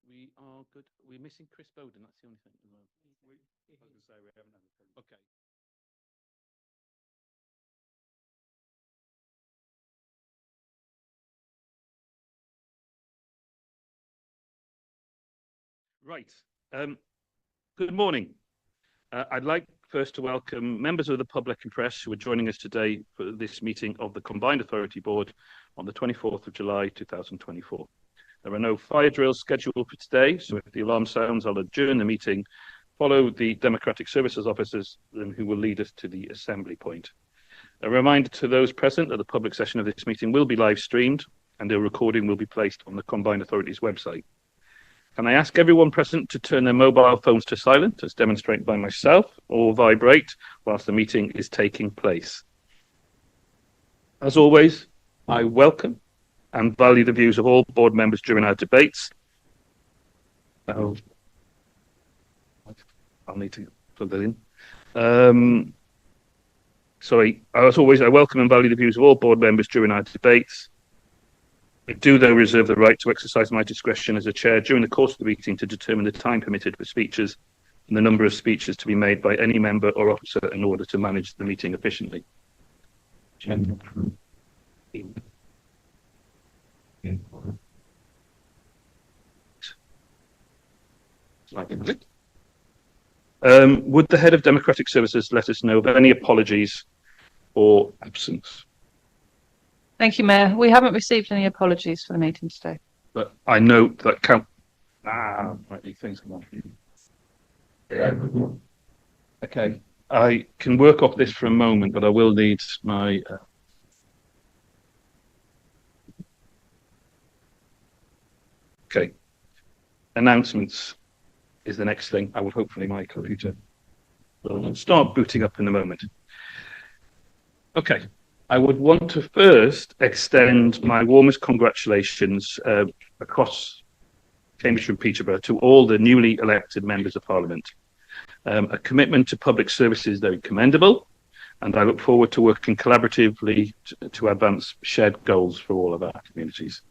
We are good. We're missing Chris Bowden. That's the only thing as well. I was going to say we haven't had a problem. Okay. Right. Good morning. I'd like first to welcome members of the public and press who are joining us today for this meeting of the Combined Authority Board on the 24th of July 2024. There are no fire drills scheduled for today, so if the alarm sounds, I'll adjourn the meeting, follow the Democratic Services officers who will lead us to the assembly point. A reminder to those present that the public session of this meeting will be live streamed and a recording will be placed on the Combined Authority's website. Can I ask everyone present to turn their mobile phones to silent, as demonstrated by myself, or vibrate whilst the meeting is taking place? As always, I welcome and value the views of all board members during our debates. I'll need to plug that in. As always, I welcome and value the views of all board members during our debates. I do, though, reserve the right to exercise my discretion as a chair during the course of the meeting to determine the time permitted for speeches and the number of speeches to be made by any member or officer in order to manage the meeting efficiently. Would the head of Democratic Services let us know of any apologies or absence? Thank you, Mayor. We haven't received any apologies for the meeting today. But I note that things come on. Okay, I can work off this for a moment, but I will need my. Okay, announcements is the next thing. I will hopefully my computer will start booting up in a moment. Okay. I would want to first extend my warmest congratulations across Cambridge and Peterborough to all the newly elected members of Parliament. A commitment to public service is very commendable, and I look forward to working collaboratively to advance shared goals for all of our communities.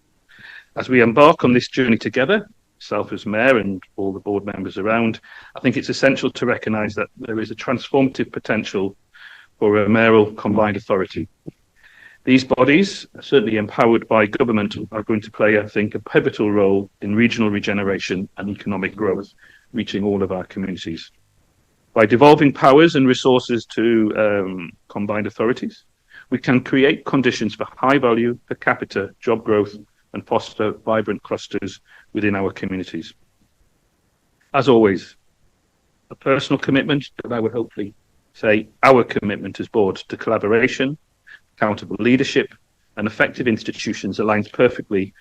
As we embark on this journey together, myself as Mayor and all the board members around, I think it's essential to recognise that there is a transformative potential for a mayoral combined authority. These bodies, certainly empowered by government, are going to play, I think, a pivotal role in regional regeneration and economic growth, reaching all of our communities. By devolving powers and resources to combined authorities, we can create conditions for high value per capita job growth and foster vibrant clusters within our communities. As always, a personal commitment, but I would hopefully say our commitment as board to collaboration, accountable leadership, and effective institutions aligns perfectly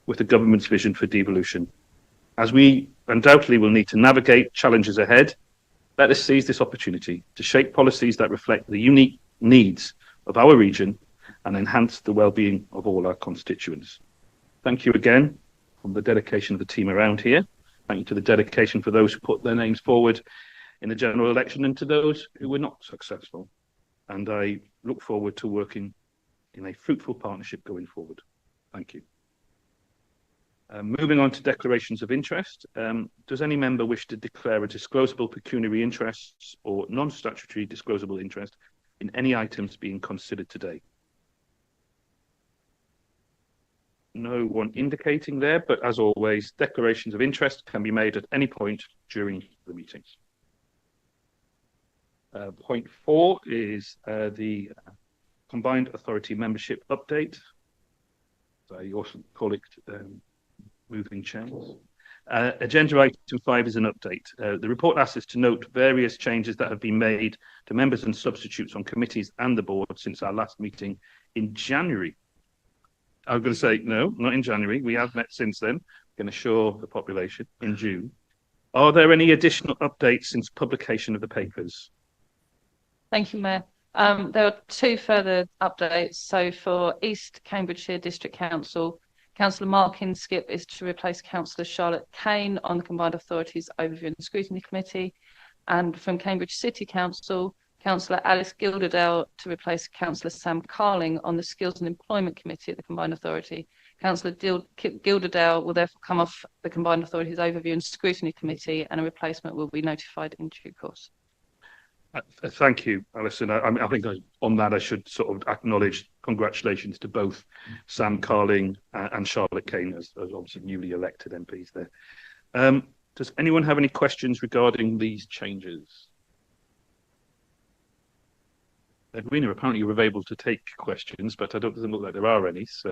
with the government's vision for devolution. As we undoubtedly will need to navigate challenges ahead, let us seize this opportunity to shape policies that reflect the unique needs of our region and enhance the well-being of all our constituents. Thank you again from the dedication of the team around here. Thank you to the dedication for those who put their names forward in the general election and to those who were not successful. And I look forward to working in a fruitful partnership going forward. Thank you. Moving on to declarations of interest. Does any member wish to declare a disclosable pecuniary interest or non-statutory disclosable interest in any items being considered today? No one indicating there, but as always, declarations of interest can be made at any point during the meetings. Point 4 is the Combined Authority membership update. So I also call it moving chains. Agenda item 5 is an update. The report asks us to note various changes that have been made to members and substitutes on committees and the board since our last meeting in January. I was going to say, no, not in January. We have met since then. I'm going to assure the population in June. Are there any additional updates since publication of the papers? Thank you, Mayor. There are 2 further updates. So for East Cambridgeshire District Council, Councillor Mark Inskip is to replace Councillor Charlotte Kane on the Combined Authorities Overview and Scrutiny Committee. And from Cambridge City Council, Councillor Alice Gilderdale to replace Councillor Sam Carling on the Skills and Employment Committee at the Combined Authority. Councillor Gilderdale will therefore come off the Combined Authorities Overview and Scrutiny Committee, and a replacement will be notified in due course. Thank you, Alison. I think on that I should sort of acknowledge congratulations to both Sam Carling and Charlotte Kane as obviously newly elected MPs there. Does anyone have any questions regarding these changes? Edwina, apparently you were able to take questions, but it doesn't look like there are any. So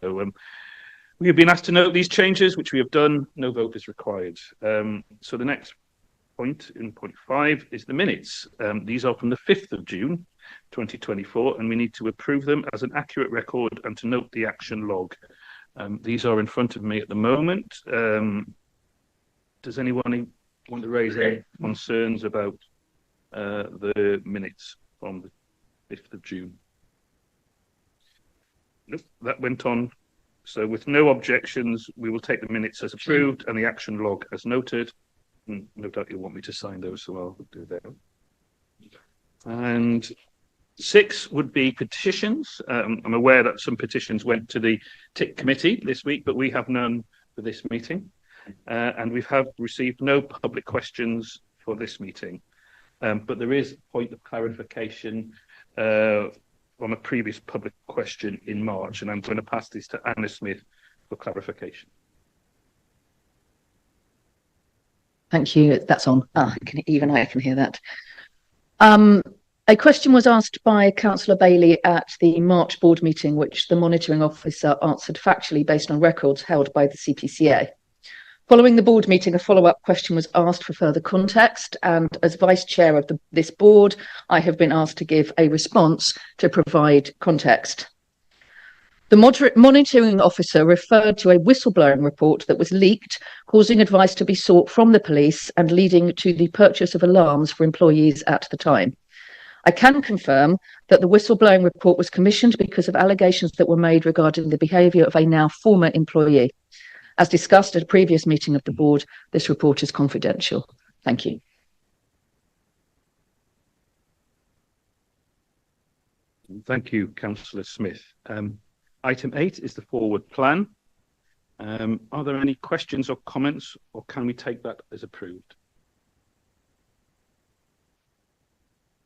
we have been asked to note these changes, which we have done. No vote is required. So the next point, in point 5, is the minutes. These are from the 5th of June 2024, and we need to approve them as an accurate record and to note the action log. These are in front of me at the moment. Does anyone want to raise any concerns about the minutes from the 5th of June? Nope, that went on. So with no objections, we will take the minutes as approved and the action log as noted. No doubt you'll want me to sign those, so I'll do that. And 6 would be petitions. I'm aware that some petitions went to the TIC committee this week, but we have none for this meeting. And we have received no public questions for this meeting. But there is a point of clarification from a previous public question in March, and I'm going to pass this to Anna Smith for clarification. Thank you. That's on. Even I can hear that. A question was asked by Councillor Bailey at the March board meeting, which the monitoring officer answered factually based on records held by the CPCA. Following the board meeting, a follow-up question was asked for further context, and as vice chair of this board, I have been asked to give a response to provide context. The monitoring officer referred to a whistleblowing report that was leaked, causing advice to be sought from the police and leading to the purchase of alarms for employees at the time. I can confirm that the whistleblowing report was commissioned because of allegations that were made regarding the behaviour of a now former employee. As discussed at a previous meeting of the board, this report is confidential. Thank you. Thank you, Councillor Smith. Item 8 is the forward plan. Are there any questions or comments, or can we take that as approved?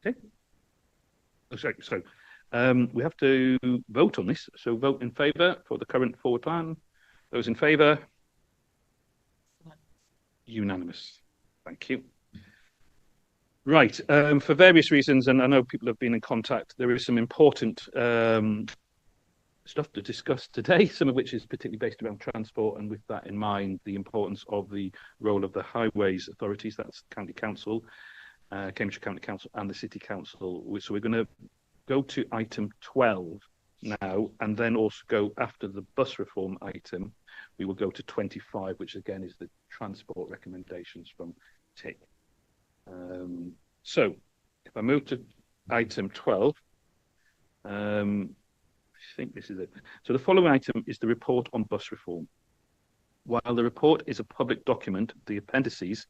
Okay. So we have to vote on this. So vote in favour for the current forward plan. Those in favour? Unanimous. Thank you. Right. For various reasons, and I know people have been in contact, there is some important stuff to discuss today, some of which is particularly based around transport, and with that in mind, the importance of the role of the highways authorities, that's County Council, Cambridgeshire County Council and the City Council. So we're going to go to item 12 now, and then also go after the bus reform item, we will go to 25, which again is the transport recommendations from TIC. So if I move to item 12, I think this is it. So the following item is the report on bus reform. While the report is a public document, the appendices,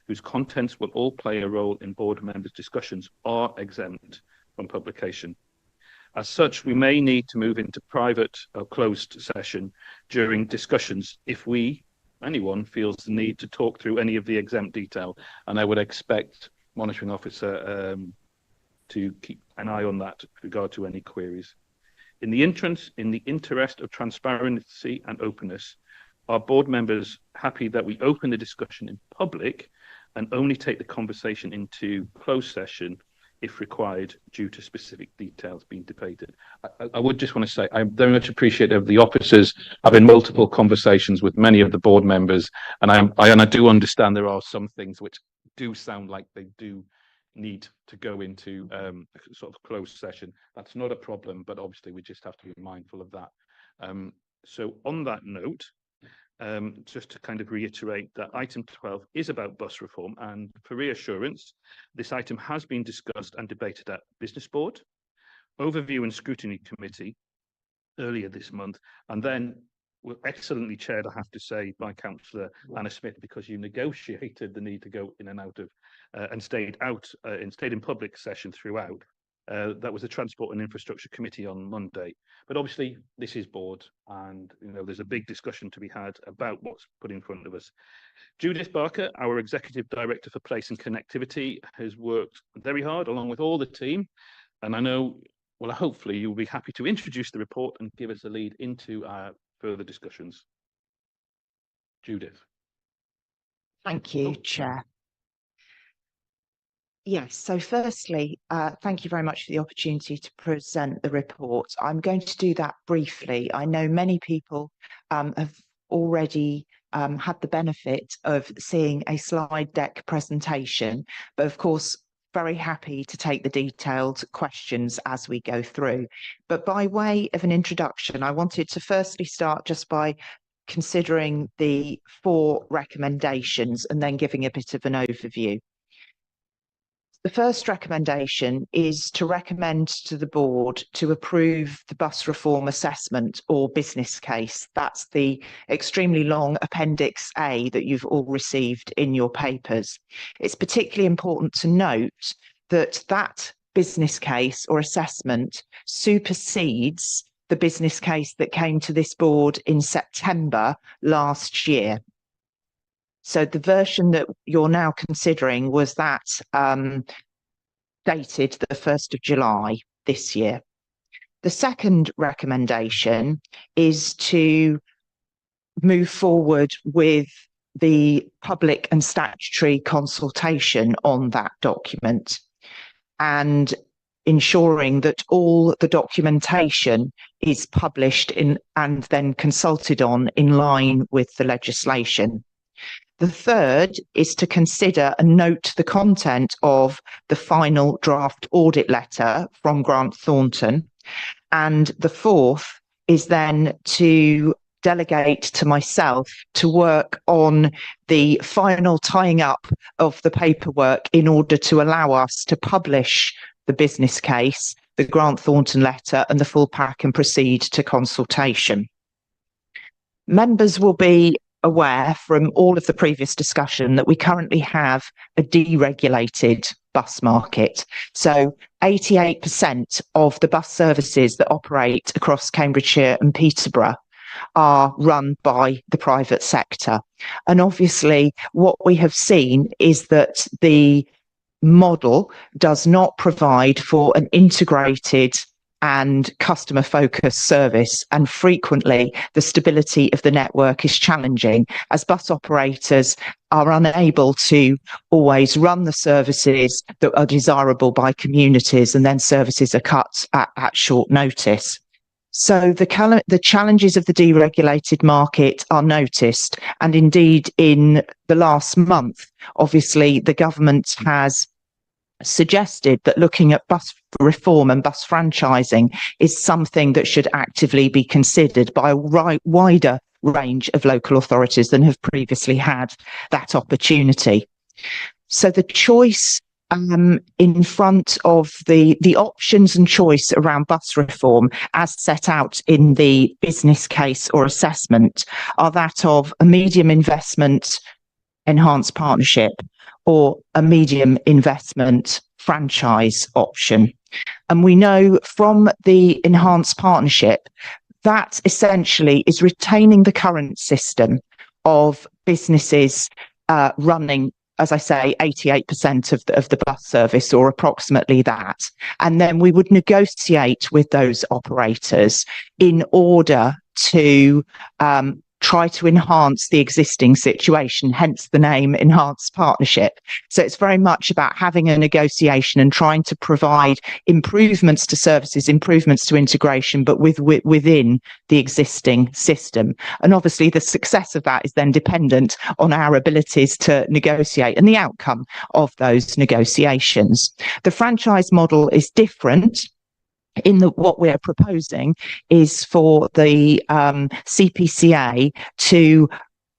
whose contents will all play a role in board members' discussions, are exempt from publication. As such, we may need to move into private or closed session during discussions if anyone feels the need to talk through any of the exempt detail, and I would expect monitoring officer to keep an eye on that with regard to any queries. In the interest of transparency and openness, are board members happy that we open the discussion in public and only take the conversation into closed session if required due to specific details being debated? I would just want to say I'm very much appreciative of the officers having multiple conversations with many of the board members, and I do understand there are some things which do sound like they do need to go into sort of closed session. That's not a problem, but obviously we just have to be mindful of that. So on that note, just to kind of reiterate that item 12 is about bus reform, and for reassurance, this item has been discussed and debated at Business Board, Overview and Scrutiny Committee earlier this month, and then were excellently chaired, I have to say, by Councillor Anna Smith, because you negotiated the need to go in and out of and stayed in public session throughout. That was the Transport and Infrastructure Committee on Monday. But obviously, this is board, and there's a big discussion to be had about what's put in front of us. Judith Barker, our Executive Director for Place and Connectivity, has worked very hard along with all the team. And I know, well, hopefully you'll be happy to introduce the report and give us a lead into our further discussions. Judith. Thank you, Chair. Yes, so firstly, thank you very much for the opportunity to present the report. I'm going to do that briefly. I know many people have already had the benefit of seeing a slide deck presentation, but of course, very happy to take the detailed questions as we go through. But by way of an introduction, I wanted to firstly start just by considering the 4 recommendations and then giving a bit of an overview. The first recommendation is to recommend to the board to approve the bus reform assessment or business case. That's the extremely long Appendix A that you've all received in your papers. It's particularly important to note that that business case or assessment supersedes the business case that came to this board in September last year. So the version that you're now considering was that dated the 1st of July this year. The second recommendation is to move forward with the public and statutory consultation on that document and ensuring that all the documentation is published in and then consulted on in line with the legislation. The third is to consider and note the content of the final draft audit letter from Grant Thornton. And the fourth is then to delegate to myself to work on the final tying up of the paperwork in order to allow us to publish the business case, the Grant Thornton letter, and the full pack and proceed to consultation. Members will be aware from all of the previous discussion that we currently have a deregulated bus market. So 88% of the bus services that operate across Cambridgeshire and Peterborough are run by the private sector. And obviously what we have seen is that the model does not provide for an integrated and customer focused service, and frequently the stability of the network is challenging as bus operators are unable to always run the services that are desirable by communities, and then services are cut at short notice. So the challenges of the deregulated market are noticed, and indeed in the last month, obviously the government has suggested that looking at bus reform and bus franchising is something that should actively be considered by a wider range of local authorities than have previously had that opportunity. So the choice in front of the options and choice around bus reform as set out in the business case or assessment are that of a medium investment enhanced partnership or a medium investment franchise option. And we know from the enhanced partnership that essentially is retaining the current system of businesses running, as I say, 88% of the bus service or approximately that. And then we would negotiate with those operators in order to try to enhance the existing situation, hence the name Enhanced Partnership. So it's very much about having a negotiation and trying to provide improvements to services, improvements to integration, but within the existing system. And obviously the success of that is then dependent on our abilities to negotiate and the outcome of those negotiations. The franchise model is different. What we're proposing is for the CPCA to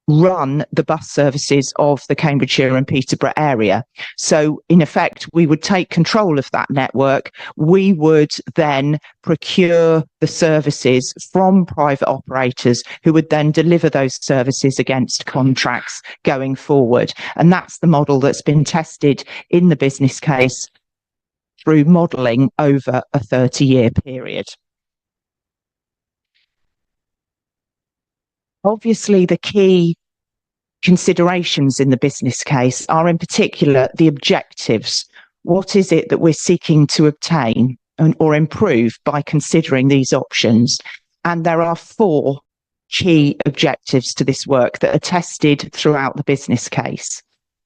run the bus services of the Cambridgeshire and Peterborough area. So in effect, we would take control of that network. We would then procure the services from private operators who would then deliver those services against contracts going forward. And that's the model that's been tested in the business case through modelling over a 30-year period. Obviously, the key considerations in the business case are in particular the objectives. What is it that we're seeking to obtain or improve by considering these options? And there are 4 key objectives to this work that are tested throughout the business case.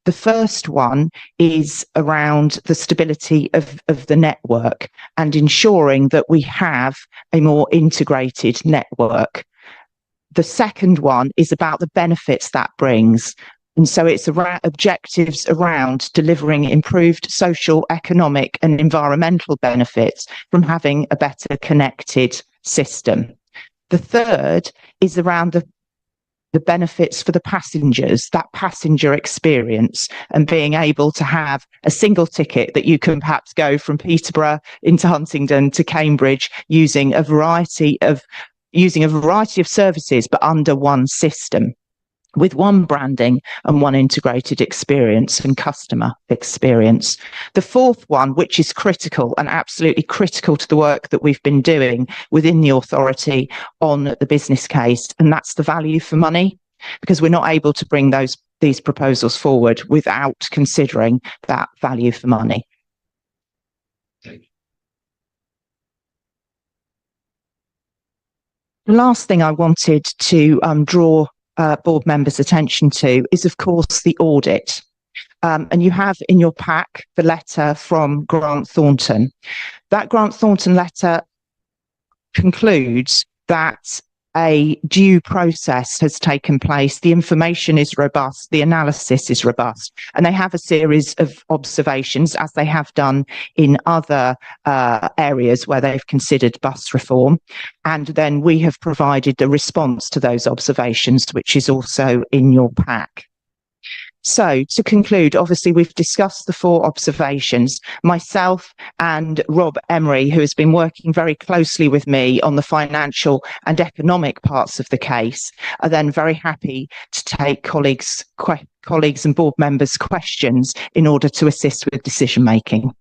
The first one is around the stability of the network and ensuring that we have a more integrated network. The second one is about the benefits that brings. And so it's around objectives around delivering improved social, economic and environmental benefits from having a better connected system. The third is around the benefits for the passengers, that passenger experience, and being able to have a single ticket that you can perhaps go from Peterborough into Huntingdon to Cambridge using a variety of services, but under one system, with one branding and one integrated experience and customer experience. The fourth one, which is critical and absolutely critical to the work that we've been doing within the authority on the business case, and that's the value for money, because we're not able to bring these proposals forward without considering that value for money. The last thing I wanted to draw board members' attention to is, of course, the audit. And you have in your pack the letter from Grant Thornton. That Grant Thornton letter concludes that a due process has taken place, the information is robust, the analysis is robust, and they have a series of observations, as they have done in other areas where they've considered bus reform. And then we have provided the response to those observations, which is also in your pack. So to conclude, obviously we've discussed the 4 observations. Myself and Rob Emery, who has been working very closely with me on the financial and economic parts of the case, are then very happy to take colleagues and board members' questions in order to assist with decision making.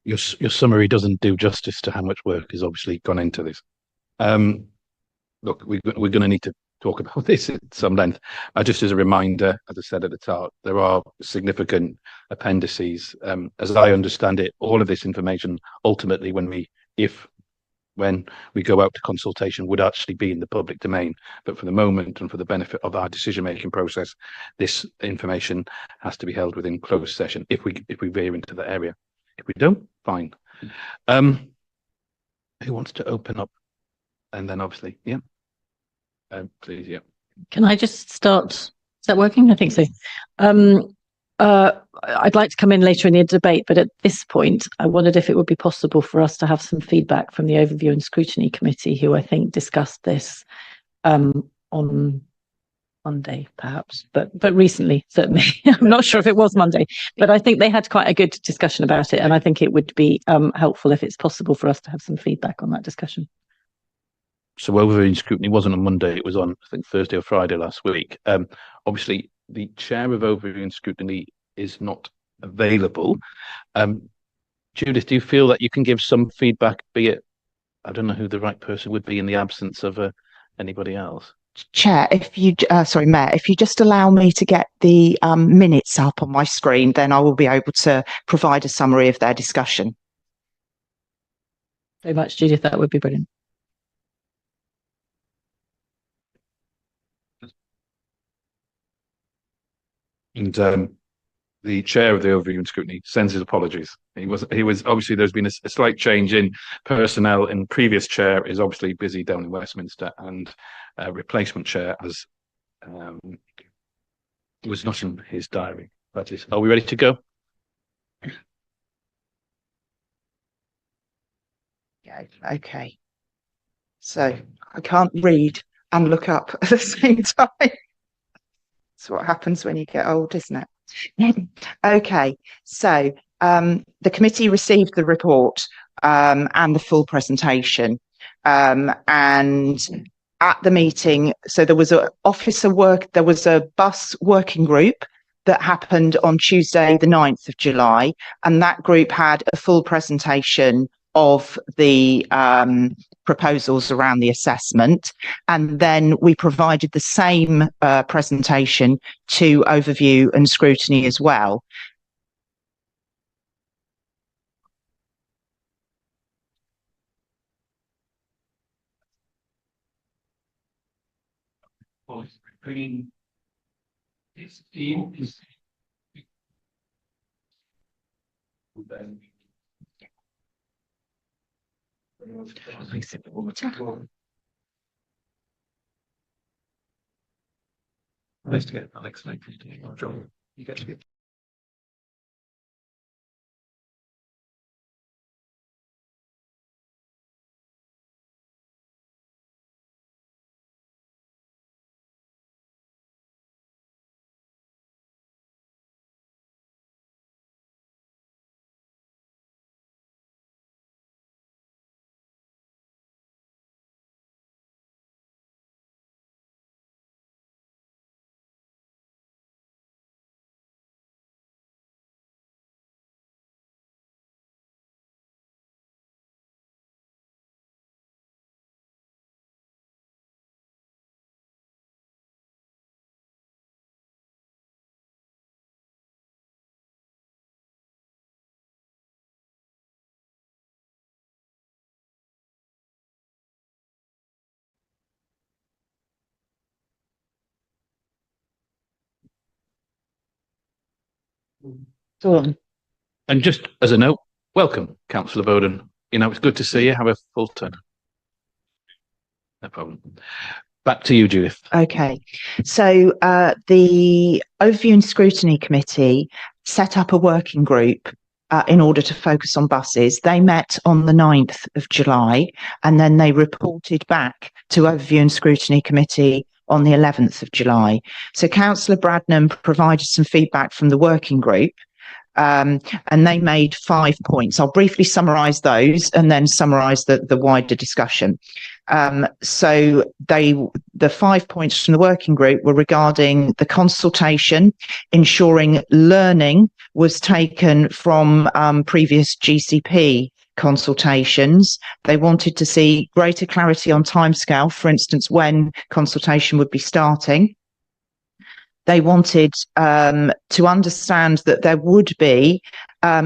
Your summary doesn't do justice to how much work has obviously gone into this. Look, we're going to need to talk about this at some length. Just as a reminder, as I said at the start, there are significant appendices. As I understand it, all of this information ultimately, when we go out to consultation, would actually be in the public domain. But for the moment and for the benefit of our decision-making process, this information has to be held within closed session if we veer into that area. If we don't, fine. Who wants to open up? And then obviously, yeah. Please, yeah. Can I just start? Is that working? I think so. I'd like to come in later in the debate, but at this point, I wondered if it would be possible for us to have some feedback from the Overview and Scrutiny Committee, who I think discussed this on Monday, perhaps, but recently, certainly. I'm not sure if it was Monday, but I think they had quite a good discussion about it, and I think it would be helpful if it's possible for us to have some feedback on that discussion. So Overview and Scrutiny wasn't on Monday, it was on, I think, Thursday or Friday last week. Obviously, the chair of Overview and Scrutiny is not available. Judith, do you feel that you can give some feedback, be it, I don't know who the right person would be in the absence of anybody else? Chair, Mayor, if you just allow me to get the minutes up on my screen, then I will be able to provide a summary of their discussion. Very much, Judith, that would be brilliant. And the chair of the Overview and Scrutiny sends his apologies. He was obviously, there's been a slight change in personnel, and previous chair is obviously busy down in Westminster, and replacement chair was not in his diary. That is, are we ready to go? Yeah, okay. So I can't read and look up at the same time. That's what happens when you get old, isn't it? Okay, so the committee received the report and the full presentation, and at the meeting, so there was there was a bus working group that happened on Tuesday, the 9th of July, and that group had a full presentation of the proposals around the assessment. And then we provided the same presentation to overview and scrutiny as well. Bringing this team is then nice to get Alex and John. You get to get. Go on. And just as a note, welcome, Councillor Bowden. You know, it's good to see you. Have a full turn. No problem. Back to you, Judith. Okay, so the Overview and Scrutiny Committee set up a working group in order to focus on buses. They met on the 9th of July, and then they reported back to Overview and Scrutiny Committee on the 11th of July. So Councillor Bradnam provided some feedback from the working group, and they made 5 points. I'll briefly summarise those and then summarise the wider discussion. So the 5 points from the working group were regarding the consultation, ensuring learning was taken from previous GCP consultations. They wanted to see greater clarity on timescale, for instance, when consultation would be starting. They wanted to understand that there would be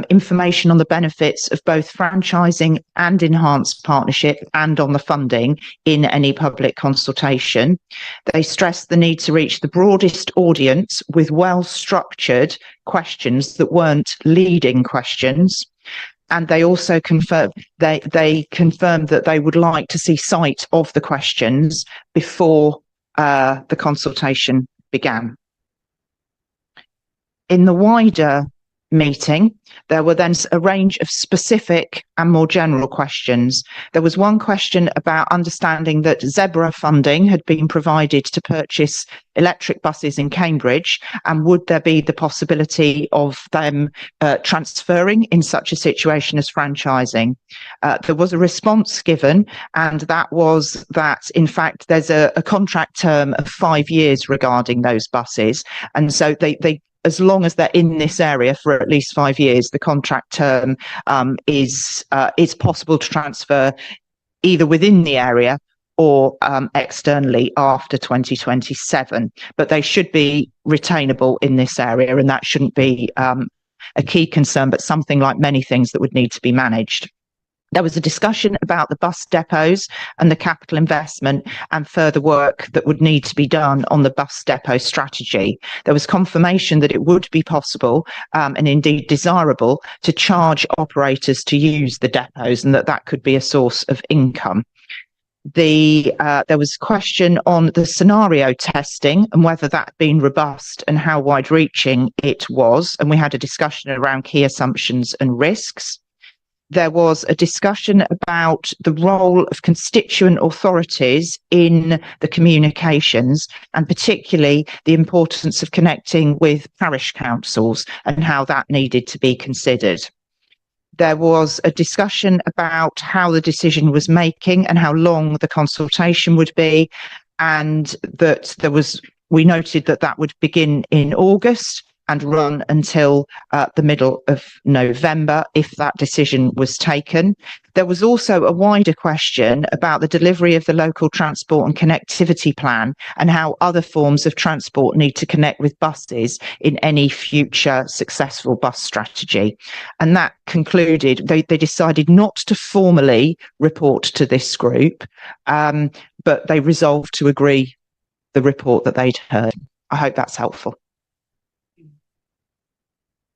information on the benefits of both franchising and enhanced partnership and on the funding in any public consultation. They stressed the need to reach the broadest audience with well-structured questions that weren't leading questions. And they also confirmed that they would like to see sight of the questions before the consultation began. In the wider meeting, there were then a range of specific and more general questions. There was one question about understanding that Zebra funding had been provided to purchase electric buses in Cambridge, and would there be the possibility of them transferring in such a situation as franchising? There was a response given, and that was that, in fact, there's a contract term of 5 years regarding those buses, and so they as long as they're in this area for at least 5 years, the contract term is possible to transfer either within the area or externally after 2027. But they should be retainable in this area, and that shouldn't be a key concern, but something like many things that would need to be managed. There was a discussion about the bus depots and the capital investment and further work that would need to be done on the bus depot strategy. There was confirmation that it would be possible and indeed desirable to charge operators to use the depots, and that could be a source of income. There was a question on the scenario testing and whether that had been robust and how wide-reaching it was, and we had a discussion around key assumptions and risks. There was a discussion about the role of constituent authorities in the communications, and particularly the importance of connecting with parish councils and how that needed to be considered. there was a discussion about how the decision was making and how long the consultation would be, and that we noted that would begin in August and run until the middle of November if that decision was taken. There was also a wider question about the delivery of the local transport and connectivity plan and how other forms of transport need to connect with buses in any future successful bus strategy. And that concluded, they decided not to formally report to this group, but they resolved to agree the report that they'd heard. I hope that's helpful.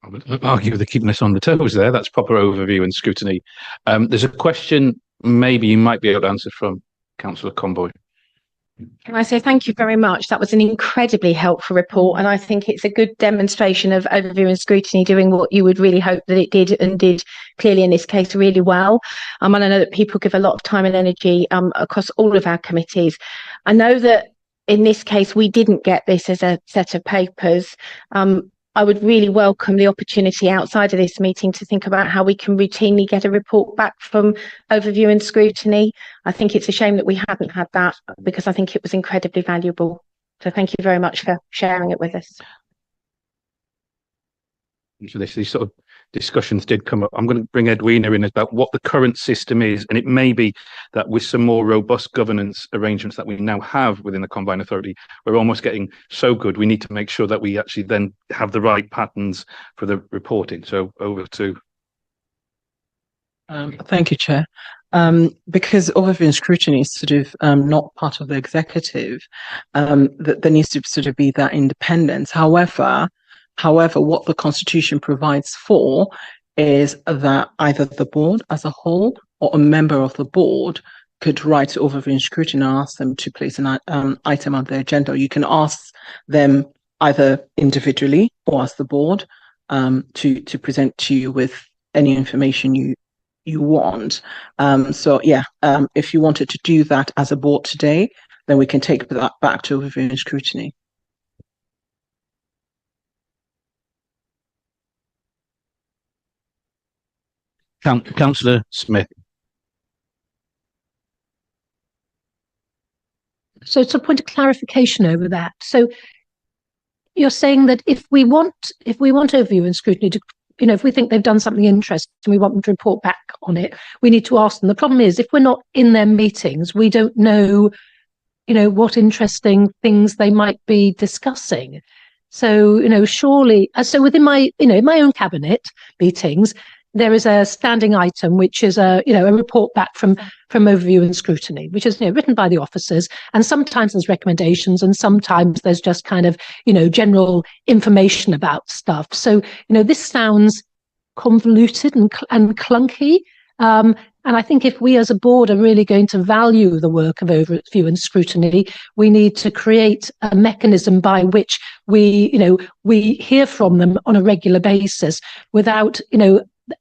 I would argue they're keeping us on the toes there. That's proper overview and scrutiny. There's a question maybe you might be able to answer from Councillor Conboy. Can I say thank you very much? That was an incredibly helpful report, and I think it's a good demonstration of overview and scrutiny doing what you would really hope that it did, and did clearly in this case really well. And I know that people give a lot of time and energy across all of our committees. I know that in this case we didn't get this as a set of papers. I would really welcome the opportunity outside of this meeting to think about how we can routinely get a report back from overview and scrutiny. I think it's a shame that we haven't had that, because I think it was incredibly valuable. So thank you very much for sharing it with us. So these sort of discussions did come up. I'm going to bring Edwina in about what the current system is, and it may be that with some more robust governance arrangements that we now have within the Combined Authority, we're almost getting so good we need to make sure that we actually then have the right patterns for the reporting. So over to. Thank you, Chair. Because overview and scrutiny is sort of not part of the executive, there needs to sort of be that independence. However, what the Constitution provides for is that either the board as a whole or a member of the board could write to overview and scrutiny and ask them to place an item on their agenda. You can ask them either individually or as the board to present to you with any information you want. If you wanted to do that as a board today, then we can take that back to overview and scrutiny. Councillor Smith. So it's a point of clarification over that. So you're saying that if we want overview and scrutiny to, if we think they've done something interesting and we want them to report back on it, we need to ask them. The problem is, if we're not in their meetings, we don't know, what interesting things they might be discussing. So, surely, so within my, in my own cabinet meetings, there is a standing item, which is a report back from overview and scrutiny, which is, written by the officers. And sometimes there's recommendations and sometimes there's just kind of, general information about stuff. So, this sounds convoluted and clunky. And I think if we as a board are really going to value the work of overview and scrutiny, we need to create a mechanism by which we hear from them on a regular basis without,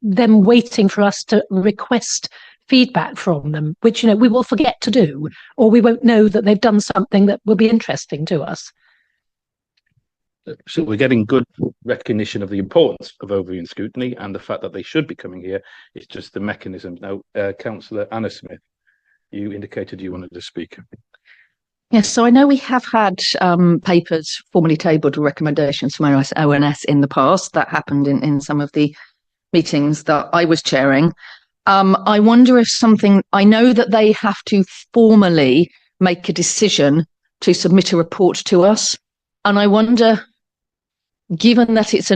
them waiting for us to request feedback from them, which, we will forget to do, or we won't know that they've done something that will be interesting to us. So we're getting good recognition of the importance of overview and scrutiny and the fact that they should be coming here. It's just the mechanism. Now, Councillor Anna Smith, you indicated you wanted to speak. Yes, so I know we have had papers formally tabled with recommendations from ONS in the past. That happened in some of the meetings that I was chairing. I wonder if I know that they have to formally make a decision to submit a report to us. And I wonder, given that it's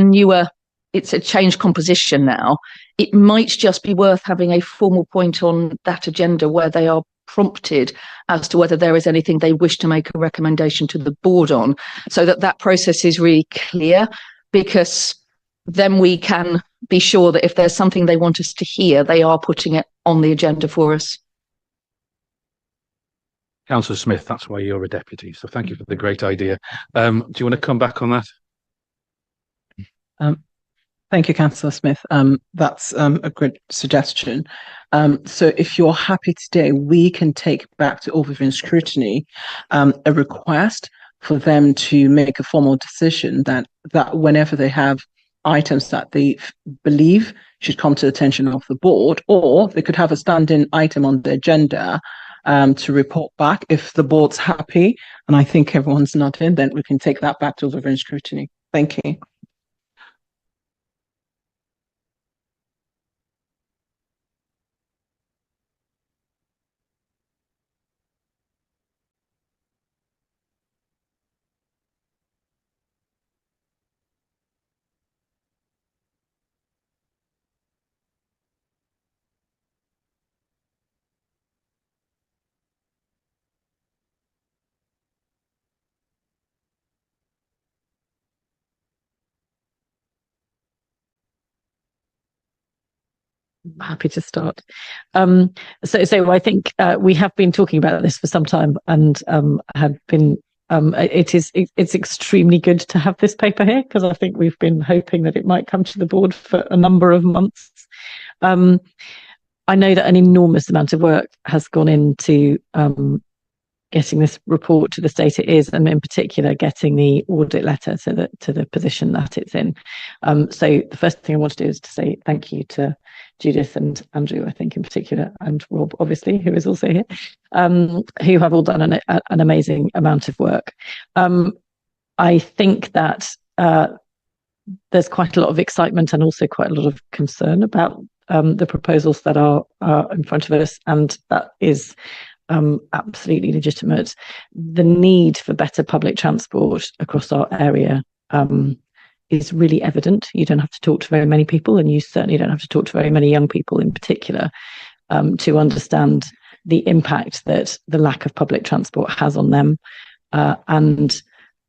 a changed composition now, it might just be worth having a formal point on that agenda where they are prompted as to whether there is anything they wish to make a recommendation to the board on, so that process is really clear, because then we can be sure that if there's something they want us to hear, they are putting it on the agenda for us. Councillor Smith, that's why you're a deputy. So thank you for the great idea. Do you want to come back on that? Thank you, Councillor Smith. That's a good suggestion. So if you're happy today, we can take back to overview and scrutiny a request for them to make a formal decision that whenever they have items that they believe should come to the attention of the board, or they could have a standing item on the agenda to report back if the board's happy. And I think everyone's nodding, then we can take that back to overview and scrutiny. Thank you. Happy to start. So I think we have been talking about this for some time, and have been. It's extremely good to have this paper here, because I think we've been hoping that it might come to the board for a number of months. I know that an enormous amount of work has gone into getting this report to the state it is, and in particular getting the audit letter to the position that it's in. So the first thing I want to do is to say thank you to Judith and Andrew, I think in particular, and Rob, obviously, who is also here, who have all done an amazing amount of work. I think that there's quite a lot of excitement and also quite a lot of concern about the proposals that are in front of us, and that is absolutely legitimate. The need for better public transport across our area is really evident. You don't have to talk to very many people, and you certainly don't have to talk to very many young people in particular, to understand the impact that the lack of public transport has on them, and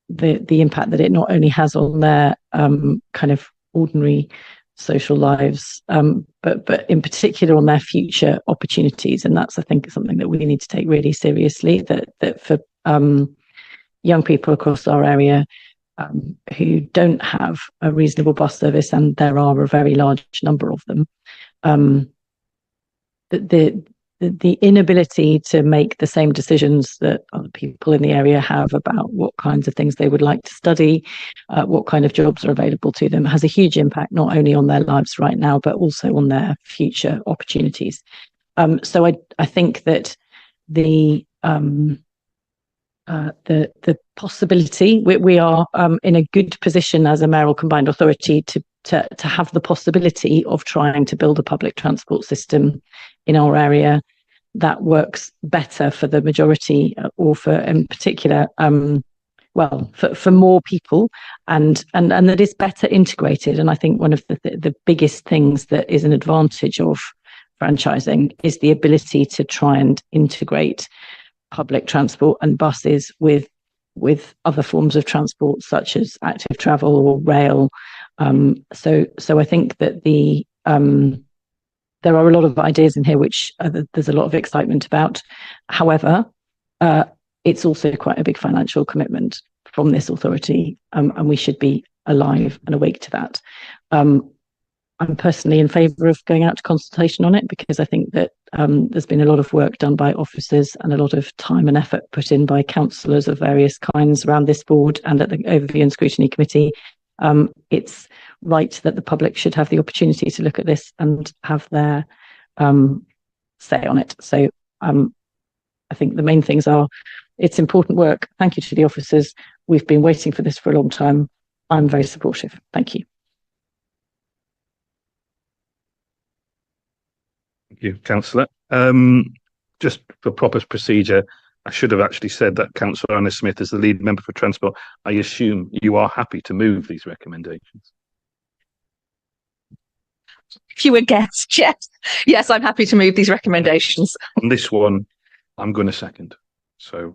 the impact that it not only has on their kind of ordinary social lives, but in particular on their future opportunities. And that's, I think, something that we need to take really seriously, that for young people across our area who don't have a reasonable bus service, and there are a very large number of them, the inability to make the same decisions that other people in the area have about what kinds of things they would like to study, what kind of jobs are available to them, has a huge impact not only on their lives right now, but also on their future opportunities. So I think that the possibility, we are in a good position as a mayoral combined authority to have the possibility of trying to build a public transport system in our area that works better for the majority, or for, in particular, for more people, and that is better integrated. And I think one of the biggest things that is an advantage of franchising is the ability to try and integrate public transport and buses with other forms of transport, such as active travel or rail. So I think that there are a lot of ideas in here which there's a lot of excitement about. However, it's also quite a big financial commitment from this authority, and we should be alive and awake to that. I'm personally in favour of going out to consultation on it, because I think that there's been a lot of work done by officers and a lot of time and effort put in by councillors of various kinds around this board and at the Overview and Scrutiny Committee. It's right that the public should have the opportunity to look at this and have their say on it. So I think the main things are, it's important work. Thank you to the officers. We've been waiting for this for a long time. I'm very supportive. Thank you. Thank you, Councillor. Just for proper procedure, I should have actually said that Councillor Anna Smith is the lead member for Transport. I assume you are happy to move these recommendations. If you were guessed, yes. Yes, I'm happy to move these recommendations. On this one, I'm going to second. So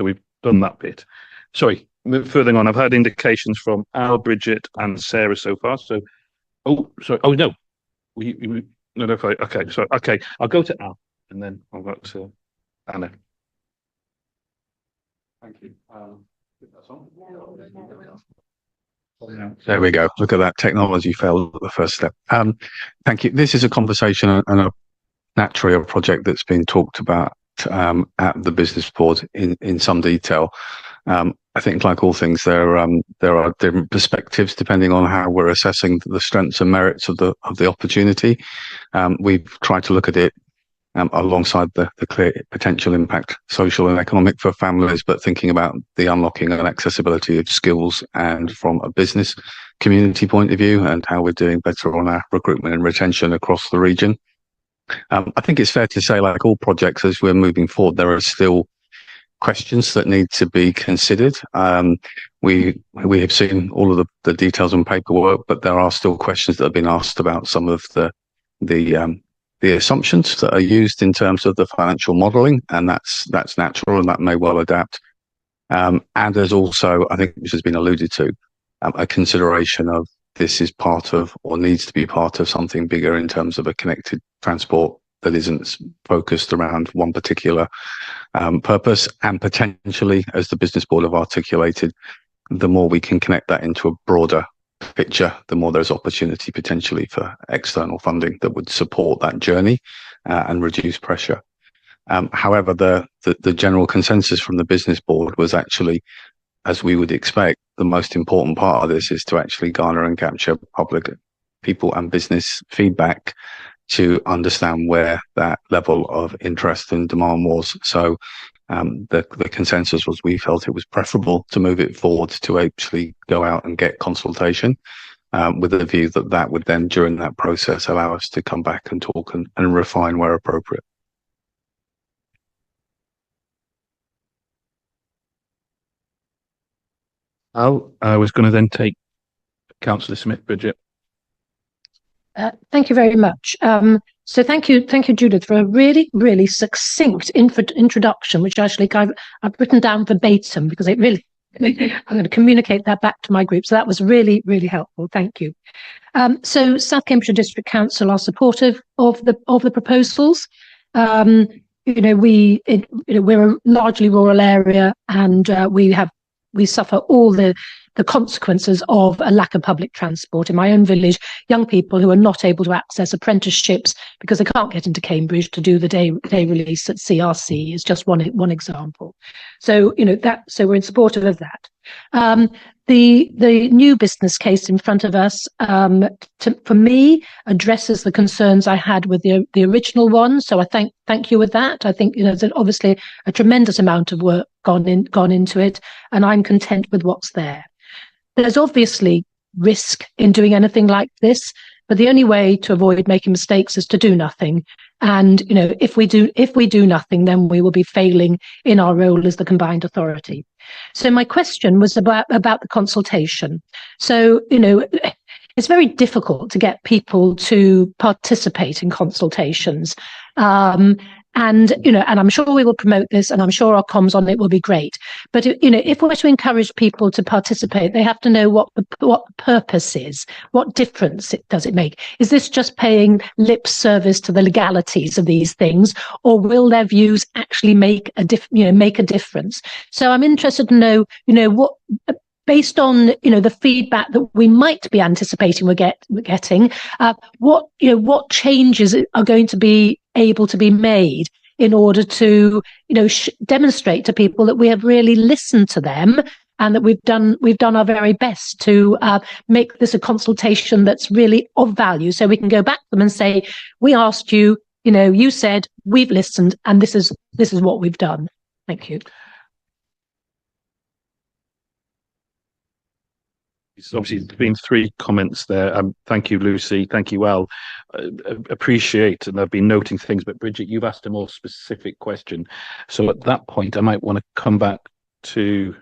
we've done that bit. Sorry, further on, I've had indications from Al, Bridget and Sarah so far. So, sorry. Oh, no. Okay. I'll go to Al and then I'll go to Anna. Thank you. That's on. There we go. Look at that. Technology failed at the first step. Thank you. This is a conversation and naturally a project that's been talked about at the business board in some detail. I think, like all things, there are different perspectives depending on how we're assessing the strengths and merits of the opportunity. We've tried to look at it alongside the clear potential impact, social and economic, for families, but thinking about the unlocking and accessibility of skills, and from a business community point of view, and how we're doing better on our recruitment and retention across the region. I think it's fair to say, like all projects, as we're moving forward, there are still questions that need to be considered. We have seen all of the details and paperwork, but there are still questions that have been asked about some of the assumptions that are used in terms of the financial modelling, and that's natural, and that may well adapt. And there's also, I think, which has been alluded to, a consideration of this is part of, or needs to be part of, something bigger in terms of a connected transport that isn't focused around one particular purpose. And potentially, as the business board have articulated, the more we can connect that into a broader picture, the more there's opportunity potentially for external funding that would support that journey and reduce pressure. However, the general consensus from the business board was actually, as we would expect, the most important part of this is to actually garner and capture public, people and business feedback to understand where that level of interest and demand was. So the consensus was, we felt it was preferable to move it forward to actually go out and get consultation, with a view that would then, during that process, allow us to come back and talk and refine where appropriate. I was going to then take Councillor Smith, Bridget. Thank you very much. So thank you, Judith, for a really, really succinct introduction, which actually I've written down verbatim, because it really, I'm going to communicate that back to my group. So that was really, really helpful. Thank you. So South Cambridgeshire District Council are supportive of the proposals. We're a largely rural area, and we suffer all the consequences of a lack of public transport. In my own village, young people who are not able to access apprenticeships because they can't get into Cambridge to do the day release at CRC is just one example. So so we're in support of that. The new business case in front of us, for me, addresses the concerns I had with the original one. So I thank you with that. I think there's obviously a tremendous amount of work gone into it, and I'm content with what's there. There's obviously risk in doing anything like this, but the only way to avoid making mistakes is to do nothing. And if we do nothing, then we will be failing in our role as the combined authority. So my question was about the consultation. So it's very difficult to get people to participate in consultations. And I'm sure we will promote this, and I'm sure our comms on it will be great. But if we're to encourage people to participate, they have to know what the purpose is. What difference does it make? Is this just paying lip service to the legalities of these things, or will their views actually make a difference? So I'm interested to know, what, based on the feedback that we might be anticipating we're getting, what changes are going to be able to be made in order to demonstrate to people that we have really listened to them, and that we've done our very best to make this a consultation that's really of value, so we can go back to them and say, we asked you, you said, we've listened, and this is what we've done. Thank you. Obviously, there's been 3 comments there. Thank you, Lucy. Thank you, Al. Appreciate, and I've been noting things, but Bridget, you've asked a more specific question. So at that point, I might want to come back to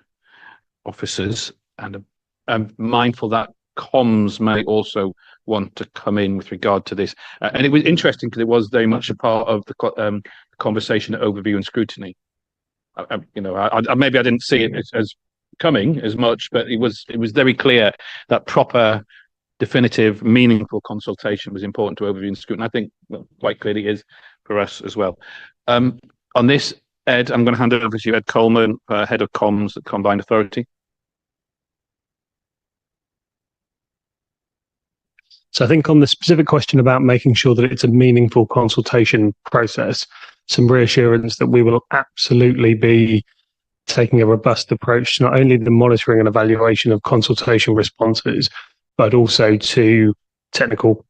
officers, and I'm mindful that comms may also want to come in with regard to this. And it was interesting because it was very much a part of the conversation at overview and scrutiny. Maybe I didn't see it as coming as much, but it was very clear that proper, definitive, meaningful consultation was important to overview and scrutiny. I think quite clearly is for us as well. On this, Ed, I'm going to hand it over to you, Ed Coleman, Head of Comms at Combined Authority. So I think on the specific question about making sure that it's a meaningful consultation process, some reassurance that we will absolutely be taking a robust approach to not only the monitoring and evaluation of consultation responses, but also to technical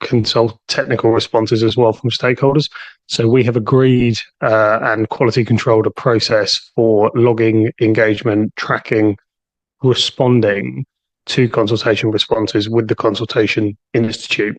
responses as well from stakeholders. So we have agreed and quality controlled a process for logging, engagement, tracking, responding to consultation responses with the Consultation Institute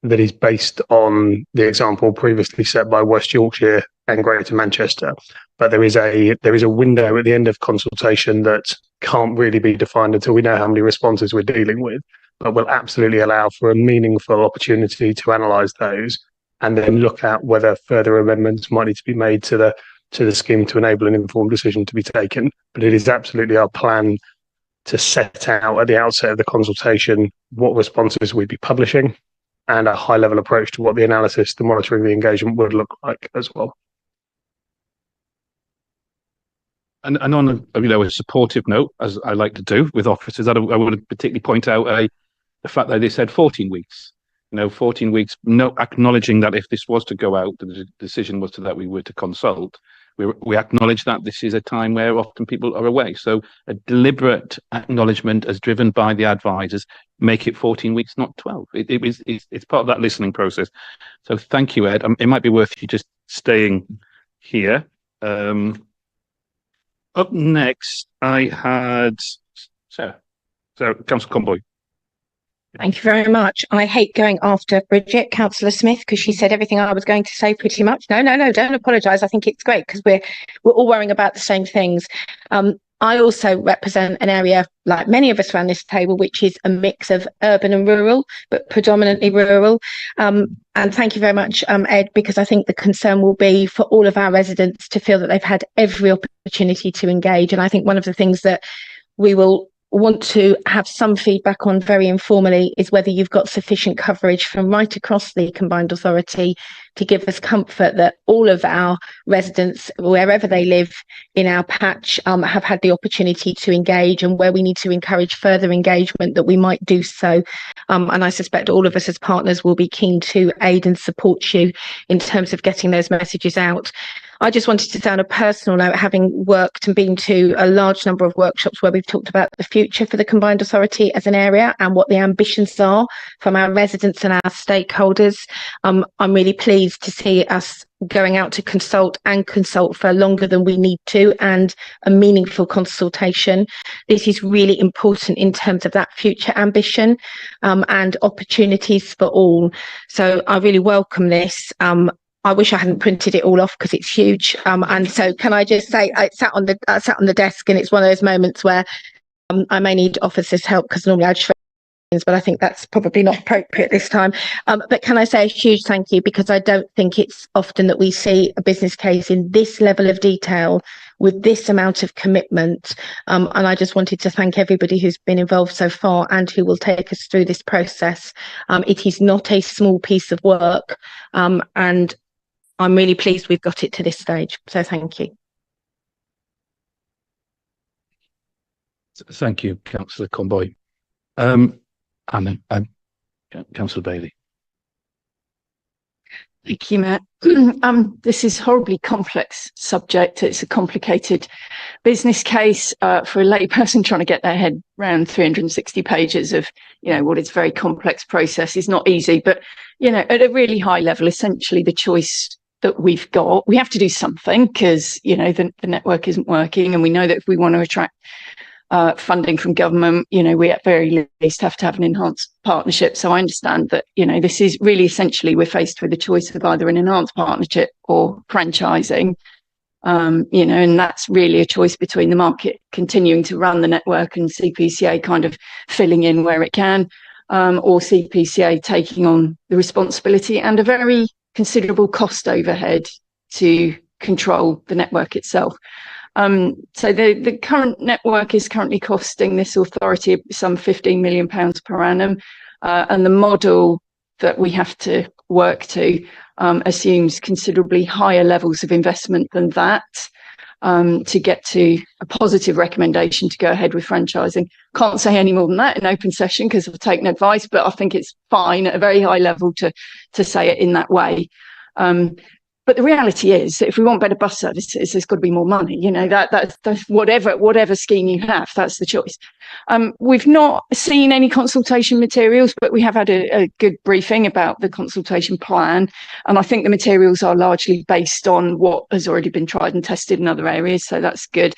that is based on the example previously set by West Yorkshire and Greater Manchester. But there is a window at the end of consultation that can't really be defined until we know how many responses we're dealing with, but will absolutely allow for a meaningful opportunity to analyse those and then look at whether further amendments might need to be made to the scheme to enable an informed decision to be taken. But it is absolutely our plan to set out at the outset of the consultation what responses we'd be publishing and a high level approach to what the analysis, the monitoring, the engagement would look like as well. And on a supportive note, as I like to do with officers, I want to particularly point out the fact that they said 14 weeks. 14 weeks, acknowledging that if this was to go out, the decision was that we were to consult. We acknowledge that this is a time where often people are away. So a deliberate acknowledgement as driven by the advisors, make it 14 weeks, not 12. It's part of that listening process. So thank you, Ed. It might be worth you just staying here. Up next, I had Sarah. So, Councillor Comboy. Thank you very much. I hate going after Bridget, Councillor Smith, because she said everything I was going to say pretty much. No, don't apologise. I think it's great because we're all worrying about the same things. I also represent an area, like many of us around this table, which is a mix of urban and rural, but predominantly rural. And thank you very much, Ed, because I think the concern will be for all of our residents to feel that they've had every opportunity to engage. And I think one of the things that we will want to have some feedback on very informally is whether you've got sufficient coverage from right across the combined authority to give us comfort that all of our residents, wherever they live in our patch, have had the opportunity to engage, and where we need to encourage further engagement that we might do so. And I suspect all of us as partners will be keen to aid and support you in terms of getting those messages out. I just wanted to say on a personal note, having worked and been to a large number of workshops where we've talked about the future for the combined authority as an area and what the ambitions are from our residents and our stakeholders, I'm really pleased to see us going out to consult for longer than we need to, and a meaningful consultation. This is really important in terms of that future ambition and opportunities for all. So I really welcome this. I wish I hadn't printed it all off because it's huge. And so can I just say, I sat on the desk, and it's one of those moments where I may need officers' help because normally I'd shred things, but I think that's probably not appropriate this time. But can I say a huge thank you, because I don't think it's often that we see a business case in this level of detail with this amount of commitment. And I just wanted to thank everybody who's been involved so far and who will take us through this process. It is not a small piece of work, and I'm really pleased we've got it to this stage. So thank you. Thank you, Councillor Comboy. Councillor Bailey. Thank you, Matt. This is a horribly complex subject. It's a complicated business case for a layperson trying to get their head around 360 pages of, what is a very complex process is not easy. But, at a really high level, essentially the choice that we've got, we have to do something because, the network isn't working. And we know that if we want to attract funding from government, we at very least have to have an enhanced partnership. So I understand that, this is really essentially we're faced with the choice of either an enhanced partnership or franchising, and that's really a choice between the market continuing to run the network and CPCA kind of filling in where it can, or CPCA taking on the responsibility and a very considerable cost overhead to control the network itself. So the current network is currently costing this authority some £15 million per annum, and the model that we have to work to assumes considerably higher levels of investment than that to get to a positive recommendation to go ahead with franchising. Can't say any more than that in open session because I've taken advice, but I think it's fine at a very high level to say it in that way. But the reality is that if we want better bus services, there's got to be more money. You know, that's whatever scheme you have, that's the choice. We've not seen any consultation materials, but we have had a good briefing about the consultation plan. And I think the materials are largely based on what has already been tried and tested in other areas. So that's good.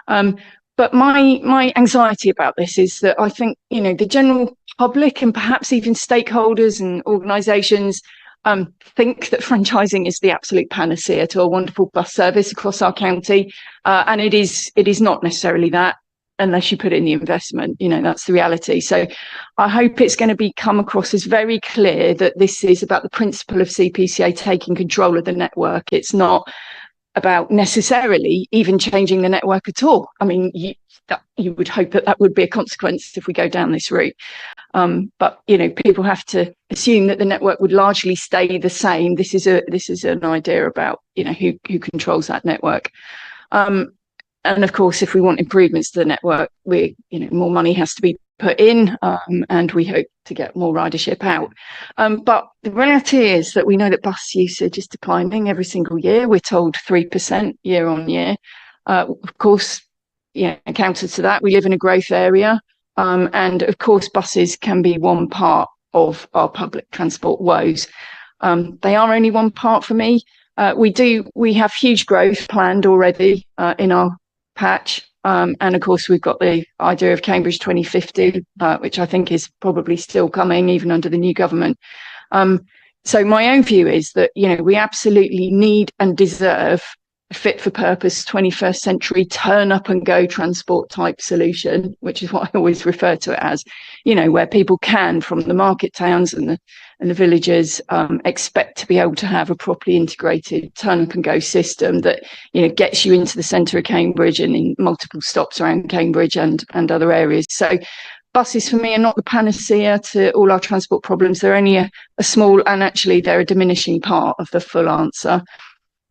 But my anxiety about this is that I think, you know, the general public and perhaps even stakeholders and organisations think that franchising is the absolute panacea to a wonderful bus service across our county, and it is not necessarily that unless you put in the investment. You know, that's the reality. So I hope it's going to come across as very clear that this is about the principle of CPCA taking control of the network. It's not about necessarily even changing the network at all. I mean, you would hope that would be a consequence if we go down this route. But, you know, people have to assume that the network would largely stay the same. This is an idea about, you know, who controls that network. And of course, if we want improvements to the network, more money has to be put in, and we hope to get more ridership out. But the reality is that we know that bus usage is declining every single year. We're told 3% year on year. Of course, counter to that, we live in a growth area. And of course, buses can be one part of our public transport woes. They are only one part for me. We have huge growth planned already in our patch. And of course, we've got the idea of Cambridge 2050, which I think is probably still coming even under the new government. So my own view is that, you know, we absolutely need and deserve a fit for purpose 21st century turn up and go transport type solution, which is what I always refer to it as, you know, where people can, from the market towns and the villages, expect to be able to have a properly integrated turn up and go system that, you know, gets you into the centre of Cambridge and in multiple stops around Cambridge and other areas. So buses for me are not the panacea to all our transport problems. They're only a small, and actually they're a diminishing part of the full answer.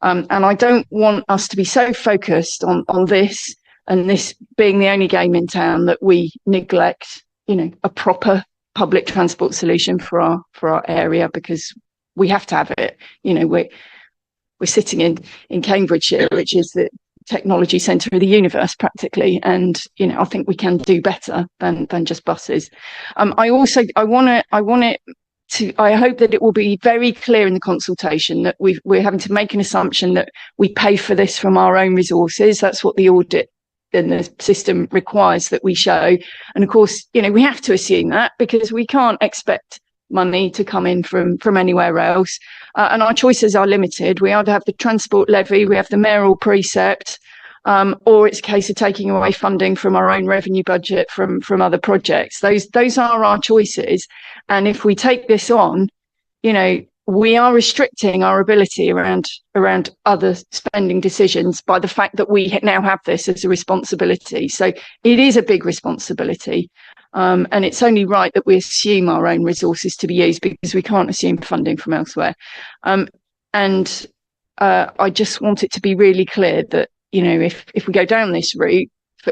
And I don't want us to be so focused on this and this being the only game in town that we neglect, you know, a proper public transport solution for our area, because we have to have it. You know, we're sitting in Cambridgeshire, which is the technology centre of the universe practically, and you know, I think we can do better than just buses. I hope that it will be very clear in the consultation that we're having to make an assumption that we pay for this from our own resources. That's what the audit and the system requires that we show. And of course, you know, we have to assume that because we can't expect money to come in from anywhere else. And our choices are limited. We either have the transport levy, we have the mayoral precept, or it's a case of taking away funding from our own revenue budget from other projects. Those are our choices. And if we take this on, you know, we are restricting our ability around other spending decisions by the fact that we now have this as a responsibility. So it is a big responsibility. And it's only right that we assume our own resources to be used, because we can't assume funding from elsewhere. And I just want it to be really clear that, you know, if we go down this route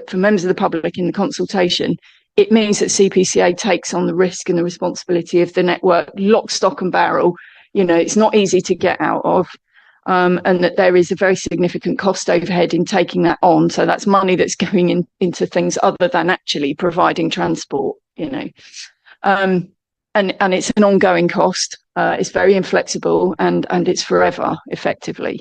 for members of the public in the consultation, it means that CPCA takes on the risk and the responsibility of the network, lock, stock and barrel. You know, it's not easy to get out of, and that there is a very significant cost overhead in taking that on. So that's money that's going into things other than actually providing transport, you know. And it's an ongoing cost. It's very inflexible and it's forever, effectively.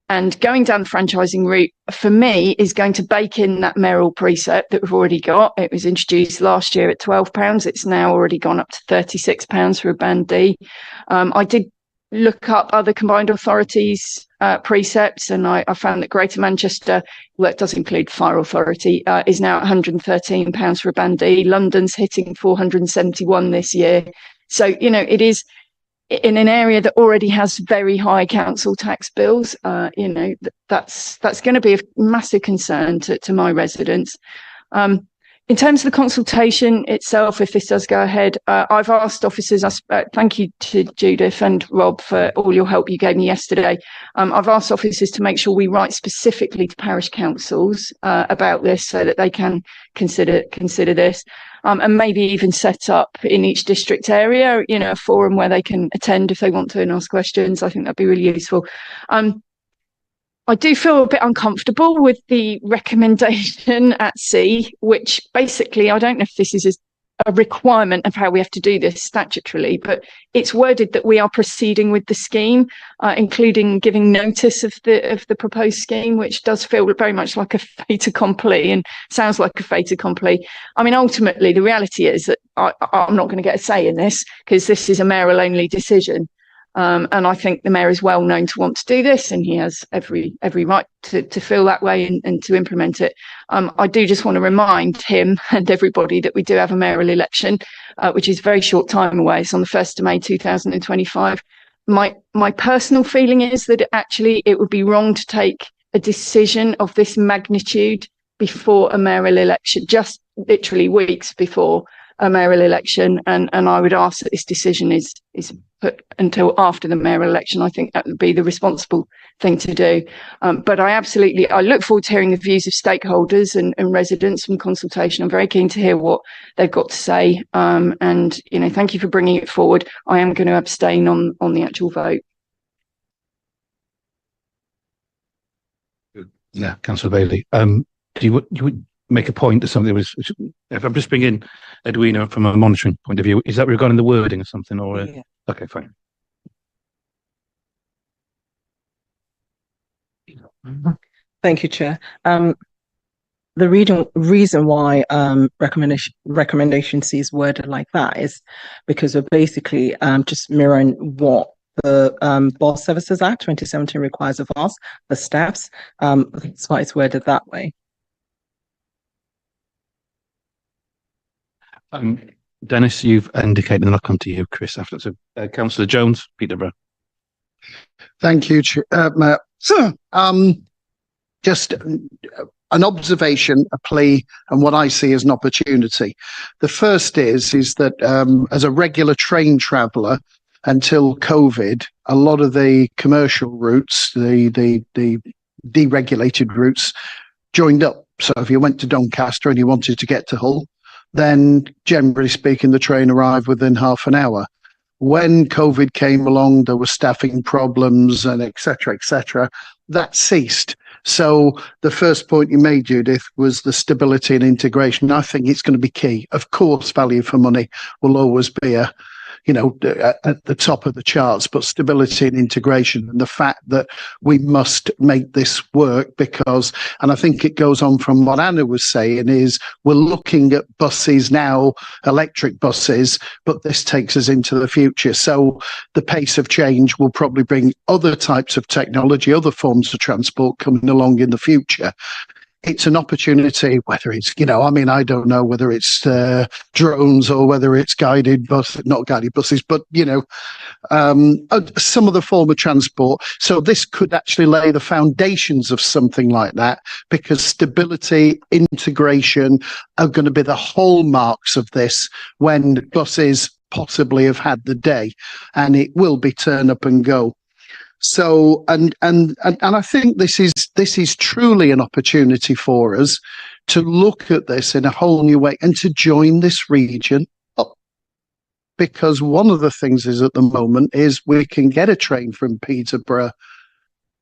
And going down the franchising route, for me, is going to bake in that mayoral precept that we've already got. It was introduced last year at £12. It's now already gone up to £36 for a Band D. I did look up other combined authorities precepts, and I found that Greater Manchester, well, it does include Fire Authority, is now £113 for a Band D. London's hitting 471 this year. So, you know, it is in an area that already has very high council tax bills. You know, that's going to be a massive concern to my residents. In terms of the consultation itself, if this does go ahead, I've asked officers, thank you to Judith and Rob for all your help you gave me yesterday. I've asked officers to make sure we write specifically to parish councils about this so that they can consider this. and maybe even set up in each district area, you know, a forum where they can attend if they want to and ask questions. I think that'd be really useful. I do feel a bit uncomfortable with the recommendation at C, which basically, I don't know if this is a requirement of how we have to do this statutorily, but it's worded that we are proceeding with the scheme, including giving notice of the proposed scheme, which does feel very much like a fait accompli and sounds like a fait accompli. I mean, ultimately, the reality is that I'm not going to get a say in this because this is a mayoral only decision. And I think the mayor is well known to want to do this, and he has every right to feel that way and to implement it. I do just want to remind him and everybody that we do have a mayoral election, which is a very short time away. It's on the 1st of May 2025. My personal feeling is that actually it would be wrong to take a decision of this magnitude before a mayoral election, just literally weeks before a mayoral election, and I would ask that this decision is put until after the mayoral election. I think that would be the responsible thing to do. But I look forward to hearing the views of stakeholders and residents from consultation. I'm very keen to hear what they've got to say. And you know, thank you for bringing it forward. I am going to abstain on the actual vote. Yeah, Councillor Bailey. Do you would make a point to something that was, if I'm just bringing Edwina from a monitoring point of view, is that regarding the wording or something, or Yeah. Okay, fine. Thank you, Chair. The reason why recommendation C is worded like that is because we're basically just mirroring what the Board Services Act 2017 requires of us, the staffs. That's why it's worded that way. Dennis, you've indicated, and I'll come to you, Chris, after. So, Councillor Jones, Peterborough. Thank you, Matt. Just an observation, a plea, and what I see as an opportunity. The first is that as a regular train traveller, until COVID, a lot of the commercial routes, the deregulated routes, joined up. So if you went to Doncaster and you wanted to get to Hull, then generally speaking, the train arrived within half an hour. When COVID came along, there were staffing problems and et cetera, that ceased. So the first point you made, Judith, was the stability and integration. I think it's going to be key. Of course, value for money will always be at the top of the charts, but stability and integration, and the fact that we must make this work because, and I think it goes on from what Anna was saying, is we're looking at buses now, electric buses, but this takes us into the future. So the pace of change will probably bring other types of technology, other forms of transport coming along in the future. It's an opportunity, whether it's, I don't know whether it's drones or whether it's not guided buses, but, some other form of transport. So this could actually lay the foundations of something like that, because stability, integration are going to be the hallmarks of this when buses possibly have had the day, and it will be turn up and go. So, and I think this is truly an opportunity for us to look at this in a whole new way and to join this region up. Because one of the things is at the moment is we can get a train from Peterborough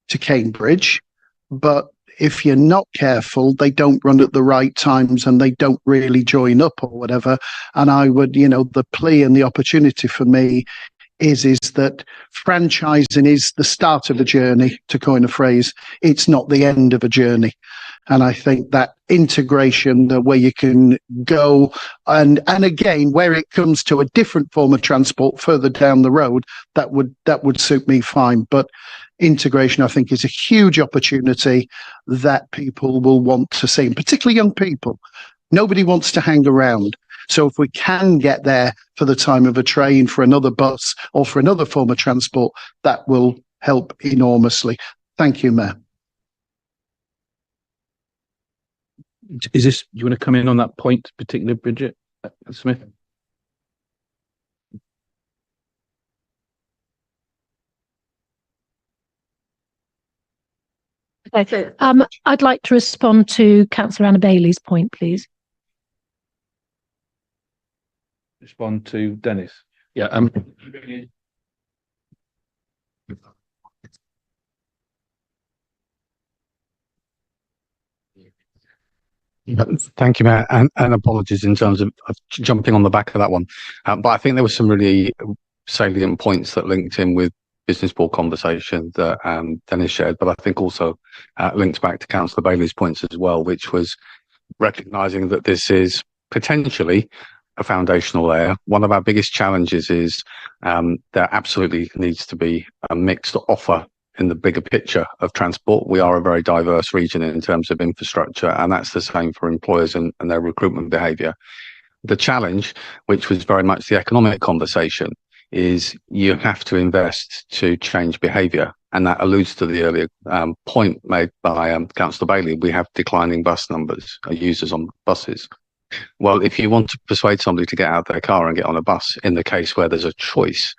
to Cambridge, but if you're not careful, they don't run at the right times and they don't really join up or whatever. And I would, the plea and the opportunity for me is that franchising is the start of a journey, to coin a phrase. It's not the end of a journey. And I think that integration, the way you can go, and again, where it comes to a different form of transport further down the road, that would suit me fine. But integration, I think, is a huge opportunity that people will want to see, and particularly young people. Nobody wants to hang around. So if we can get there for the time of a train, for another bus, or for another form of transport, that will help enormously. Thank you, Mayor. Is this, you want to come in on that point, particularly, Bridget Smith? Okay. I'd like to respond to Councillor Anna Bailey's point, please. respond to Dennis? Yeah, Thank you, Matt, and apologies in terms of jumping on the back of that one. But I think there were some really salient points that linked in with business board conversation that Dennis shared, but I think also linked back to Councillor Bailey's points as well, which was recognising that this is potentially a foundational layer. One of our biggest challenges is there absolutely needs to be a mixed offer in the bigger picture of transport. We are a very diverse region in terms of infrastructure, and that's the same for employers and their recruitment behaviour. The challenge, which was very much the economic conversation, is you have to invest to change behaviour. And that alludes to the earlier point made by Councillor Bailey. We have declining bus numbers, users on buses. Well, if you want to persuade somebody to get out of their car and get on a bus, in the case where there's a choice,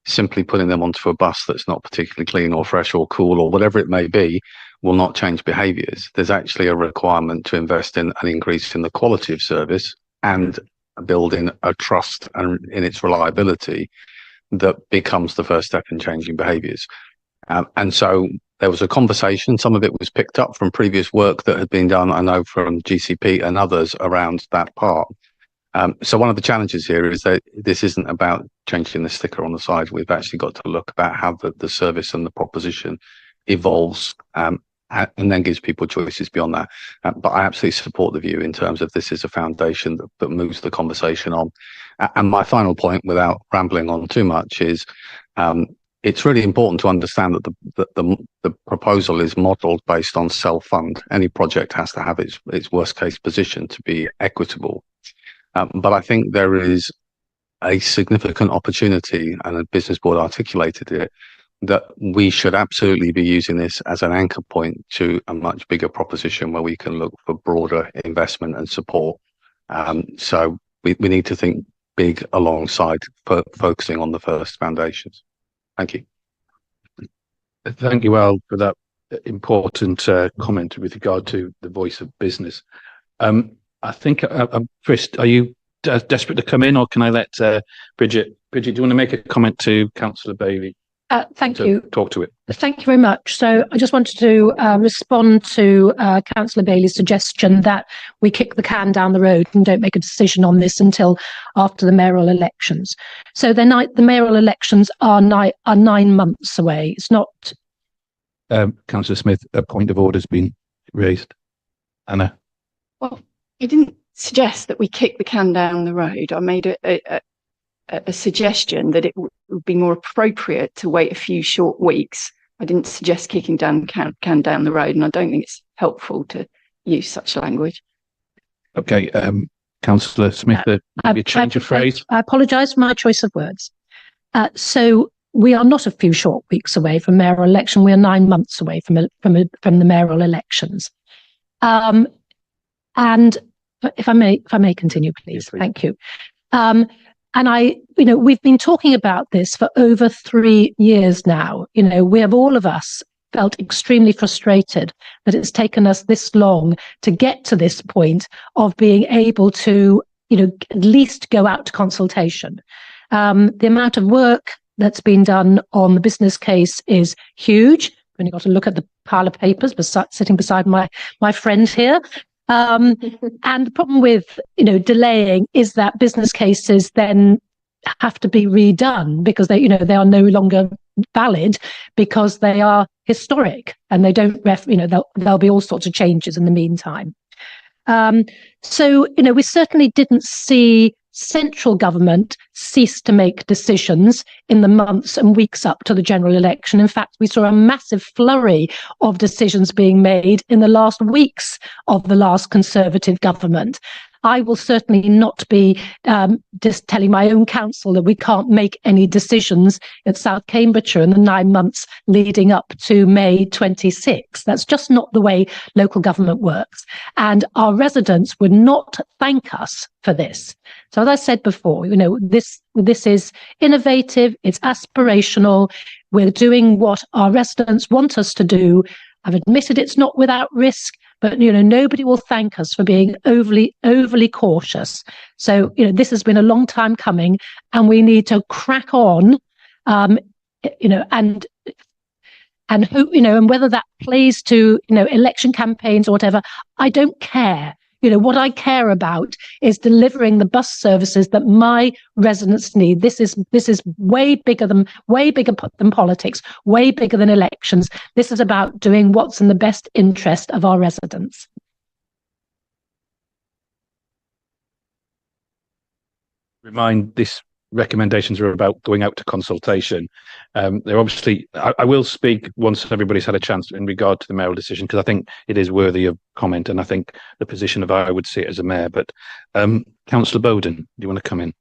simply putting them onto a bus that's not particularly clean or fresh or cool or whatever it may be will not change behaviours. There's actually a requirement to invest in an increase in the quality of service and building a trust and in its reliability that becomes the first step in changing behaviours. And so there was a conversation, some of it was picked up from previous work that had been done, I know from GCP and others around that part. So one of the challenges here is that this isn't about changing the sticker on the side. We've actually got to look about how the service and the proposition evolves and then gives people choices beyond that. But I absolutely support the view in terms of this is a foundation that moves the conversation on. And my final point, without rambling on too much, is it's really important to understand that the proposal is modelled based on self-fund. Any project has to have its worst case position to be equitable. But I think there is a significant opportunity, and the business board articulated it, that we should absolutely be using this as an anchor point to a much bigger proposition where we can look for broader investment and support. So we need to think big alongside focusing on the first foundations. Thank you. Thank you, Al, for that important comment with regard to the voice of business. I think, Chris, are you desperate to come in, or can I let Bridget? Bridget, do you want to make a comment to Councillor Bailey? Thank you. Talk to it. Thank you very much. So I just wanted to respond to Councillor Bailey's suggestion that we kick the can down the road and don't make a decision on this until after the mayoral elections. So the mayoral elections are 9 months away. It's not. Councillor Smith, a point of order has been raised. Anna. Well, I didn't suggest that we kick the can down the road. I made a suggestion that it would be more appropriate to wait a few short weeks. I didn't suggest kicking down can down the road, and I don't think it's helpful to use such language. Okay, Councillor Smith, maybe a change of phrase. I apologise for my choice of words. So we are not a few short weeks away from mayoral election. We are 9 months away from the mayoral elections. And if I may continue, please. Yes, please. Thank you. And we've been talking about this for over 3 years now. We have, all of us, felt extremely frustrated that it's taken us this long to get to this point of being able to, at least go out to consultation. The amount of work that's been done on the business case is huge. I've only got to look at the pile of papers sitting beside my friend here. And the problem with, delaying is that business cases then have to be redone because they are no longer valid because they are historic and they don't there'll be all sorts of changes in the meantime. So, we certainly didn't see central government cease to make decisions in the months and weeks up to the general election. In fact, we saw a massive flurry of decisions being made in the last weeks of the last Conservative government. I will certainly not be just telling my own council that we can't make any decisions at South Cambridgeshire in the 9 months leading up to May 26. That's just not the way local government works. And our residents would not thank us for this. So as I said before, this is innovative, it's aspirational. We're doing what our residents want us to do. I've admitted it's not without risk, but nobody will thank us for being overly cautious. So this has been a long time coming, and we need to crack on, and hope, and whether that plays to election campaigns or whatever, I don't care. What I care about is delivering the bus services that my residents need. This is way bigger than politics, way bigger than elections. This is about doing what's in the best interest of our residents. Remind this recommendations are about going out to consultation. They're obviously, I will speak once everybody's had a chance in regard to the mayoral decision, because I think it is worthy of comment, and I think the position of I would see it as a mayor. But Councillor Bowden, do you want to come in?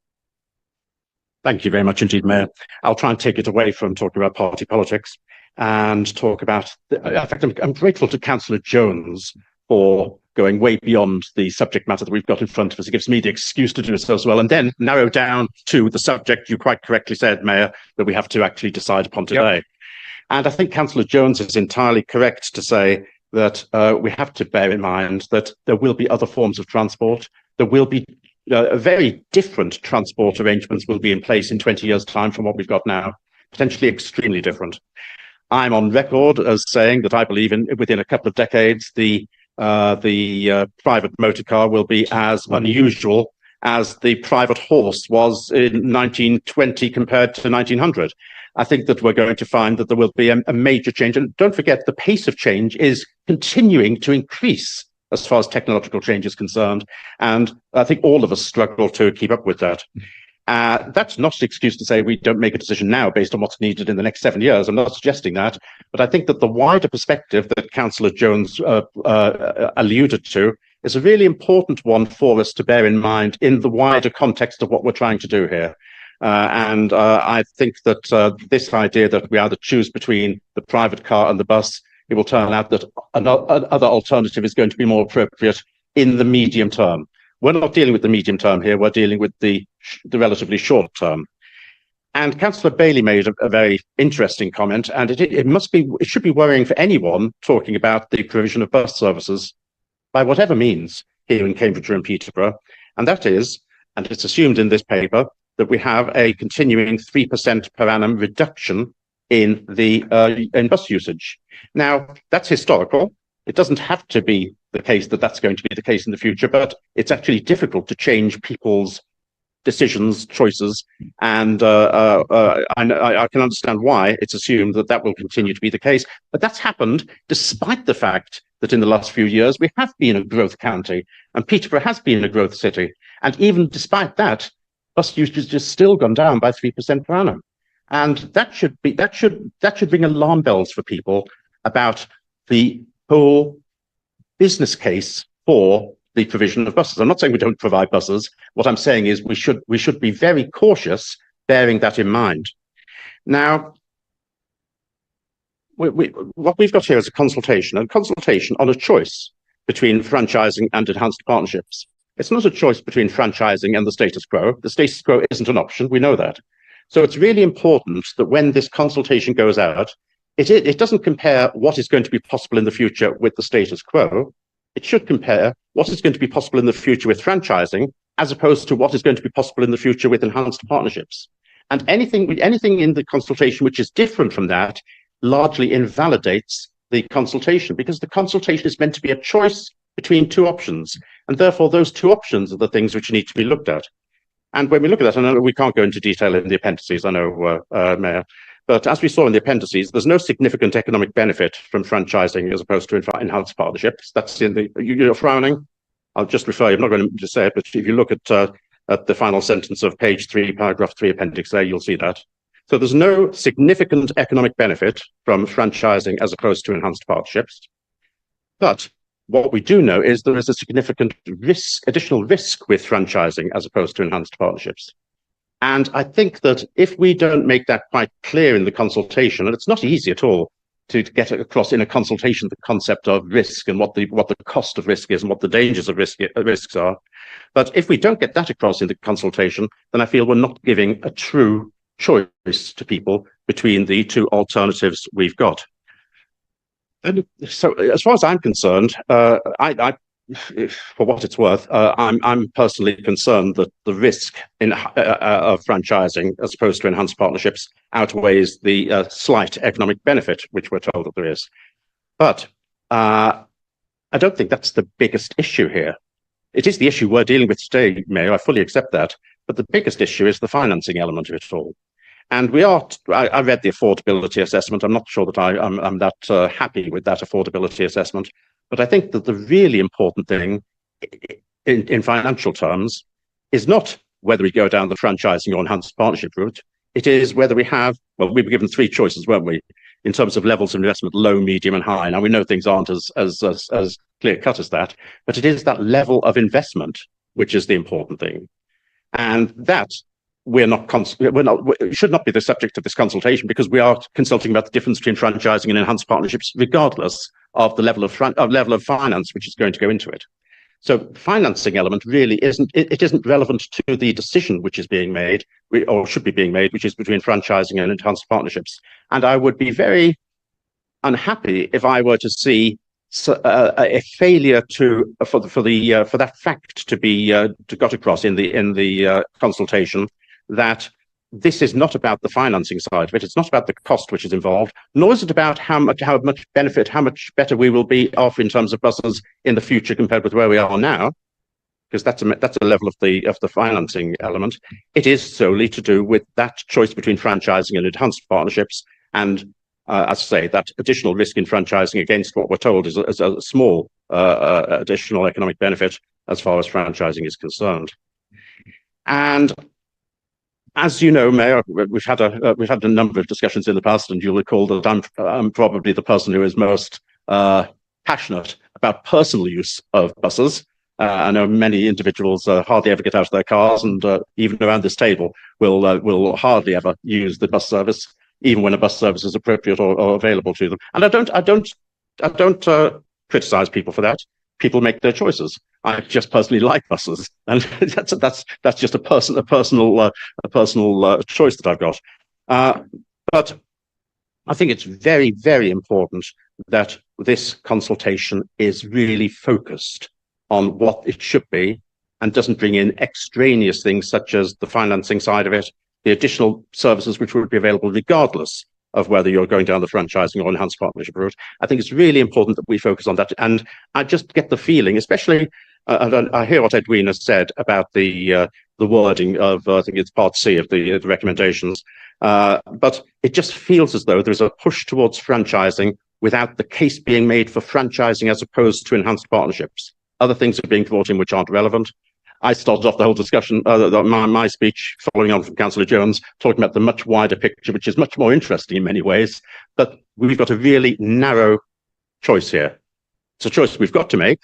Thank you very much indeed, Mayor. I'll try and take it away from talking about party politics and talk about, in fact, I'm grateful to Councillor Jones for going way beyond the subject matter that we've got in front of us. It gives me the excuse to do so as well, and then narrow down to the subject you quite correctly said, Mayor, that we have to actually decide upon today. Yep. And I think Councillor Jones is entirely correct to say that we have to bear in mind that there will be other forms of transport. There will be very different transport arrangements will be in place in 20 years' time from what we've got now, potentially extremely different. I'm on record as saying that I believe within a couple of decades, the private motor car will be as unusual as the private horse was in 1920 compared to 1900. I think that we're going to find that there will be a major change. And don't forget, the pace of change is continuing to increase as far as technological change is concerned. And I think all of us struggle to keep up with that. That's not an excuse to say we don't make a decision now based on what's needed in the next 7 years. I'm not suggesting that, but I think that the wider perspective that Councillor Jones alluded to is a really important one for us to bear in mind in the wider context of what we're trying to do here. And I think that this idea that we either choose between the private car and the bus, it will turn out that another alternative is going to be more appropriate in the medium term. We're not dealing with the medium term here, we're dealing with the relatively short term. And Councillor Bailey made a very interesting comment, and it should be worrying for anyone talking about the provision of bus services by whatever means here in Cambridgeshire and Peterborough. And that is, and it's assumed in this paper, that we have a continuing 3% per annum reduction in bus usage. Now, that's historical. It doesn't have to be the case that that's going to be the case in the future, but it's actually difficult to change people's decisions, choices, and I can understand why it's assumed that that will continue to be the case. But that's happened despite the fact that in the last few years we have been a growth county and Peterborough has been a growth city. And even despite that, bus usage has just still gone down by 3% per annum. And that should ring alarm bells for people about the whole business case for the provision of buses. I'm not saying we don't provide buses. What I'm saying is we should be very cautious bearing that in mind. Now, what we've got here is a consultation on a choice between franchising and enhanced partnerships. It's not a choice between franchising and the status quo. The status quo isn't an option, we know that. So it's really important that when this consultation goes out, it doesn't compare what is going to be possible in the future with the status quo. It should compare what is going to be possible in the future with franchising, as opposed to what is going to be possible in the future with enhanced partnerships. And anything in the consultation which is different from that largely invalidates the consultation, because the consultation is meant to be a choice between two options. And therefore, those two options are the things which need to be looked at. And when we look at that, I know we can't go into detail in the appendices, I know, Mayor, but as we saw in the appendices, there's no significant economic benefit from franchising as opposed to enhanced partnerships. That's in the, you're frowning. I'll just refer you, I'm not going to say it, but if you look at the final sentence of page 3, paragraph 3, appendix A, you'll see that. So there's no significant economic benefit from franchising as opposed to enhanced partnerships. But what we do know is there is a significant additional risk with franchising as opposed to enhanced partnerships. And I think that if we don't make that quite clear in the consultation, and it's not easy at all to get across in a consultation the concept of risk and what the cost of risk is and what the dangers of risks are. But if we don't get that across in the consultation, then I feel we're not giving a true choice to people between the two alternatives we've got. And so, as far as I'm concerned, for what it's worth, I'm personally concerned that the risk of franchising, as opposed to enhanced partnerships, outweighs the slight economic benefit which we're told that there is. But I don't think that's the biggest issue here. It is the issue we're dealing with today, Mayor. I fully accept that. But the biggest issue is the financing element of it all. And I read the affordability assessment. I'm not sure that I'm that happy with that affordability assessment. But I think that the really important thing in financial terms is not whether we go down the franchising or enhanced partnership route. It is whether we we were given three choices, weren't we, in terms of levels of investment: low, medium, and high. Now, we know things aren't as clear cut as that, but it is that level of investment which is the important thing. And that should not be the subject of this consultation, because we are consulting about the difference between franchising and enhanced partnerships, regardless of the level of finance which is going to go into it. So financing element really isn't relevant to the decision which is being made, or should be being made, which is between franchising and enhanced partnerships. And I would be very unhappy if I were to see a failure for that fact to be got across in the consultation, that this is not about the financing side of it. It's not about the cost which is involved, nor is it about how much benefit, how much better we will be off in terms of buses in the future compared with where we are now, because that's a level of the financing element. It is solely to do with that choice between franchising and enhanced partnerships, and as I say, that additional risk in franchising against what we're told is a small additional economic benefit as far as franchising is concerned. And as you know, Mayor, we've had a number of discussions in the past, and you'll recall that I'm probably the person who is most passionate about personal use of buses. I know many individuals hardly ever get out of their cars, and even around this table will hardly ever use the bus service, even when a bus service is appropriate or available to them. And I don't criticize people for that. People make their choices. I just personally like buses, and that's just a personal choice that I've got. But I think it's very, very important that this consultation is really focused on what it should be, and doesn't bring in extraneous things such as the financing side of it, the additional services which would be available regardless of whether you're going down the franchising or enhanced partnership route. I think it's really important that we focus on that. And I just get the feeling, especially, I hear what Edwina said about the wording of, I think it's part C of the recommendations, but it just feels as though there's a push towards franchising without the case being made for franchising as opposed to enhanced partnerships. Other things are being brought in which aren't relevant. I started off the whole discussion, my speech, following on from Councillor Jones, talking about the much wider picture, which is much more interesting in many ways. But we've got a really narrow choice here. It's a choice we've got to make.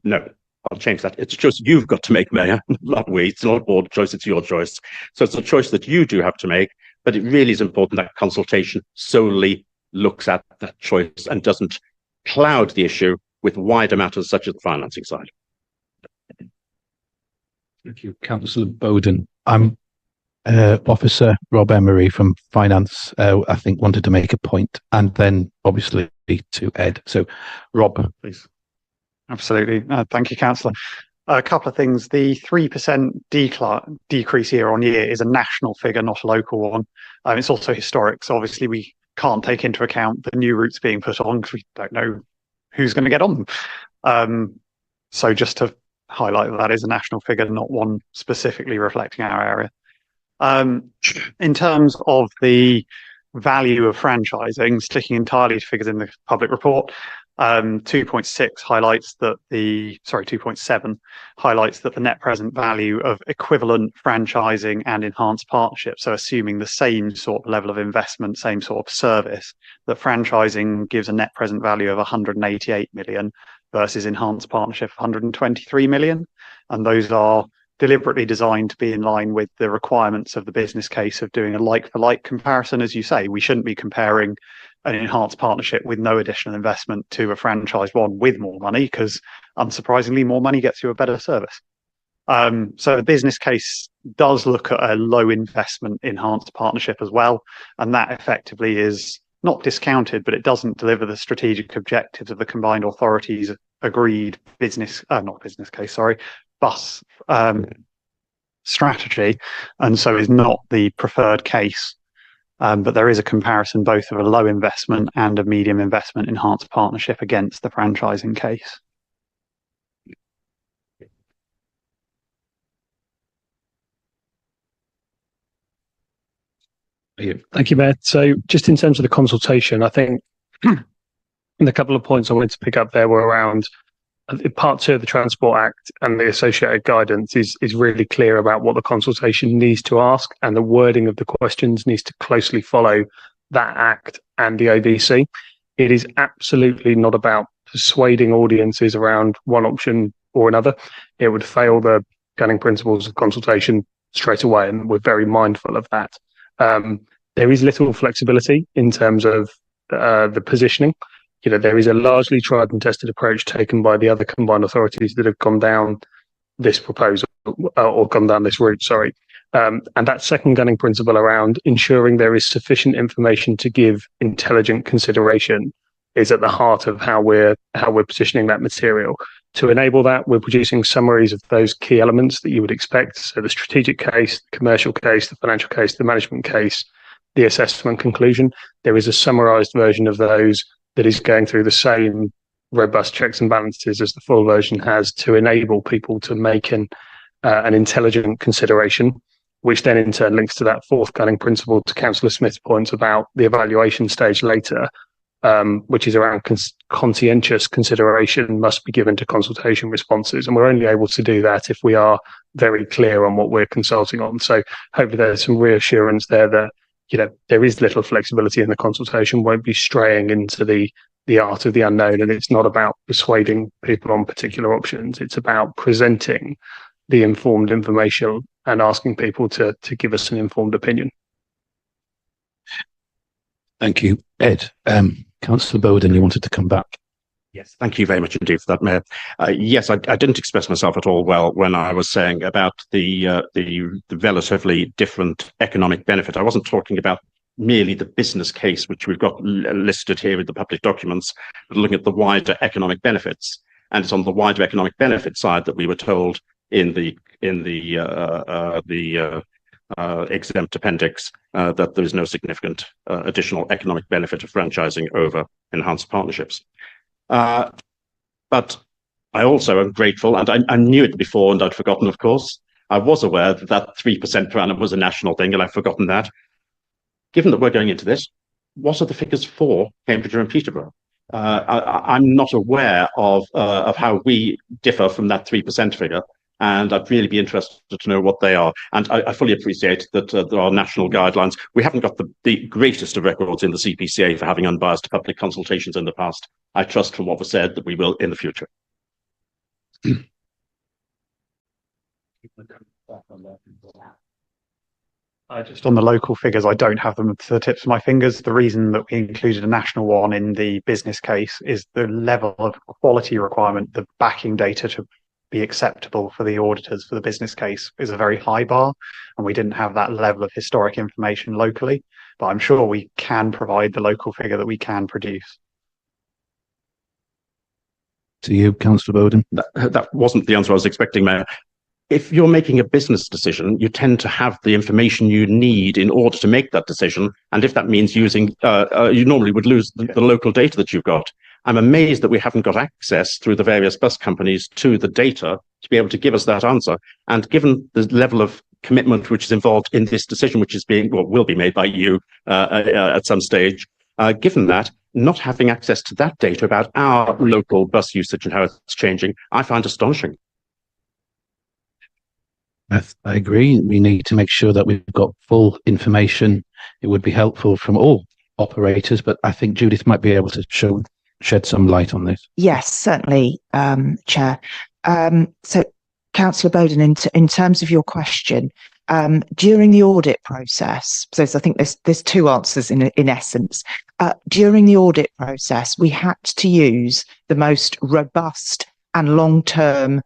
No, I'll change that. It's a choice you've got to make, Mayor, not we. It's not a board choice, it's your choice. So it's a choice that you do have to make, but it really is important that consultation solely looks at that choice and doesn't cloud the issue with wider matters such as the financing side. Thank you, Councillor Bowden. I'm Officer Rob Emery from Finance. I think wanted to make a point, and then obviously to Ed. So, Rob, please. Absolutely. Thank you, Councillor. A couple of things. The 3% decrease year on year is a national figure, not a local one. It's also historic. So obviously we can't take into account the new routes being put on because we don't know who's going to get on them. So just to highlight that is a national figure, not one specifically reflecting our area. In terms of the value of franchising, sticking entirely to figures in the public report, 2.6 highlights that 2.7 highlights that the net present value of equivalent franchising and enhanced partnerships, so assuming the same sort of level of investment, same sort of service, that franchising gives a net present value of 188 million versus enhanced partnership of 123 million. And those are deliberately designed to be in line with the requirements of the business case of doing a like-for-like comparison. As you say, we shouldn't be comparing an enhanced partnership with no additional investment to a franchise one with more money, because unsurprisingly, more money gets you a better service. So the business case does look at a low investment enhanced partnership as well. And that effectively is not discounted, but it doesn't deliver the strategic objectives of the combined authorities agreed bus strategy, and so is not the preferred case. But there is a comparison both of a low investment and a medium investment enhanced partnership against the franchising case. Thank you, Mayor. So just in terms of the consultation, I think the couple of points I wanted to pick up there were around part 2 of the Transport Act, and the associated guidance is really clear about what the consultation needs to ask, and the wording of the questions needs to closely follow that act and the OBC. It is absolutely not about persuading audiences around one option or another. It would fail the guiding principles of consultation straight away, and we're very mindful of that. There is little flexibility in terms of the positioning. There is a largely tried and tested approach taken by the other combined authorities that have gone down this proposal or gone down this route, and that second gunning principle around ensuring there is sufficient information to give intelligent consideration is at the heart of how we're positioning that material. To enable that, we're producing summaries of those key elements that you would expect. So the strategic case, the commercial case, the financial case, the management case, the assessment conclusion. There is a summarised version of those that is going through the same robust checks and balances as the full version has, to enable people to make an intelligent consideration, which then in turn links to that fourth guiding principle, to Councillor Smith's points about the evaluation stage later, which is around conscientious consideration must be given to consultation responses. And we're only able to do that if we are very clear on what we're consulting on. So hopefully there's some reassurance there that there is little flexibility in the consultation, won't be straying into the art of the unknown, and it's not about persuading people on particular options. It's about presenting the informed information and asking people to give us an informed opinion. Thank you, Ed. Councillor Bowden, you wanted to come back. Yes, thank you very much indeed for that, Mayor. Yes, I didn't express myself at all well when I was saying about the relatively different economic benefit. I wasn't talking about merely the business case, which we've got listed here in the public documents, but looking at the wider economic benefits. And it's on the wider economic benefit side that we were told in the exempt appendix that there is no significant additional economic benefit of franchising over enhanced partnerships. But I also am grateful, and I knew it before and I'd forgotten, of course. I was aware that 3% per annum was a national thing, and I've forgotten that. Given that we're going into this, what are the figures for Cambridgeshire and Peterborough? I'm not aware of how we differ from that 3% figure, and I'd really be interested to know what they are. And I fully appreciate that there are national guidelines. We haven't got the greatest of records in the CPCA for having unbiased public consultations in the past. I trust from what was said that we will in the future. Just on the local figures, I don't have them to the tips of my fingers. The reason that we included a national one in the business case is the level of quality requirement, the backing data to be acceptable for the auditors for the business case is a very high bar, and we didn't have that level of historic information locally, but I'm sure we can provide the local figure that we can produce. To you, Councillor Bowden. That wasn't the answer I was expecting, Mayor. If you're making a business decision, you tend to have the information you need in order to make that decision. And if that means using, you normally would lose the local data that you've got. I'm amazed that we haven't got access through the various bus companies to the data to be able to give us that answer. And given the level of commitment which is involved in this decision, which is will be made by you at some stage, given that, not having access to that data about our local bus usage and how it's changing, I find astonishing. I agree. We need to make sure that we've got full information. It would be helpful from all operators, but I think Judith might be able to shed some light on this. Yes, certainly, Chair. So, Councillor Bowden, in terms of your question, during the audit process, so I think there's two answers in essence. During the audit process, we had to use the most robust and long-term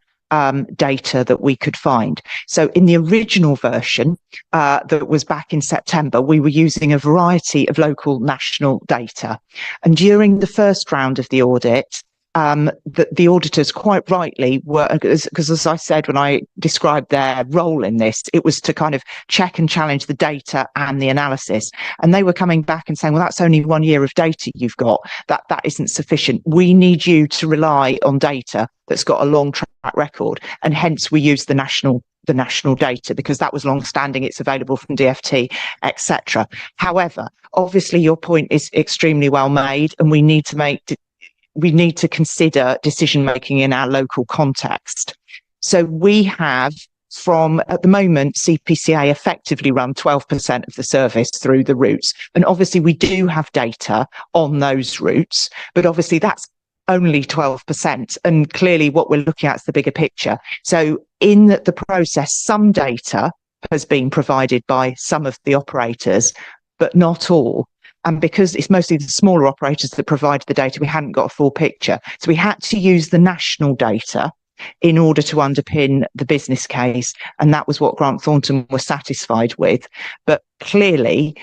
data that we could find. So in the original version that was back in September, we were using a variety of local national data. And during the first round of the audit, the auditors quite rightly were, because as I said when I described their role in this, it was to kind of check and challenge the data and the analysis. And they were coming back and saying, well, that's only 1 year of data you've got. That isn't sufficient. We need you to rely on data that's got a long track record. And hence we use the national data because that was long standing, it's available from DFT, etc. However, obviously your point is extremely well made, and we need to consider decision making in our local context. So we have, from at the moment, CPCA effectively run 12% of the service through the routes. And obviously we do have data on those routes, but obviously that's only 12%. And clearly what we're looking at is the bigger picture. So in the process, some data has been provided by some of the operators, but not all. And because it's mostly the smaller operators that provide the data, we hadn't got a full picture. So we had to use the national data in order to underpin the business case. And that was what Grant Thornton was satisfied with. But clearly,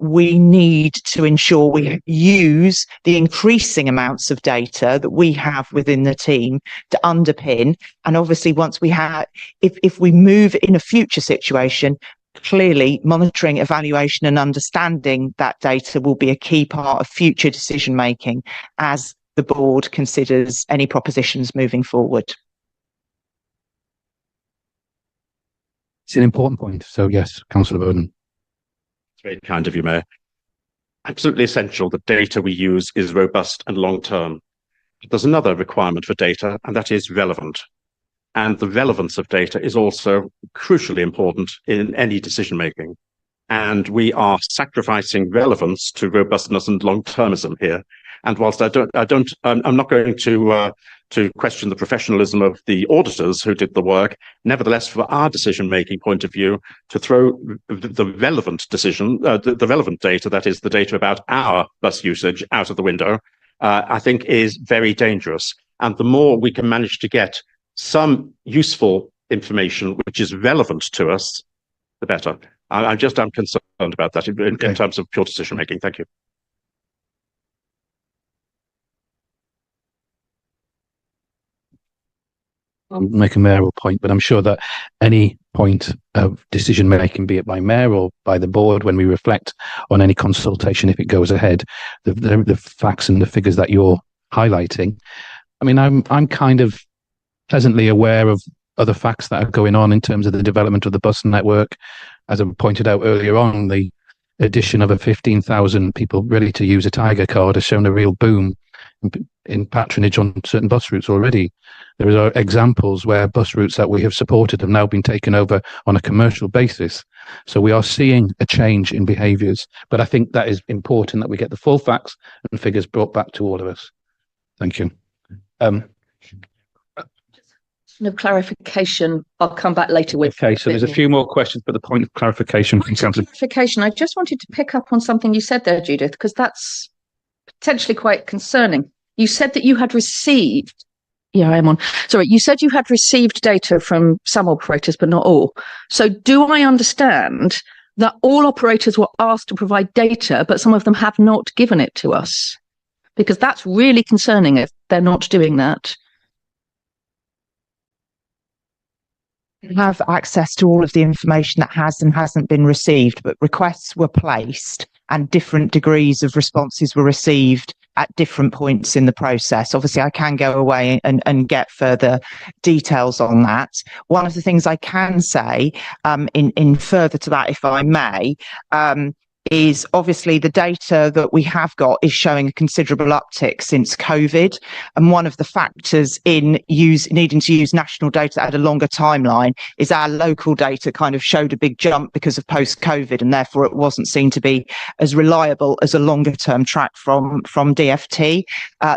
we need to ensure we use the increasing amounts of data that we have within the team to underpin. And obviously, once we have, if we move in a future situation, clearly monitoring, evaluation and understanding that data will be a key part of future decision making as the board considers any propositions moving forward. It's an important point. So yes, Councillor Bowden. It's very kind of you, Mayor. Absolutely essential that data we use is robust and long-term. But there's another requirement for data, and that is relevant. And the relevance of data is also crucially important in any decision-making. And we are sacrificing relevance to robustness and long-termism here. And whilst I'm not going to question the professionalism of the auditors who did the work, nevertheless, for our decision-making point of view, to throw the relevant decision, the relevant data, that is the data about our bus usage, out of the window, I think is very dangerous. And the more we can manage to get some useful information which is relevant to us, the better. I'm concerned about that in terms of pure decision making. Thank you. I'll make a mayoral point, but I'm sure that any point of decision making, be it by mayor or by the board, when we reflect on any consultation, if it goes ahead, the facts and the figures that you're highlighting. I mean, I'm kind of pleasantly aware of other facts that are going on in terms of the development of the bus network. As I pointed out earlier on, the addition of 15,000 people ready to use a Tiger card has shown a real boom in patronage on certain bus routes already. There are examples where bus routes that we have supported have now been taken over on a commercial basis. So we are seeing a change in behaviours. But I think that is important that we get the full facts and figures brought back to all of us. Thank you. Of clarification, I'll come back later with. Okay, so there's a few more questions, but the point of clarification from Councillor. Clarification. I just wanted to pick up on something you said there, Judith, because that's potentially quite concerning. You said that you had received. Yeah, I am on. Sorry, you said you had received data from some operators, but not all. So do I understand that all operators were asked to provide data, but some of them have not given it to us? Because that's really concerning if they're not doing that. Have access to all of the information that has and hasn't been received, but requests were placed and different degrees of responses were received at different points in the process. Obviously, I can go away and get further details on that. One of the things I can say in further to that, if I may, is obviously the data that we have got is showing a considerable uptick since COVID. And one of the factors in needing to use national data at a longer timeline is our local data kind of showed a big jump because of post-COVID, and therefore it wasn't seen to be as reliable as a longer term track from DFT.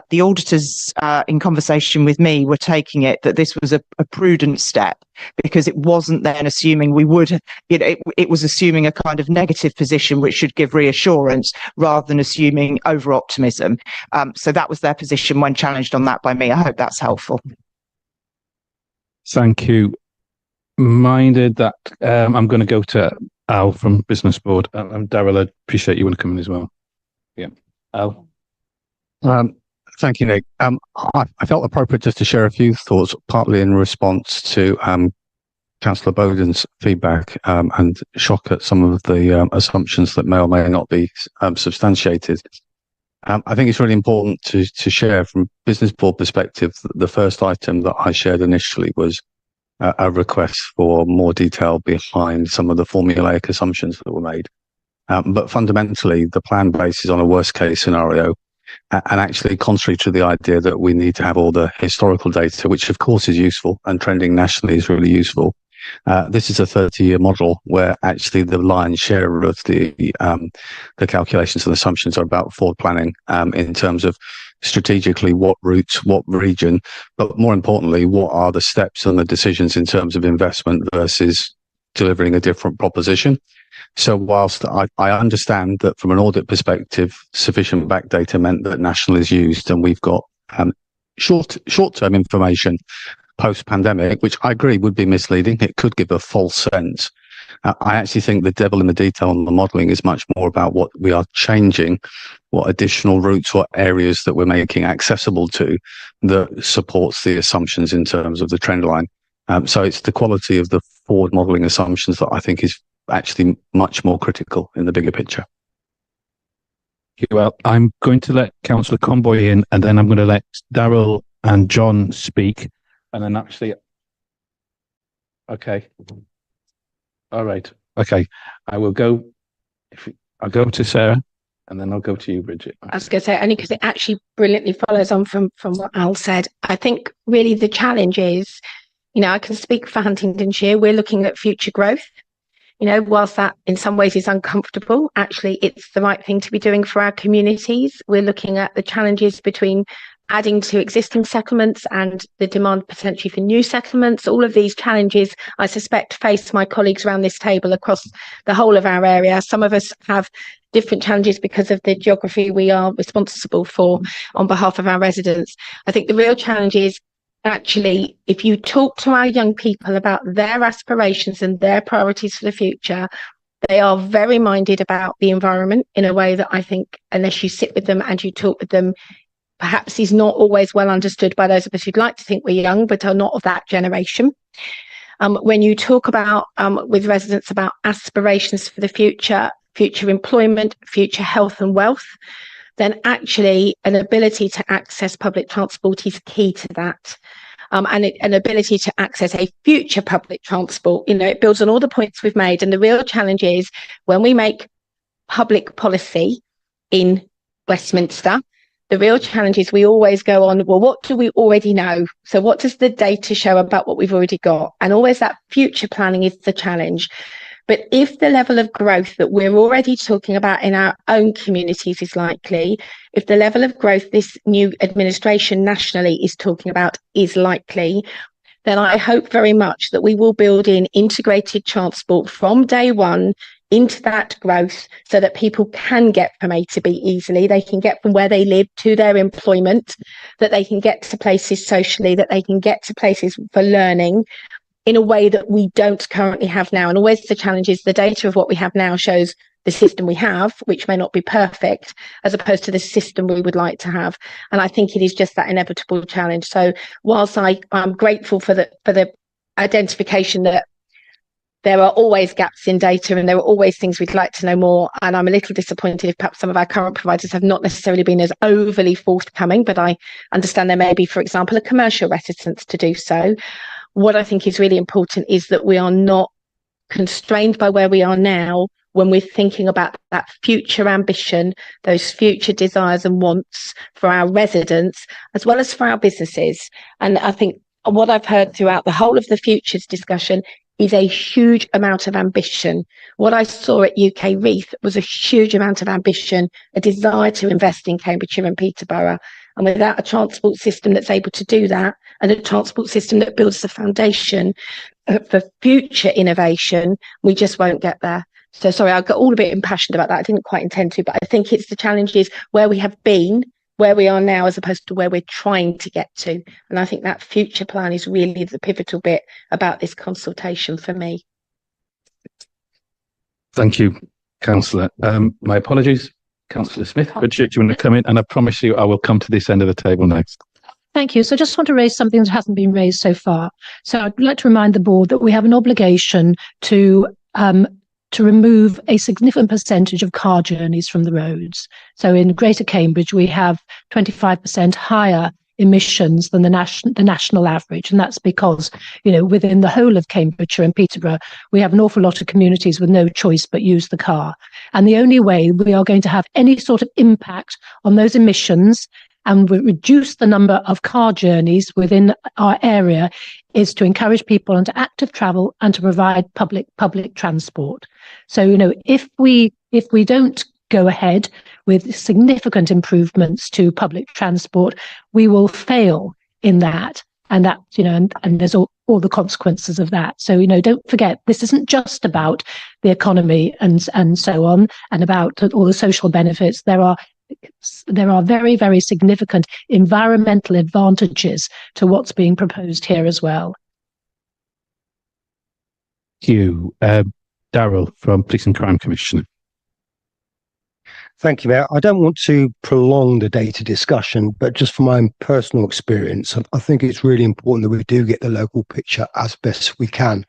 The auditors in conversation with me were taking it that this was a prudent step, because it wasn't then assuming we would, it was assuming a kind of negative position which should give reassurance rather than assuming over optimism. So that was their position when challenged on that by me. I hope that's helpful. Thank you. Minded that I'm going to go to Al from Business Board. And Daryl, I appreciate you want to come in as well. Yeah. Al. Thank you, Nick. I felt appropriate just to share a few thoughts, partly in response to Councillor Bowden's feedback and shock at some of the assumptions that may or may not be substantiated. I think it's really important to share from Business Board perspective that the first item that I shared initially was a request for more detail behind some of the formulaic assumptions that were made. But fundamentally, the plan bases on a worst case scenario. And actually, contrary to the idea that we need to have all the historical data, which of course is useful and trending nationally is really useful, this is a 30-year model where actually the lion's share of the calculations and assumptions are about forward planning in terms of strategically what routes, what region, but more importantly, what are the steps and the decisions in terms of investment versus delivering a different proposition. So whilst I understand that from an audit perspective, sufficient back data meant that national is used and we've got short-term information post-pandemic, which I agree would be misleading. It could give a false sense. I actually think the devil in the detail on the modelling is much more about what we are changing, what additional routes, what areas that we're making accessible to that supports the assumptions in terms of the trend line. So it's the quality of the forward modelling assumptions that I think is actually much more critical in the bigger picture. Well, I'm going to let Councillor Conboy in, and then I'm going to let Daryl and John speak, and then actually, okay, all right, okay, I'll go to Sarah, and then I'll go to you, Bridget. I was going to say, only because it actually brilliantly follows on from what Al said. I think really the challenge is, I can speak for Huntingdonshire, we're looking at future growth. Whilst that in some ways is uncomfortable, actually it's the right thing to be doing for our communities. We're looking at the challenges between adding to existing settlements and the demand potentially for new settlements. All of these challenges, I suspect, face my colleagues around this table across the whole of our area. Some of us have different challenges because of the geography we are responsible for on behalf of our residents. I think the real challenge is actually, if you talk to our young people about their aspirations and their priorities for the future, they are very minded about the environment in a way that I think, unless you sit with them and you talk with them, perhaps is not always well understood by those of us who'd like to think we're young, but are not of that generation. When you talk about with residents about aspirations for the future employment, future health and wealth, then actually an ability to access public transport is key to that. And an ability to access a future public transport, it builds on all the points we've made. And the real challenge is when we make public policy in Westminster, the real challenge is we always go on, well, what do we already know? So what does the data show about what we've already got? And always that future planning is the challenge. But if the level of growth that we're already talking about in our own communities is likely, if the level of growth this new administration nationally is talking about is likely, then I hope very much that we will build in integrated transport from day one into that growth so that people can get from A to B easily. They can get from where they live to their employment, that they can get to places socially, that they can get to places for learning, in a way that we don't currently have now. And always the challenge is the data of what we have now shows the system we have, which may not be perfect, as opposed to the system we would like to have. And I think it is just that inevitable challenge. So whilst I'm grateful for the identification that there are always gaps in data and there are always things we'd like to know more, and I'm a little disappointed if perhaps some of our current providers have not necessarily been as overly forthcoming, but I understand there may be, for example, a commercial reticence to do so. What I think is really important is that we are not constrained by where we are now when we're thinking about that future ambition, those future desires and wants for our residents, as well as for our businesses. And I think what I've heard throughout the whole of the futures discussion is a huge amount of ambition. What I saw at UK Reith was a huge amount of ambition, a desire to invest in Cambridgeshire and Peterborough. And without a transport system that's able to do that, and a transport system that builds the foundation for future innovation, we just won't get there. So sorry, I got all a bit impassioned about that. I didn't quite intend to, but I think it's the challenges where we have been where we are now as opposed to where we're trying to get to. And I think that future plan is really the pivotal bit about this consultation for me. Thank you, Councillor. My apologies, Councillor Smith. Richard, do you want to come in? And I promise you, I will come to this end of the table next. Thank you. So I just want to raise something that hasn't been raised so far. So I'd like to remind the board that we have an obligation to remove a significant percentage of car journeys from the roads. So in Greater Cambridge, we have 25% higher emissions than the national average. And that's because, within the whole of Cambridgeshire and Peterborough, we have an awful lot of communities with no choice but use the car. And the only way we are going to have any sort of impact on those emissions and reduce the number of car journeys within our area is to encourage people into active travel and to provide public transport. So, if we don't go ahead with significant improvements to public transport, we will fail in that. And that, and there's all the consequences of that. So, don't forget, this isn't just about the economy and so on, and about all the social benefits. There are very, very significant environmental advantages to what's being proposed here as well. Thank you. Darryl from Police and Crime Commissioner. Thank you, Mayor. I don't want to prolong the data discussion, but just from my own personal experience, I think it's really important that we do get the local picture as best we can.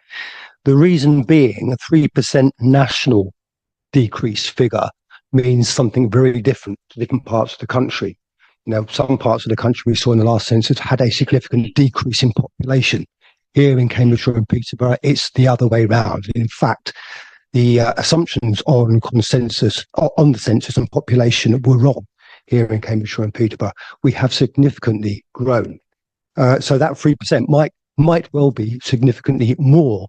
The reason being a 3% national decrease figure means something very different to different parts of the country. Some parts of the country we saw in the last census had a significant decrease in population. Here in Cambridgeshire and Peterborough, it's the other way round. In fact, the assumptions on the census and population were wrong here in Cambridgeshire and Peterborough. We have significantly grown. So that 3% might well be significantly more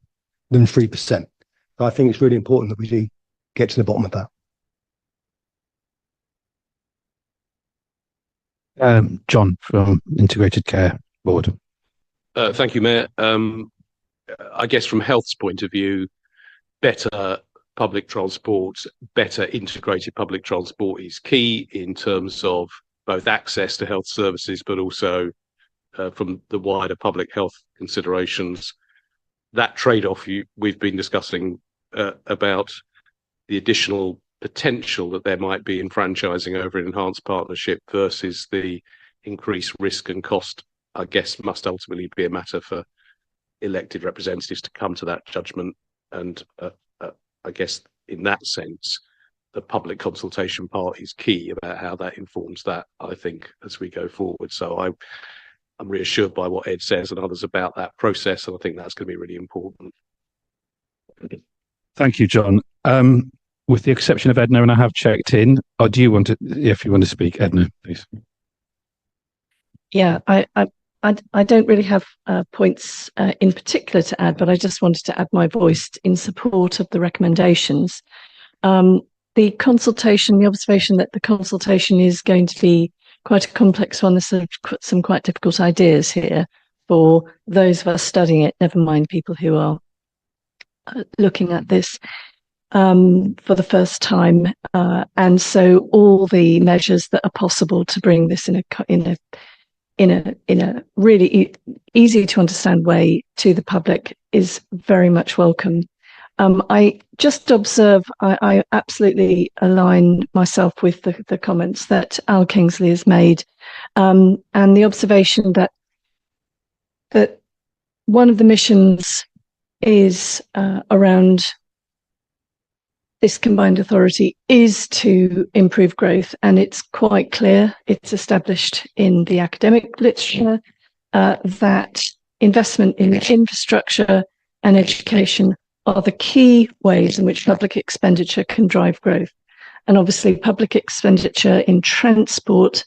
than 3%. So I think it's really important that we do get to the bottom of that. John from Integrated Care Board. Thank you, Mayor. I guess from health's point of view, better public transport, better integrated public transport is key in terms of both access to health services, but also from the wider public health considerations. That trade-off we've been discussing about the additional potential that there might be in franchising over an enhanced partnership versus the increased risk and cost, I guess, must ultimately be a matter for elected representatives to come to that judgment. And I guess in that sense, the public consultation part is key about how that informs that, I think, as we go forward. So I'm reassured by what Ed says and others about that process, and I think that's going to be really important. Thank you, John. With the exception of Edna, and I have checked in, or do you want to, if you want to speak, Edna, please? Yeah, I don't really have points in particular to add, but I just wanted to add my voice in support of the recommendations. The consultation, the observation that the consultation is going to be quite a complex one. There's some quite difficult ideas here for those of us studying it, never mind people who are looking at this for the first time. And so all the measures that are possible to bring this in a really easy to understand way to the public is very much welcome. I just observe, I absolutely align myself with the comments that Al Kingsley has made, and the observation that one of the missions is around this combined authority is to improve growth, and it's quite clear, it's established in the academic literature that investment in infrastructure and education are the key ways in which public expenditure can drive growth. And obviously public expenditure in transport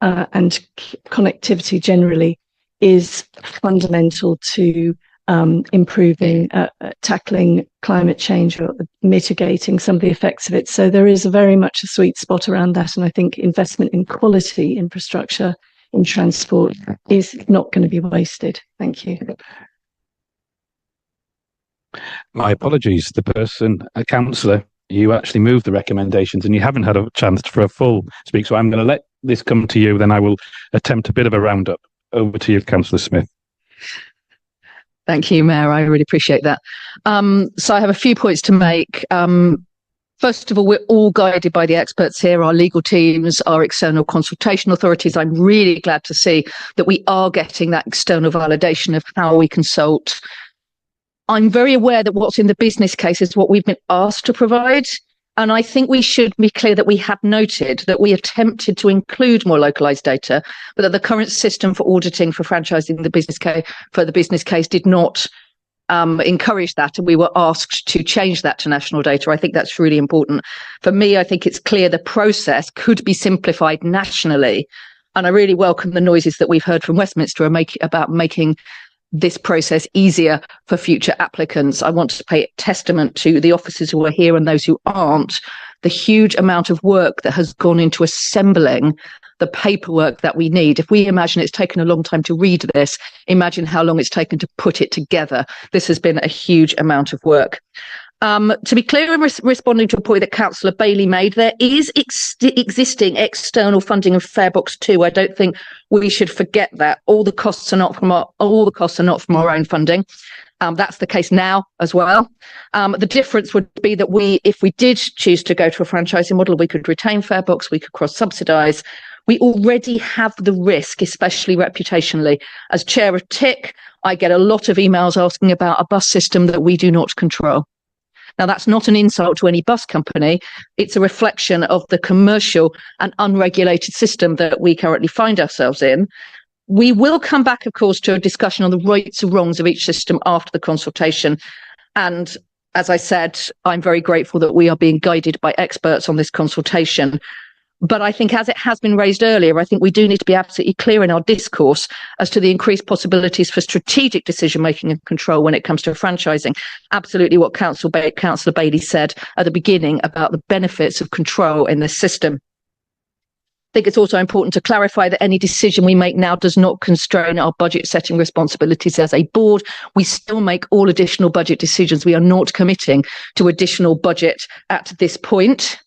and connectivity generally is fundamental to improving, tackling climate change or mitigating some of the effects of it. So there is very much a sweet spot around that. And I think investment in quality infrastructure in transport is not going to be wasted. Thank you. My apologies. The person, councillor, you actually moved the recommendations and you haven't had a chance for a full speak. So I'm going to let this come to you, then I will attempt a bit of a roundup. Over to you, Councillor Smith. Thank you, Mayor. I really appreciate that. So I have a few points to make. First of all, we're all guided by the experts here, our legal teams, our external consultation authorities. I'm really glad to see that we are getting that external validation of how we consult. I'm very aware that what's in the business case is what we've been asked to provide. And I think we should be clear that we have noted that we attempted to include more localized data, but that the current system for auditing for franchising the business case did not encourage that, and we were asked to change that to national data. I think that's really important. For me, I think it's clear the process could be simplified nationally, and I really welcome the noises that we've heard from Westminster about making this process easier for future applicants. I want to pay testament to the officers who are here and those who aren't, the huge amount of work that has gone into assembling the paperwork that we need. If we imagine it's taken a long time to read this, imagine how long it's taken to put it together. This has been a huge amount of work. To be clear in responding to a point that Councillor Bailey made, there is existing external funding of Farebox 2. I don't think we should forget that. All the costs are not from our own funding. That's the case now as well. The difference would be that if we did choose to go to a franchising model, we could retain Farebox, we could cross-subsidise. We already have the risk, especially reputationally. As chair of TIC, I get a lot of emails asking about a bus system that we do not control. Now, that's not an insult to any bus company. It's a reflection of the commercial and unregulated system that we currently find ourselves in. We will come back, of course, to a discussion on the rights and wrongs of each system after the consultation. And as I said, I'm very grateful that we are being guided by experts on this consultation. But I think, as it has been raised earlier, I think we do need to be absolutely clear in our discourse as to the increased possibilities for strategic decision-making and control when it comes to franchising. Absolutely what Councillor Bailey said at the beginning about the benefits of control in this system. I think it's also important to clarify that any decision we make now does not constrain our budget setting responsibilities as a board. We still make all additional budget decisions. We are not committing to additional budget at this point.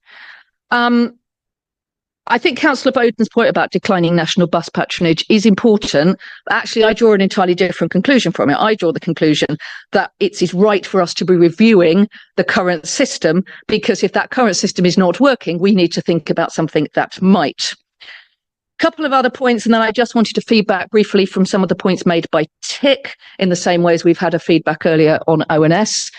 I think Councillor Bowden's point about declining national bus patronage is important. But actually, I draw an entirely different conclusion from it. I draw the conclusion that it is right for us to be reviewing the current system, because if that current system is not working, we need to think about something that might. A couple of other points, and then I just wanted to feedback briefly from some of the points made by TIC in the same way as we've had a feedback earlier on ONS.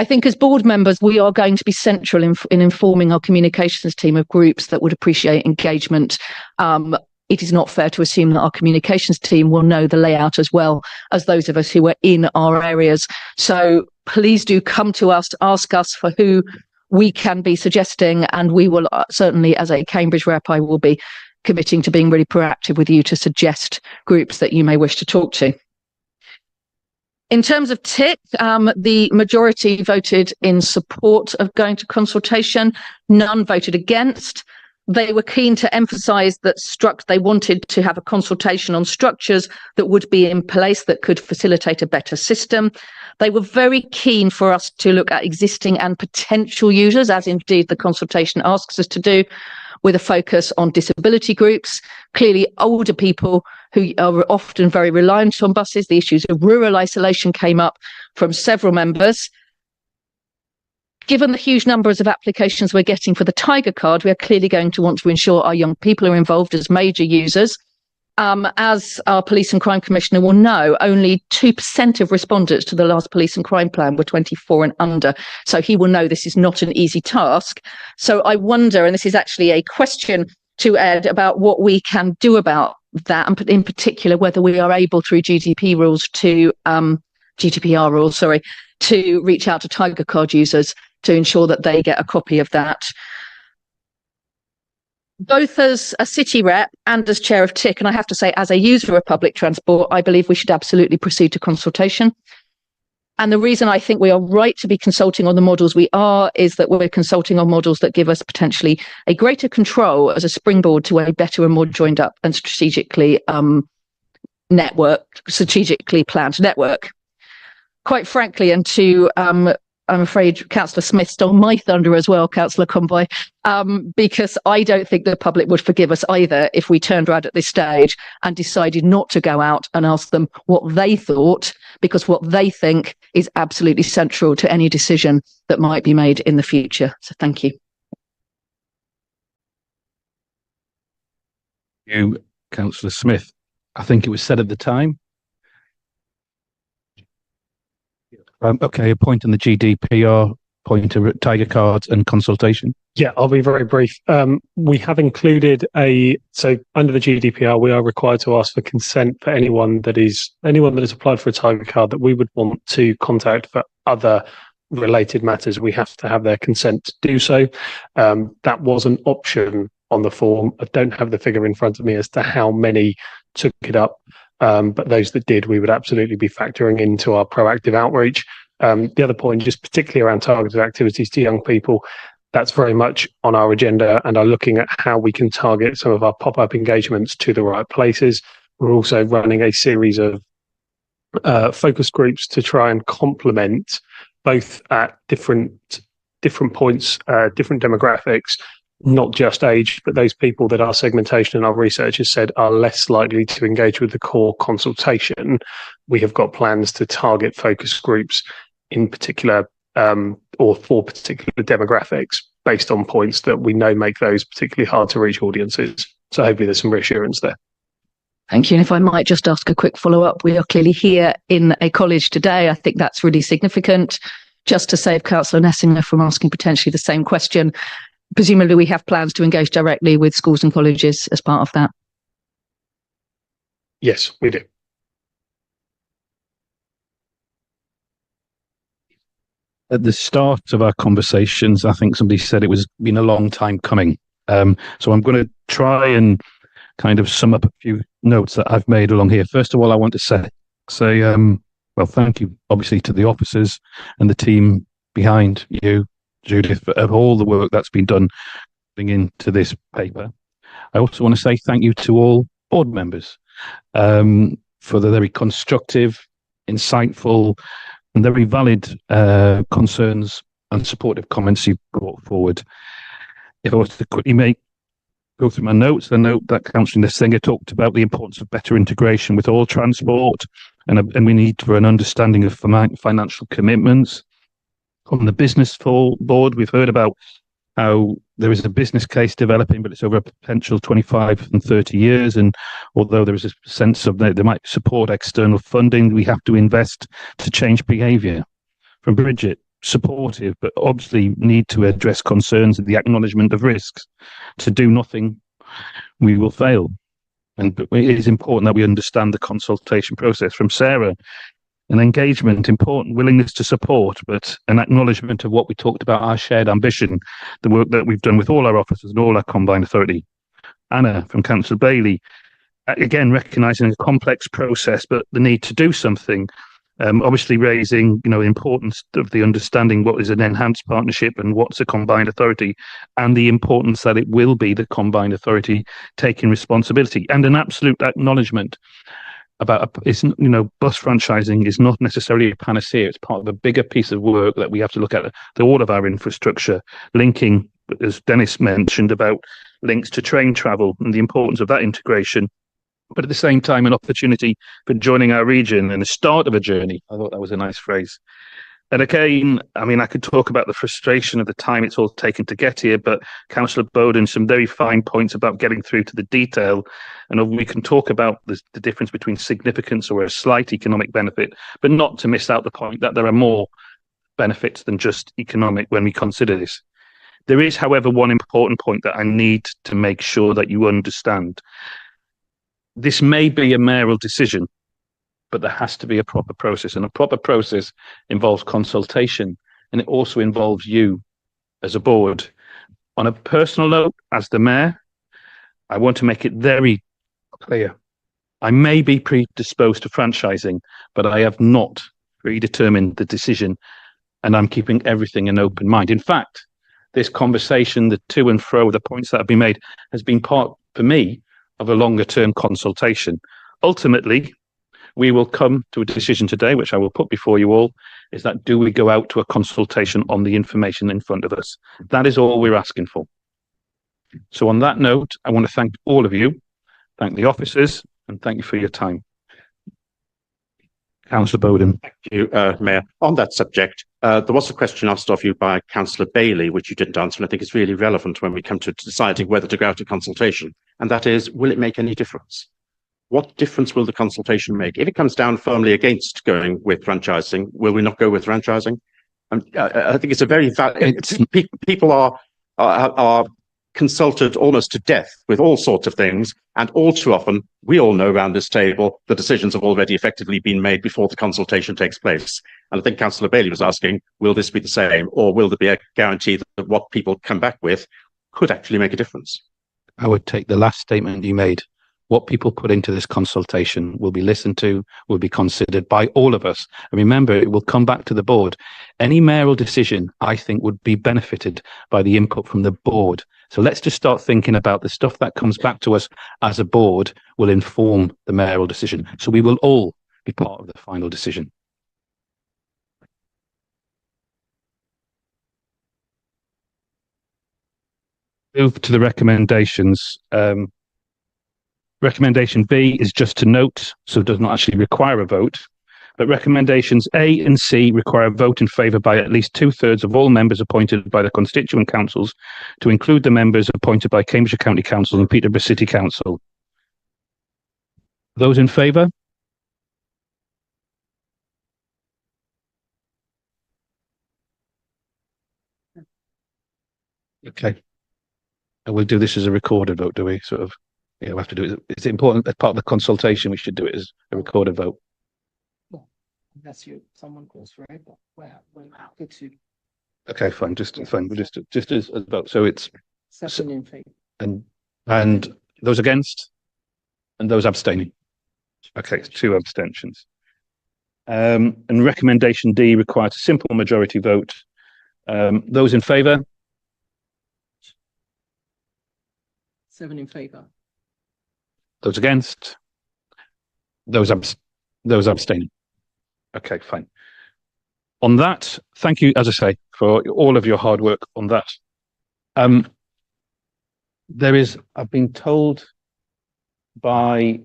I think as board members, we are going to be central in informing our communications team of groups that would appreciate engagement. It is not fair to assume that our communications team will know the layout as well as those of us who are in our areas. So please do come to us, ask us for who we can be suggesting, and we will certainly, as a Cambridge rep, I will be committing to being really proactive with you to suggest groups that you may wish to talk to. In terms of TIC, the majority voted in support of going to consultation. None voted against. They were keen to emphasise that they wanted to have a consultation on structures that would be in place that could facilitate a better system. They were very keen for us to look at existing and potential users, as indeed the consultation asks us to do, with a focus on disability groups, clearly older people who are often very reliant on buses. The issues of rural isolation came up from several members. Given the huge numbers of applications we're getting for the Tiger card, we are clearly going to want to ensure our young people are involved as major users. As our Police and Crime Commissioner will know, only 2% of respondents to the last Police and Crime Plan were 24 and under. So he will know this is not an easy task. So I wonder, and this is actually a question to Ed, about what we can do about that, and in particular, whether we are able through GDPR rules, to reach out to Tiger card users to ensure that they get a copy of that. Both as a city rep and as chair of TIC, and I have to say, as a user of public transport, I believe we should absolutely proceed to consultation. And the reason I think we are right to be consulting on the models we are is that we're consulting on models that give us potentially a greater control as a springboard to a better and more joined up and strategically planned network. Quite frankly, and to I'm afraid Councillor Smith stole my thunder as well, Councillor Conboy, because I don't think the public would forgive us either if we turned around at this stage and decided not to go out and ask them what they thought, because what they think is absolutely central to any decision that might be made in the future. So thank you. You, Councillor Smith. I think it was said at the time. Okay, a point on the GDPR, point to Tiger cards and consultation. Yeah, I'll be very brief. We have included so under the GDPR, we are required to ask for consent for anyone that has applied for a Tiger card that we would want to contact for other related matters. We have to have their consent to do so. That was an option on the form. I don't have the figure in front of me as to how many took it up. But those that did, we would absolutely be factoring into our proactive outreach. The other point, just particularly around targeted activities to young people, that's very much on our agenda and are looking at how we can target some of our pop-up engagements to the right places. We're also running a series of focus groups to try and complement both at different points, different demographics, not just age, but those people that our segmentation and our research has said are less likely to engage with the core consultation. We have got plans to target focus groups in particular or for particular demographics based on points that we know make those particularly hard to reach audiences. So hopefully there's some reassurance there. Thank you. And if I might just ask a quick follow-up, we are clearly here in a college today. I think that's really significant. Just to save Councillor Nessinger from asking potentially the same question, presumably we have plans to engage directly with schools and colleges as part of that. Yes, we do. At the start of our conversations, I think somebody said it was been a long time coming. So I'm going to try and kind of sum up a few notes that I've made along here. First of all, I want to say, well, thank you, obviously, to the officers and the team behind you, Judith, for all the work that's been done into this paper. I also want to say thank you to all board members for the very constructive, insightful, and very valid concerns and supportive comments you brought forward. If I was to quickly go through my notes, I note that Councillor Nessinger talked about the importance of better integration with all transport, and we need for an understanding of financial commitments. On the business board, we've heard about how there is a business case developing, but it's over a potential 25 and 30 years. And although there is a sense of they might support external funding, we have to invest to change behaviour. From Bridget, supportive, but obviously need to address concerns and the acknowledgement of risks. To do nothing, we will fail. And it is important that we understand the consultation process. From Sarah, an engagement, important, willingness to support, but an acknowledgement of what we talked about, our shared ambition, the work that we've done with all our officers and all our combined authority. Anna from Councillor Bailey, again, recognising a complex process, but the need to do something. Obviously raising, the importance of the understanding what is an enhanced partnership and what's a combined authority, and the importance that it will be the combined authority taking responsibility, and an absolute acknowledgement about bus franchising is not necessarily a panacea. It's part of a bigger piece of work that we have to look at all of our infrastructure, linking, as Dennis mentioned, about links to train travel and the importance of that integration. But at the same time, an opportunity for joining our region and the start of a journey. I thought that was a nice phrase. And again, I could talk about the frustration of the time it's all taken to get here, but Councillor Bowden, some very fine points about getting through to the detail. And we can talk about the difference between significance or a slight economic benefit, but not to miss out the point that there are more benefits than just economic when we consider this. There is, however, one important point that I need to make sure that you understand. This may be a mayoral decision, but there has to be a proper process, and a proper process involves consultation, and it also involves you as a board. On a personal note, as the mayor, I want to make it very clear. I may be predisposed to franchising, but I have not predetermined the decision, and I'm keeping everything an open mind. In fact, this conversation, the to and fro, the points that have been made, has been part, for me, of a longer term consultation. Ultimately, we will come to a decision today, which I will put before you all, is that do we go out to a consultation on the information in front of us? That is all we're asking for. So on that note, I want to thank all of you, thank the officers, and thank you for your time. Councillor Bowden. Thank you, Mayor. On that subject, there was a question asked of you by Councillor Bailey, which you didn't answer, and I think it's really relevant when we come to deciding whether to go out to consultation. And that is, will it make any difference? What difference will the consultation make? If it comes down firmly against going with franchising, will we not go with franchising? I think it's a very people are consulted almost to death with all sorts of things, and all too often, we all know around this table, the decisions have already effectively been made before the consultation takes place. And I think Councillor Bailey was asking, will this be the same, or will there be a guarantee that what people come back with could actually make a difference? I would take the last statement you made. What people put into this consultation will be listened to, will be considered by all of us. And remember, it will come back to the board. Any mayoral decision, I think, would be benefited by the input from the board. So let's just start thinking about the stuff that comes back to us as a board will inform the mayoral decision. So we will all be part of the final decision. Move to the recommendations. Recommendation B is just to note, so it does not actually require a vote. But recommendations A and C require a vote in favour by at least 2/3 of all members appointed by the constituent councils, to include the members appointed by Cambridgeshire County Council and Peterborough City Council. Those in favour? Okay. And we'll do this as a recorded vote, do we? Sort of, yeah, we'll have to do it. It's important as part of the consultation, we should do it as a recorded vote. Unless someone calls for it, but we're happy to. Okay, fine. We'll just as a vote. So it's 7 in favour. And those against, and those abstaining. Okay, it's 2 abstentions. And recommendation D requires a simple majority vote. Those in favour? 7 in favour. Those against? Those abstaining. Okay, fine. On that, thank you, as I say, for all of your hard work on that. I've been told by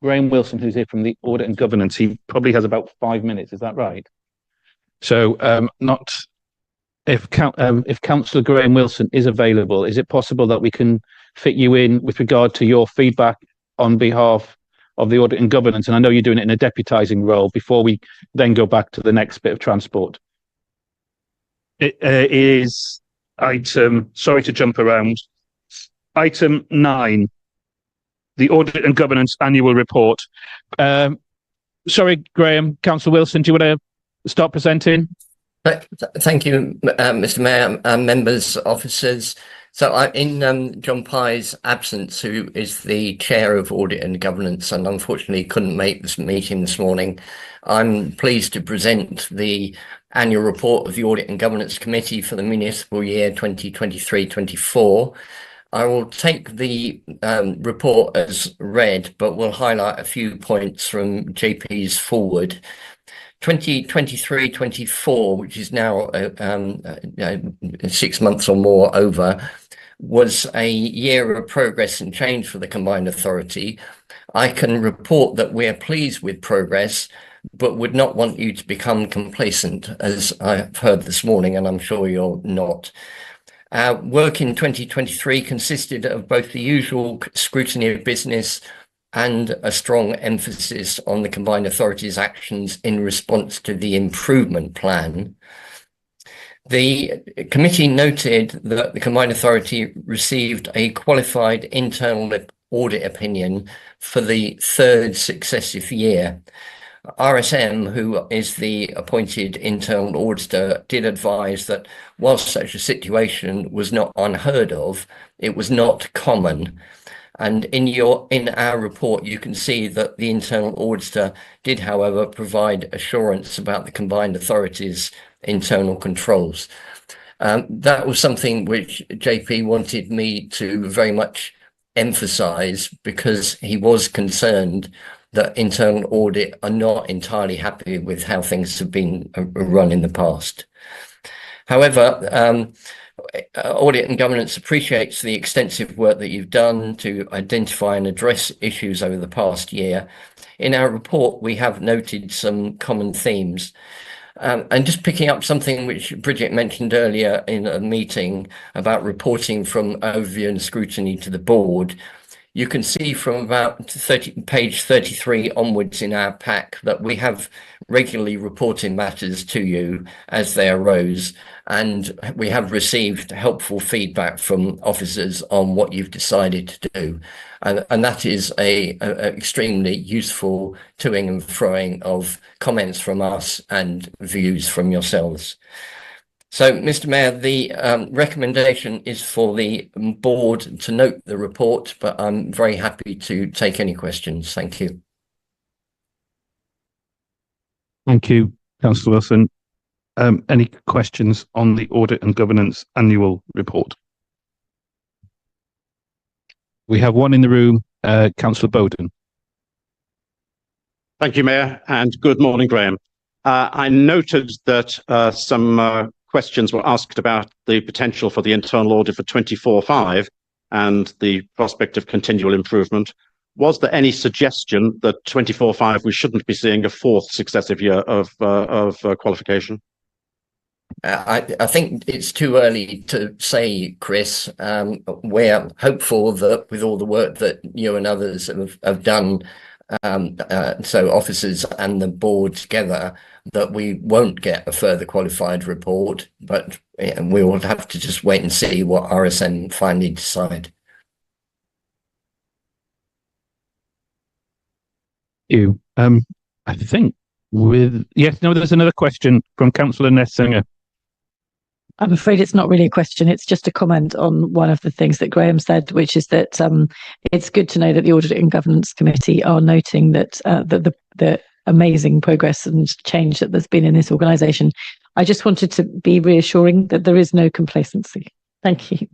Graham Wilson, who's here from the Audit and Governance, he probably has about 5 minutes, is that right? So if Councillor Graham Wilson is available, is it possible that we can fit you in with regard to your feedback on behalf of the Audit and Governance? And I know you're doing it in a deputising role before we then go back to the next bit of transport. It is item, sorry to jump around, item 9, the Audit and Governance Annual Report. Sorry, Graham, Councillor Wilson, do you want to start presenting? Thank you, Mr. Mayor, members, officers. So in John Pye's absence, who is the chair of Audit and Governance and unfortunately couldn't make this meeting this morning, I'm pleased to present the annual report of the Audit and Governance Committee for the municipal year 2023-24. I will take the report as read, but will highlight a few points from JP's forward. 2023-24, which is now 6 months or more over, was a year of progress and change for the Combined Authority. I can report that we're pleased with progress, but would not want you to become complacent, as I've heard this morning, and I'm sure you're not. Our work in 2023 consisted of both the usual scrutiny of business and a strong emphasis on the Combined Authority's actions in response to the improvement plan. The committee noted that the Combined Authority received a qualified internal audit opinion for the 3rd successive year. RSM, who is the appointed internal auditor, did advise that whilst such a situation was not unheard of, it was not common. And in our report, you can see that the internal auditor did, however, provide assurance about the Combined Authority's internal controls. That was something which JP wanted me to very much emphasize, because he was concerned that internal audit are not entirely happy with how things have been run in the past. However, Audit and Governance appreciates the extensive work that you've done to identify and address issues over the past year. In our report, we have noted some common themes. And just picking up something which Bridget mentioned earlier in a meeting about reporting from overview and scrutiny to the board, you can see from about page 33 onwards in our pack that we have regularly reporting matters to you as they arose, and we have received helpful feedback from officers on what you've decided to do. And that is a extremely useful toing and froing of comments from us and views from yourselves. So, Mr. Mayor, the recommendation is for the board to note the report, but I'm very happy to take any questions. Thank you. Thank you, Councillor Wilson. Any questions on the Audit and Governance annual report? We have one in the room, Councillor Bowden. Thank you, Mayor, and good morning, Graham. I noted that some questions were asked about the potential for the internal audit for 24/5 and the prospect of continual improvement. Was there any suggestion that 24/5 we shouldn't be seeing a fourth successive year of qualification? I think it's too early to say, Chris. We're hopeful that with all the work that you and others have done, so officers and the board together, that we won't get a further qualified report, but we will have to just wait and see what RSM finally decide. You, I think there's another question from Councillor Nessinger. I'm afraid it's not really a question. It's just a comment on one of the things that Graham said, which is that it's good to know that the Audit and Governance Committee are noting that the amazing progress and change that there's been in this organisation. I just wanted to be reassuring that there is no complacency. Thank you.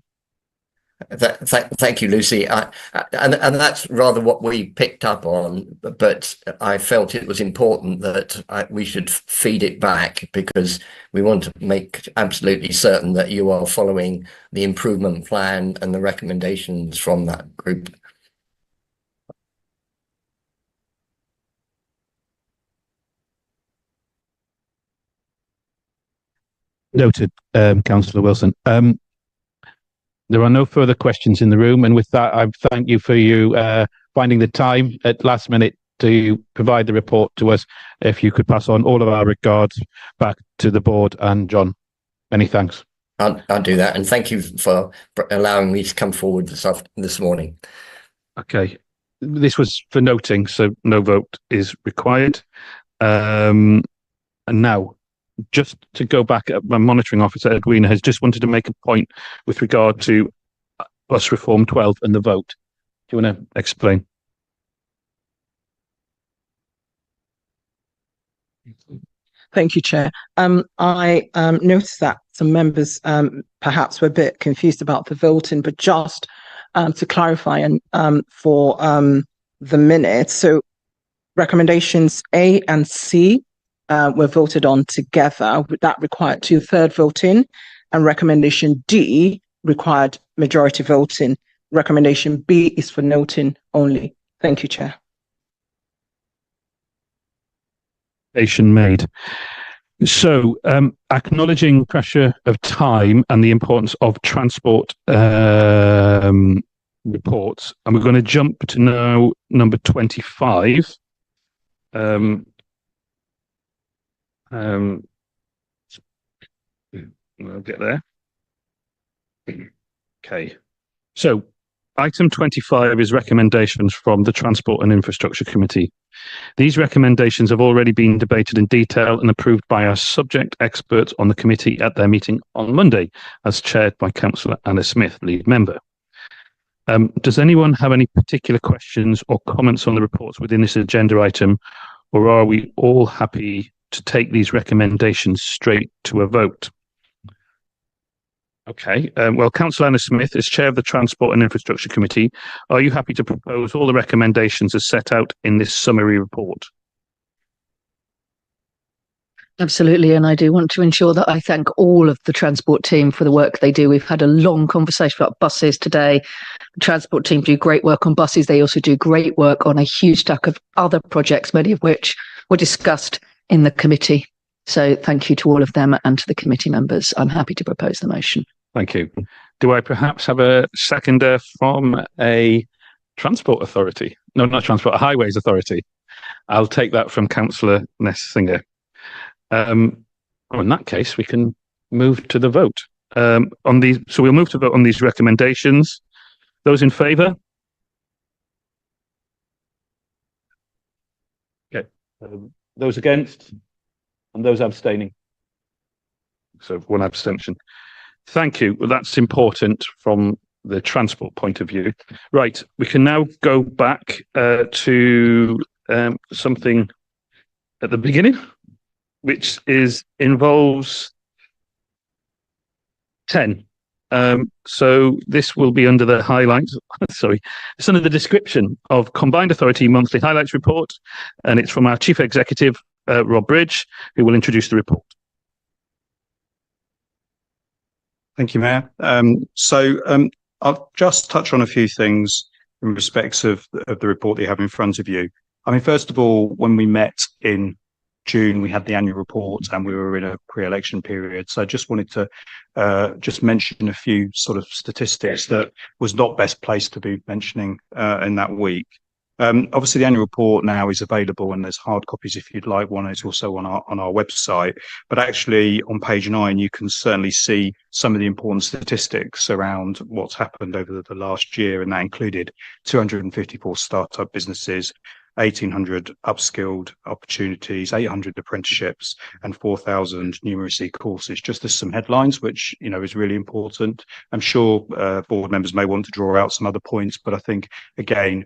Thank you, Lucy. And that's rather what we picked up on, but I felt it was important that we should feed it back, because we want to make absolutely certain that you are following the improvement plan and the recommendations from that group. Noted, Councillor Wilson. There are no further questions in the room, and with that, I thank you for you finding the time at last minute to provide the report to us. If you could pass on all of our regards back to the board and John. Many thanks. I'll do that, and thank you for allowing me to come forward this morning. Okay. This was for noting, so no vote is required. And now, just to go back, my monitoring officer, Edwina, has just wanted to make a point with regard to Bus Reform 12 and the vote. Do you want to explain? Thank you, Chair. I noticed that some members perhaps were a bit confused about the voting, but just to clarify and for the minutes, so recommendations A and C were voted on together. That required 2/3 voting, and recommendation D required majority voting. Recommendation B is for noting only. Thank you, Chair. Made. So, acknowledging pressure of time and the importance of transport reports, and we're going to jump to now number 25. We'll get there. Okay. So, item 25 is recommendations from the Transport and Infrastructure Committee. These recommendations have already been debated in detail and approved by our subject experts on the committee at their meeting on Monday, as chaired by Councillor Anna Smith, lead member. Does anyone have any particular questions or comments on the reports within this agenda item, or are we all happy to take these recommendations straight to a vote? Okay, well, Councillor Anna Smith, as Chair of the Transport and Infrastructure Committee, are you happy to propose all the recommendations as set out in this summary report? Absolutely, and I do want to ensure that I thank all of the transport team for the work they do. We've had a long conversation about buses today. The transport team do great work on buses. They also do great work on a huge stack of other projects, many of which were discussed in the committee. So thank you to all of them and to the committee members. I'm happy to propose the motion. Thank you. Do I perhaps have a seconder from a transport authority? No, not transport, a highways authority. I'll take that from Councillor Nessinger. Well, in that case, we can move to the vote on these. So we'll move to vote on these recommendations. Those in favour? Okay. Those against? And those abstaining? So one abstention. Thank you. Well, that's important from the transport point of view. Right. We can now go back to something at the beginning, which involves 10. So this will be under the highlights. Sorry, it's under the description of Combined Authority Monthly Highlights Report, and it's from our Chief Executive, Rob Bridge, who will introduce the report. Thank you, Mayor. I'll just touch on a few things in respects of the report that you have in front of you. I mean, first of all, when we met in June, we had the annual report and we were in a pre-election period. So I just wanted to just mention a few sort of statistics that was not best placed to be mentioning in that week. Obviously, the annual report now is available and there's hard copies if you'd like one. It's also on our website. But actually, on page 9, you can certainly see some of the important statistics around what's happened over the last year, and that included 254 startup businesses, 1,800 upskilled opportunities, 800 apprenticeships, and 4,000 numeracy courses. Just as some headlines, which is really important. I'm sure board members may want to draw out some other points, but I think again,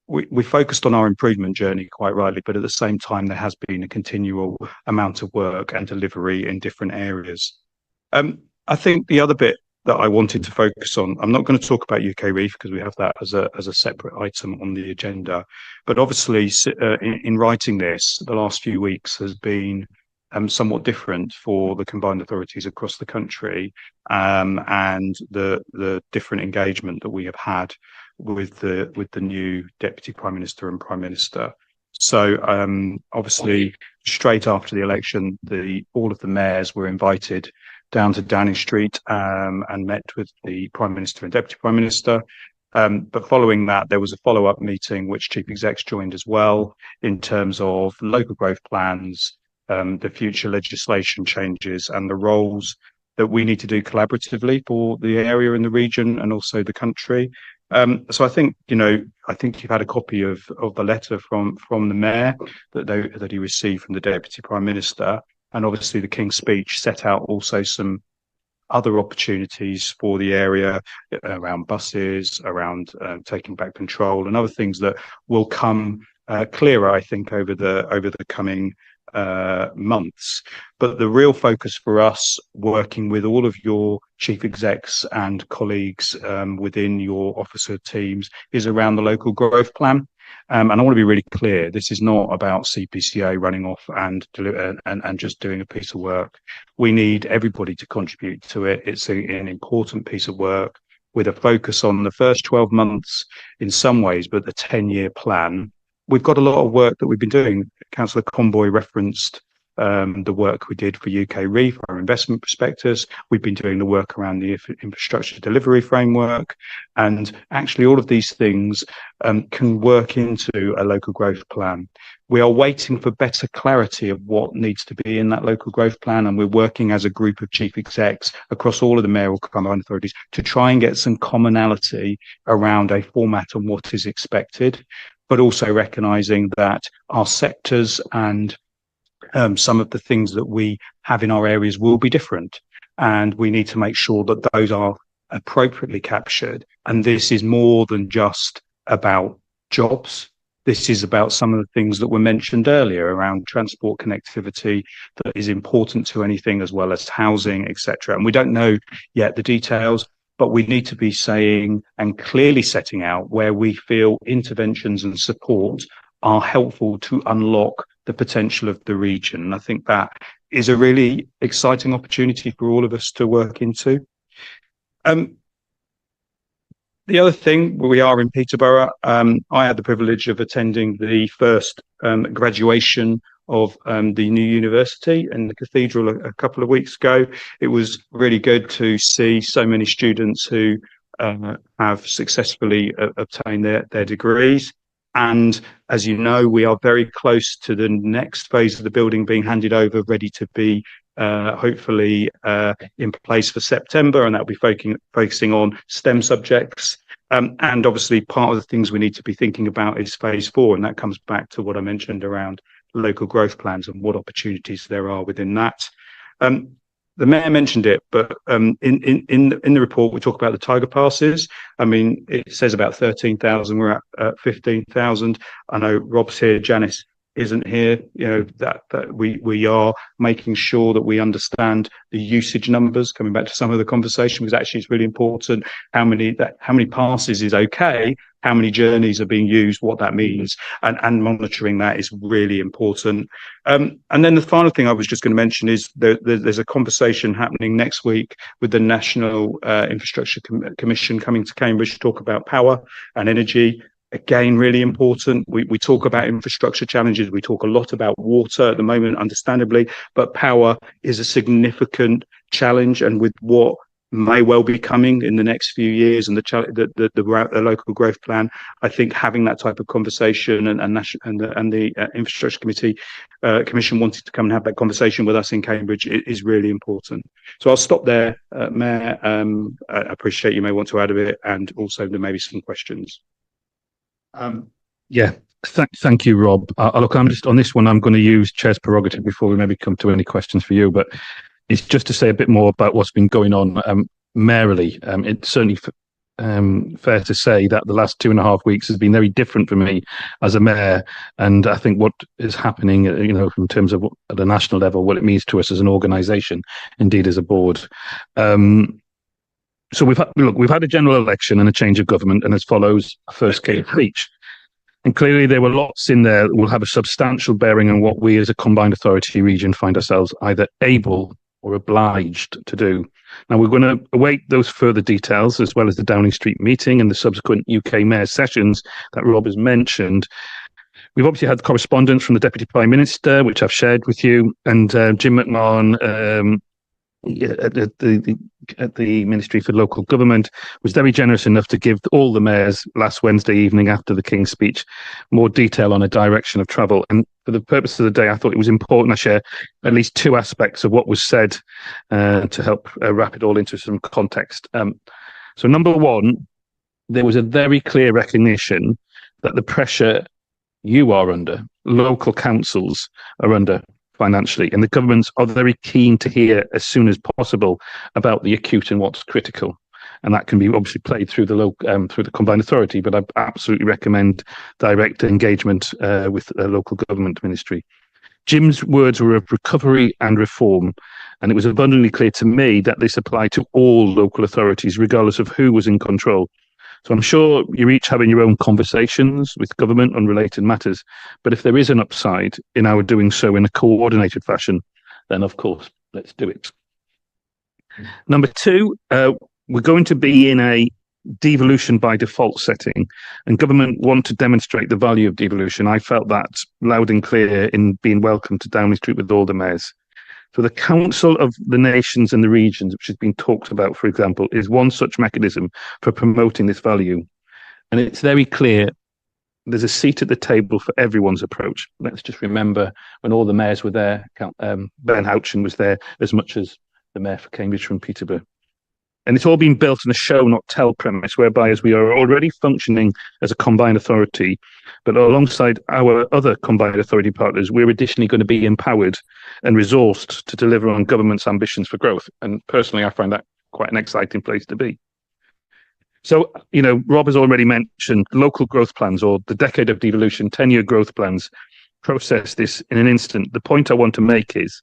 we focused on our improvement journey quite rightly, but at the same time, there has been a continual amount of work and delivery in different areas. I think the other bit that I wanted to focus on, I'm not going to talk about UK Reef because we have that as a separate item on the agenda. But obviously, in writing this, the last few weeks has been somewhat different for the combined authorities across the country, and the different engagement that we have had with the new Deputy Prime Minister and Prime Minister. So obviously, straight after the election, all of the mayors were invited down to Downing Street and met with the Prime Minister and Deputy Prime Minister. But following that, there was a follow-up meeting which Chief Execs joined as well in terms of local growth plans, the future legislation changes and the roles that we need to do collaboratively for the area and the region and also the country. So I think you've had a copy of the letter from the mayor that he received from the Deputy Prime Minister, and obviously the King's Speech set out also some other opportunities for the area around buses, around taking back control, and other things that will come clearer, I think, over the coming months. But the real focus for us, working with all of your chief execs and colleagues within your officer teams, is around the local growth plan. And I want to be really clear, this is not about CPCA running off and just doing a piece of work. We need everybody to contribute to it. It's an important piece of work with a focus on the first 12 months in some ways, but the 10-year plan. We've got a lot of work that we've been doing. Councillor Conboy referenced the work we did for UK Reef, our investment prospectus. We've been doing the work around the infrastructure delivery framework. And actually all of these things can work into a local growth plan. We are waiting for better clarity of what needs to be in that local growth plan. And we're working as a group of chief execs across all of the mayoral combined authorities to try and get some commonality around a format on what is expected, but also recognising that our sectors and some of the things that we have in our areas will be different. And we need to make sure that those are appropriately captured. And this is more than just about jobs. this is about some of the things that were mentioned earlier around transport connectivity that is important to anything, as well as housing, etc. And we don't know yet the details, but we need to be saying and clearly setting out where we feel interventions and support are helpful to unlock the potential of the region. And I think that is a really exciting opportunity for all of us to work into. The other thing, we are in Peterborough. I had the privilege of attending the first graduation of the new university in the cathedral a couple of weeks ago. It was really good to see so many students who have successfully obtained their degrees. And as you know, we are very close to the next phase of the building being handed over, ready to be hopefully in place for September, and that'll be focusing on STEM subjects. And obviously part of the things we need to be thinking about is phase 4, and that comes back to what I mentioned around local growth plans and what opportunities there are within that. The Mayor mentioned it, but in the report, we talk about the Tiger Passes. I mean, it says about 13,000, we're at 15,000. I know Rob's here, Janice isn't here. You know, that we are making sure that we understand the usage numbers, coming back to some of the conversation, because actually it's really important how many passes is okay, how many journeys are being used, what that means, and monitoring that is really important. And then the final thing I was just going to mention is there's a conversation happening next week with the National Infrastructure Commission coming to Cambridge to talk about power and energy. Again, really important. We talk about infrastructure challenges. We talk a lot about water at the moment, understandably, but power is a significant challenge. And with what may well be coming in the next few years and the local growth plan, I think having that type of conversation and the Infrastructure Commission wanted to come and have that conversation with us in Cambridge is really important. So I'll stop there, Mayor. I appreciate you may want to add a bit, and also there may be some questions. Thank you, Rob. Look, I'm just on this one, I'm going to use Chair's prerogative before we maybe come to any questions for you, but it's just to say a bit more about what's been going on mayorally. It's certainly fair to say that the last 2.5 weeks has been very different for me as a mayor, and I think what is happening, you know, in terms of at a national level, what it means to us as an organisation, indeed as a board. So we've had a general election and a change of government, and as follows: first Kate speech. And clearly there were lots in there that will have a substantial bearing on what we as a combined authority region find ourselves either able or obliged to do. Now we're going to await those further details, as well as the Downing Street meeting and the subsequent UK mayor sessions that Rob has mentioned. We've obviously had correspondence from the Deputy Prime Minister, which I've shared with you, and Jim McMahon at the Ministry for Local Government was very generous enough to give all the mayors last Wednesday evening after the King's speech more detail on a direction of travel. And for the purpose of the day, I thought it was important I share at least 2 aspects of what was said to help wrap it all into some context. So number 1, there was a very clear recognition that the pressure you are under, local councils are under financially, and the governments are very keen to hear as soon as possible about the acute and what's critical, and that can be obviously played through the combined authority, but I absolutely recommend direct engagement with the local government ministry. Jim's words were of recovery and reform, and it was abundantly clear to me that this applied to all local authorities, regardless of who was in control. So I'm sure you're each having your own conversations with government on related matters, but if there is an upside in our doing so in a coordinated fashion, then of course, let's do it. Number 2, we're going to be in a devolution by default setting, and government want to demonstrate the value of devolution. I felt that loud and clear in being welcomed to Downing Street with all the mayors. So the Council of the Nations and the Regions, which has been talked about, for example, is one such mechanism for promoting this value. And it's very clear there's a seat at the table for everyone's approach. Let's just remember when all the mayors were there, Ben Houchen was there as much as the mayor for Cambridge from Peterborough. And it's all been built on a show, not tell premise, whereby as we are already functioning as a combined authority, but alongside our other combined authority partners, we're additionally going to be empowered and resourced to deliver on government's ambitions for growth. And personally, I find that quite an exciting place to be. So, Rob has already mentioned local growth plans or the decade of devolution, 10-year growth plans, process this in an instant. The point I want to make is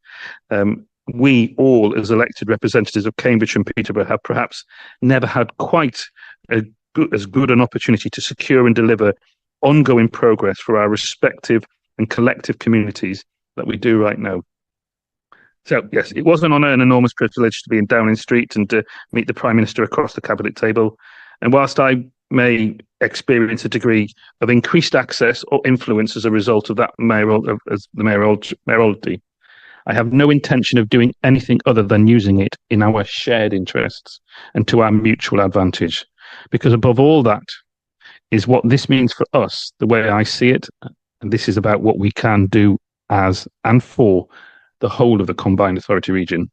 we all, as elected representatives of Cambridge and Peterborough, have perhaps never had quite as good an opportunity to secure and deliver ongoing progress for our respective and collective communities that we do right now. So, yes, it was an honour and enormous privilege to be in Downing Street and to meet the Prime Minister across the Cabinet table. And whilst I may experience a degree of increased access or influence as a result of that mayoralty, I have no intention of doing anything other than using it in our shared interests and to our mutual advantage. Because above all that is what this means for us, the way I see it, and this is about what we can do as and for the whole of the Combined Authority region.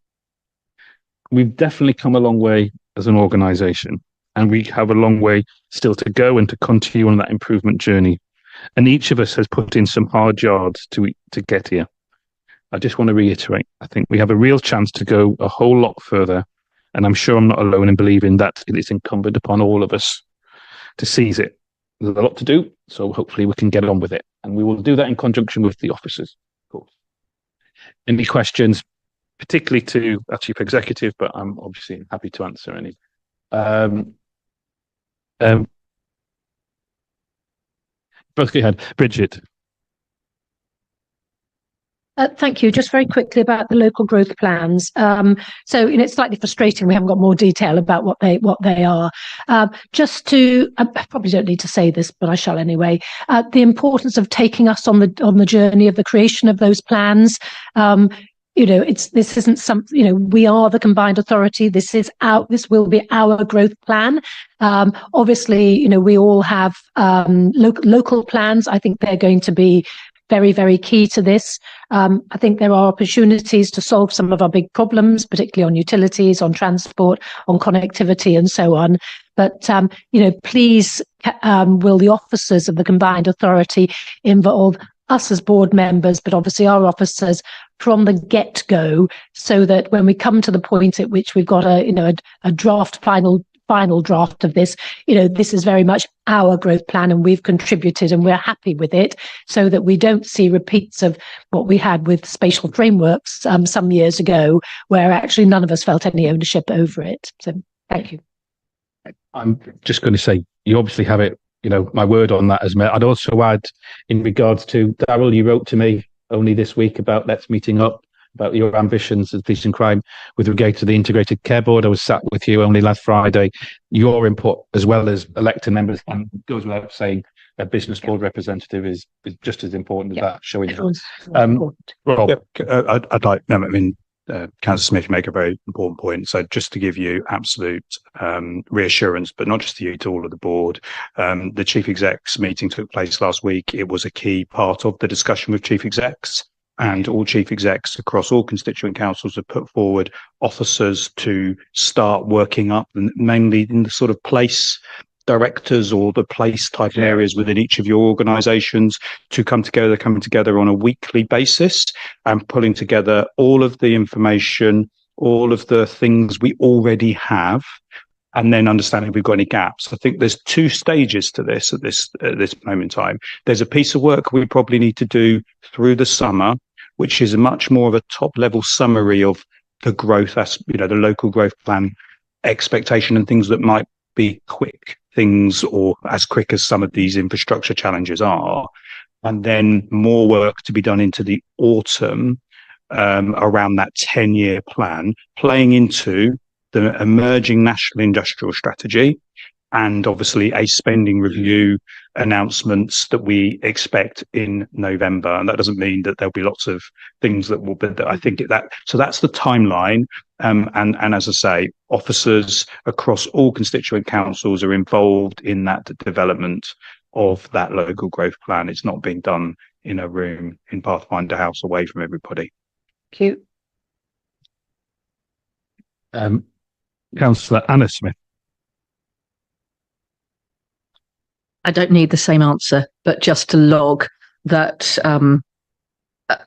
We've definitely come a long way as an organisation, and we have a long way still to go and to continue on that improvement journey. And each of us has put in some hard yards to get here. I just want to reiterate, I think we have a real chance to go a whole lot further, and I'm sure I'm not alone in believing that it is incumbent upon all of us to seize it. There's a lot to do, so hopefully we can get on with it, and we will do that in conjunction with the officers, of course. Any questions, particularly to our Chief Executive, but I'm obviously happy to answer any. Both go ahead. Bridget. Thank you. Just very quickly about the local growth plans. So, it's slightly frustrating we haven't got more detail about what they are. Just to, I probably don't need to say this, but I shall anyway. The importance of taking us on the journey of the creation of those plans. This isn't something. We are the Combined Authority. This will be our growth plan. Obviously, we all have local plans. I think they're going to be very, very key to this. I think there are opportunities to solve some of our big problems, particularly on utilities, on transport, on connectivity, and so on. But, please, will the officers of the Combined Authority involve us as board members, but obviously our officers from the get-go, so that when we come to the point at which we've got a draft final draft of this, this is very much our growth plan and we've contributed and we're happy with it, so that we don't see repeats of what we had with spatial frameworks some years ago, where actually none of us felt any ownership over it. So thank you. I'm just going to say, you obviously have it, my word on that as mayor. I'd also add, in regards to Daryl, you wrote to me only this week about Let's Meeting Up, about your ambitions as Peace and Crime with regard to the Integrated Care Board. I was sat with you only last Friday. Your input, as well as elected members, and goes without saying, a business board representative is just as important as that, showing that. Rob. I'd like, Councillor Smith, make a very important point. So just to give you absolute reassurance, but not just to you, to all of the board, the Chief Execs meeting took place last week. It was a key part of the discussion with Chief Execs. And all chief execs across all constituent councils have put forward officers to start working up, mainly in the sort of place directors or the place type areas within each of your organisations, to coming together on a weekly basis and pulling together all of the information, all of the things we already have, and then understanding if we've got any gaps. I think there's two stages to this at this moment in time. There's a piece of work we probably need to do through the summer, which is much more of a top level summary of the growth, the local growth plan expectation, and things that might be quick things, or as quick as some of these infrastructure challenges are. And then more work to be done into the autumn around that 10-year plan, playing into the emerging national industrial strategy, and obviously a spending review announcements that we expect in November. And that doesn't mean that there'll be lots of things that will be, that I think so that's the timeline. And as I say, officers across all constituent councils are involved in that development of that local growth plan. It's not being done in a room in Pathfinder House away from everybody. Thank you. Councillor Anna Smith. I don't need the same answer, but just to log that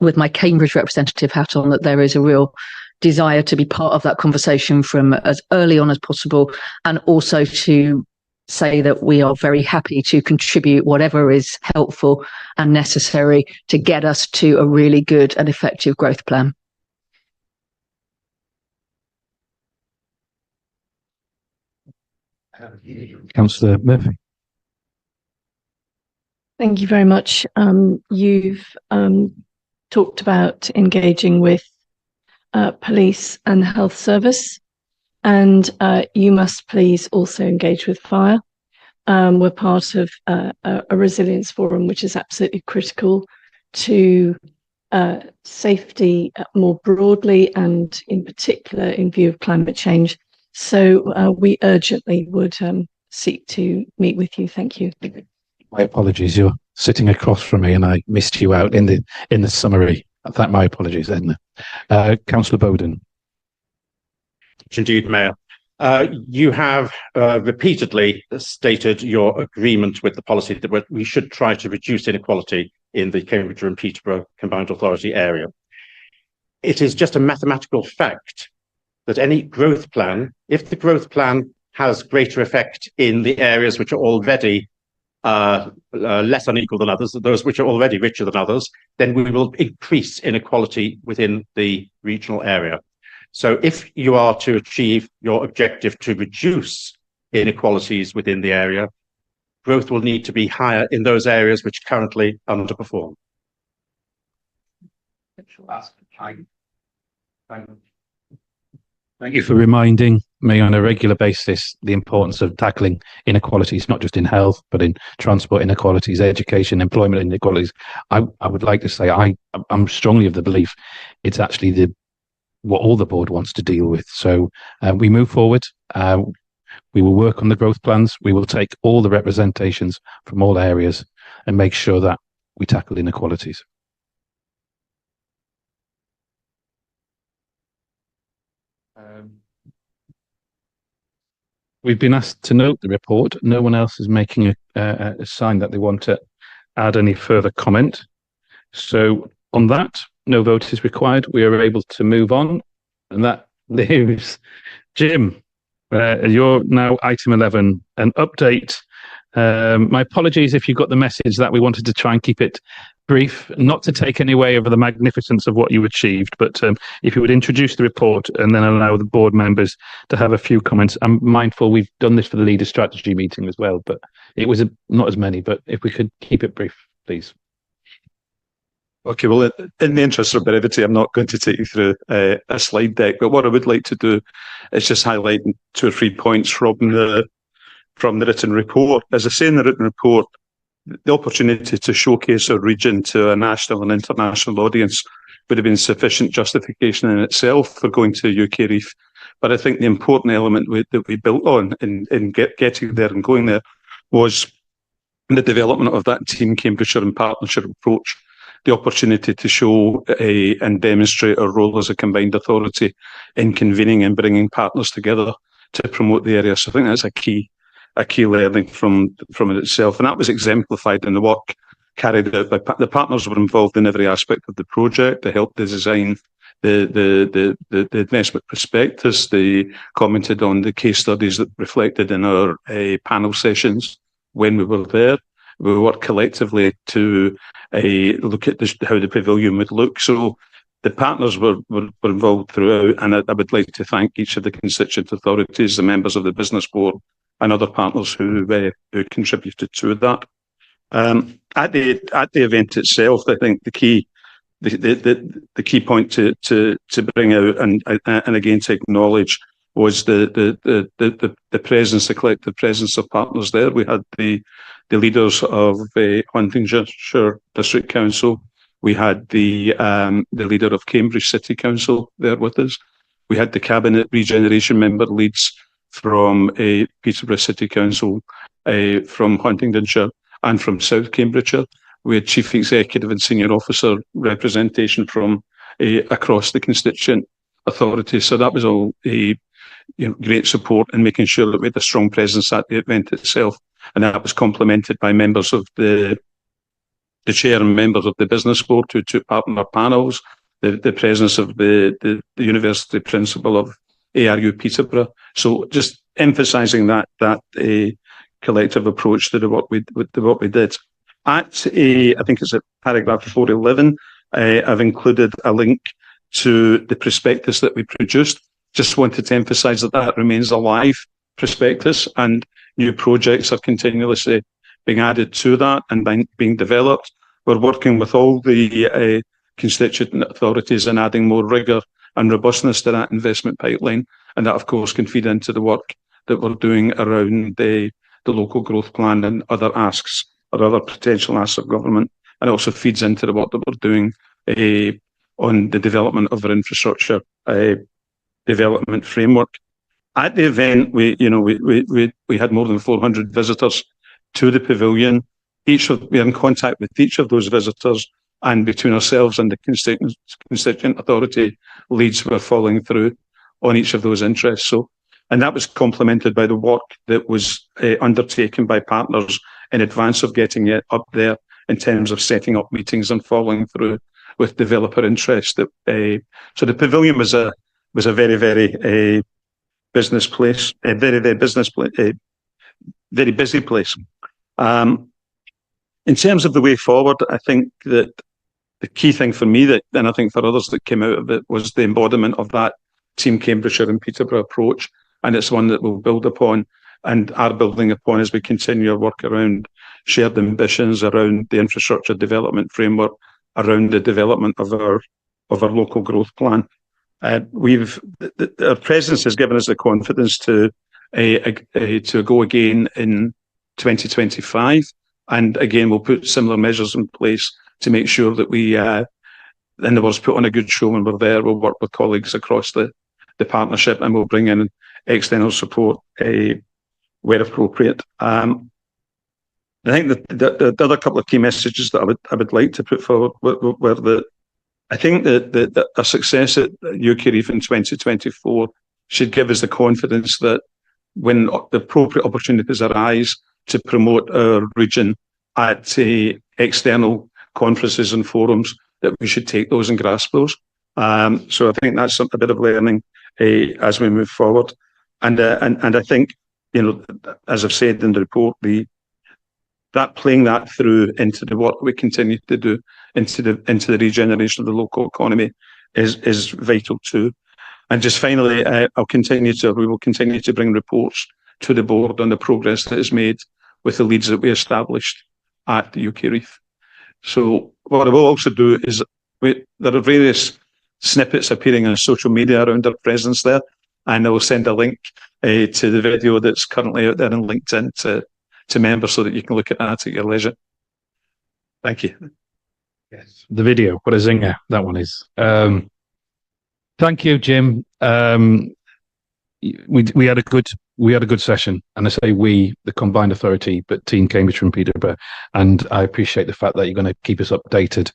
with my Cambridge representative hat on, that there is a real desire to be part of that conversation from as early on as possible, and also to say that we are very happy to contribute whatever is helpful and necessary to get us to a really good and effective growth plan. Councillor Murphy. Thank you very much. You've talked about engaging with police and the health service, and you must please also engage with fire. We're part of a resilience forum, which is absolutely critical to safety more broadly and in particular in view of climate change. So we urgently would seek to meet with you. Thank you. My apologies. You're sitting across from me, and I missed you out in the summary. My apologies, Edna. Councillor Bowden. Indeed, Mayor. You have repeatedly stated your agreement with the policy that we should try to reduce inequality in the Cambridgeshire and Peterborough Combined Authority area. It is just a mathematical fact that any growth plan, if the growth plan has greater effect in the areas which are already less unequal than others, those which are already richer than others, then we will increase inequality within the regional area. So if you are to achieve your objective to reduce inequalities within the area, growth will need to be higher in those areas which currently underperform. Thank you for reminding me on a regular basis the importance of tackling inequalities, not just in health, but in transport inequalities, education, employment inequalities. I would like to say I'm strongly of the belief it's actually what all the board wants to deal with. So we move forward. We will work on the growth plans. We will take all the representations from all areas and make sure that we tackle inequalities. We've been asked to note the report. No one else is making a sign that they want to add any further comment. So on that, no vote is required. We are able to move on, and that leaves Jim. You're now item 11, an update. My apologies if you got the message that we wanted to try and keep it brief, not to take any away over the magnificence of what you achieved, but if you would introduce the report and then allow the board members to have a few comments. I'm mindful we've done this for the leader strategy meeting as well, but it was not as many, but if we could keep it brief, please. Okay, well, in the interest of brevity, I'm not going to take you through a slide deck, but what I would like to do is just highlight 2 or 3 points from the written report. As I say in the written report, the opportunity to showcase our region to a national and international audience would have been sufficient justification in itself for going to UK Reef. But I think the important element that we built on in getting there and going there was the development of that Team Cambridgeshire and partnership approach, the opportunity to show and demonstrate our role as a combined authority in convening and bringing partners together to promote the area. So I think that's a key learning from it itself, and that was exemplified in the work carried out by the partners. Were involved in every aspect of the project. They helped to design the investment prospectus. They commented on the case studies that reflected in our panel sessions when we were there. We worked collectively to look at how the pavilion would look. So the partners were involved throughout, and I would like to thank each of the constituent authorities, the members of the business board, and other partners who contributed to that. At the event itself, I think the key point to bring out and again to acknowledge was the presence, the collective presence of partners there. We had the leaders of Huntingdonshire District Council. We had the leader of Cambridge City Council there with us. We had the Cabinet Regeneration member leads from Peterborough City Council, from Huntingdonshire, and from South Cambridgeshire. We had Chief Executive and Senior Officer representation from across the constituent authorities. So that was all great support in making sure that we had a strong presence at the event itself. And that was complemented by members of the chair and members of the business board who took part in our panels, the presence of the university principal of ARU Peterborough. So just emphasising that collective approach to the work we did. I think it's at paragraph 411, I've included a link to the prospectus that we produced. Just wanted to emphasise that remains a live prospectus, and new projects are continuously being added to that and being developed. We're working with all the constituent authorities and adding more rigour and robustness to that investment pipeline, and that of course can feed into the work that we're doing around the local growth plan and other asks or other potential asks of government, and also feeds into the work that we're doing on the development of our infrastructure development framework. At the event, we had more than 400 visitors to the pavilion. We're in contact with each of those visitors, and between ourselves and the constituent authority leads, we're following through on each of those interests. And that was complemented by the work that was undertaken by partners in advance of getting it up there in terms of setting up meetings and following through with developer interest. So the pavilion was a very, very business place, a very, very very busy place. In terms of the way forward, I think that the key thing for me and I think for others that came out of it, was the embodiment of that Team Cambridgeshire and Peterborough approach. And it's one that we'll build upon and are building upon as we continue our work around shared ambitions, around the infrastructure development framework, around the development of our local growth plan. Our presence has given us the confidence to go again in 2025. And again, we'll put similar measures in place to make sure that we, in other words, put on a good show when we're there. We'll work with colleagues across the partnership, and we'll bring in external support where appropriate. I think that the other couple of key messages that I would like to put forward were that I think that a success at UK Reef in 2024 should give us the confidence that when the appropriate opportunities arise to promote our region at external conferences and forums, that we should take those and grasp those. So I think that's a bit of learning as we move forward. And I think, as I've said in the report, playing that through into the work we continue to do into the regeneration of the local economy is vital too. And just finally, we will continue to bring reports to the board on the progress that is made with the leads that we established at the UK Reef. So what I will also do is there are various snippets appearing on social media around our presence there, and I will send a link to the video that's currently out there on LinkedIn to members so that you can look at that at your leisure. Thank you. Yes, the video, what a zinger that one is. Thank you, Jim. We had a good session, and I say we, the combined authority, but Team Cambridge and Peterborough, and I appreciate the fact that you're going to keep us updated.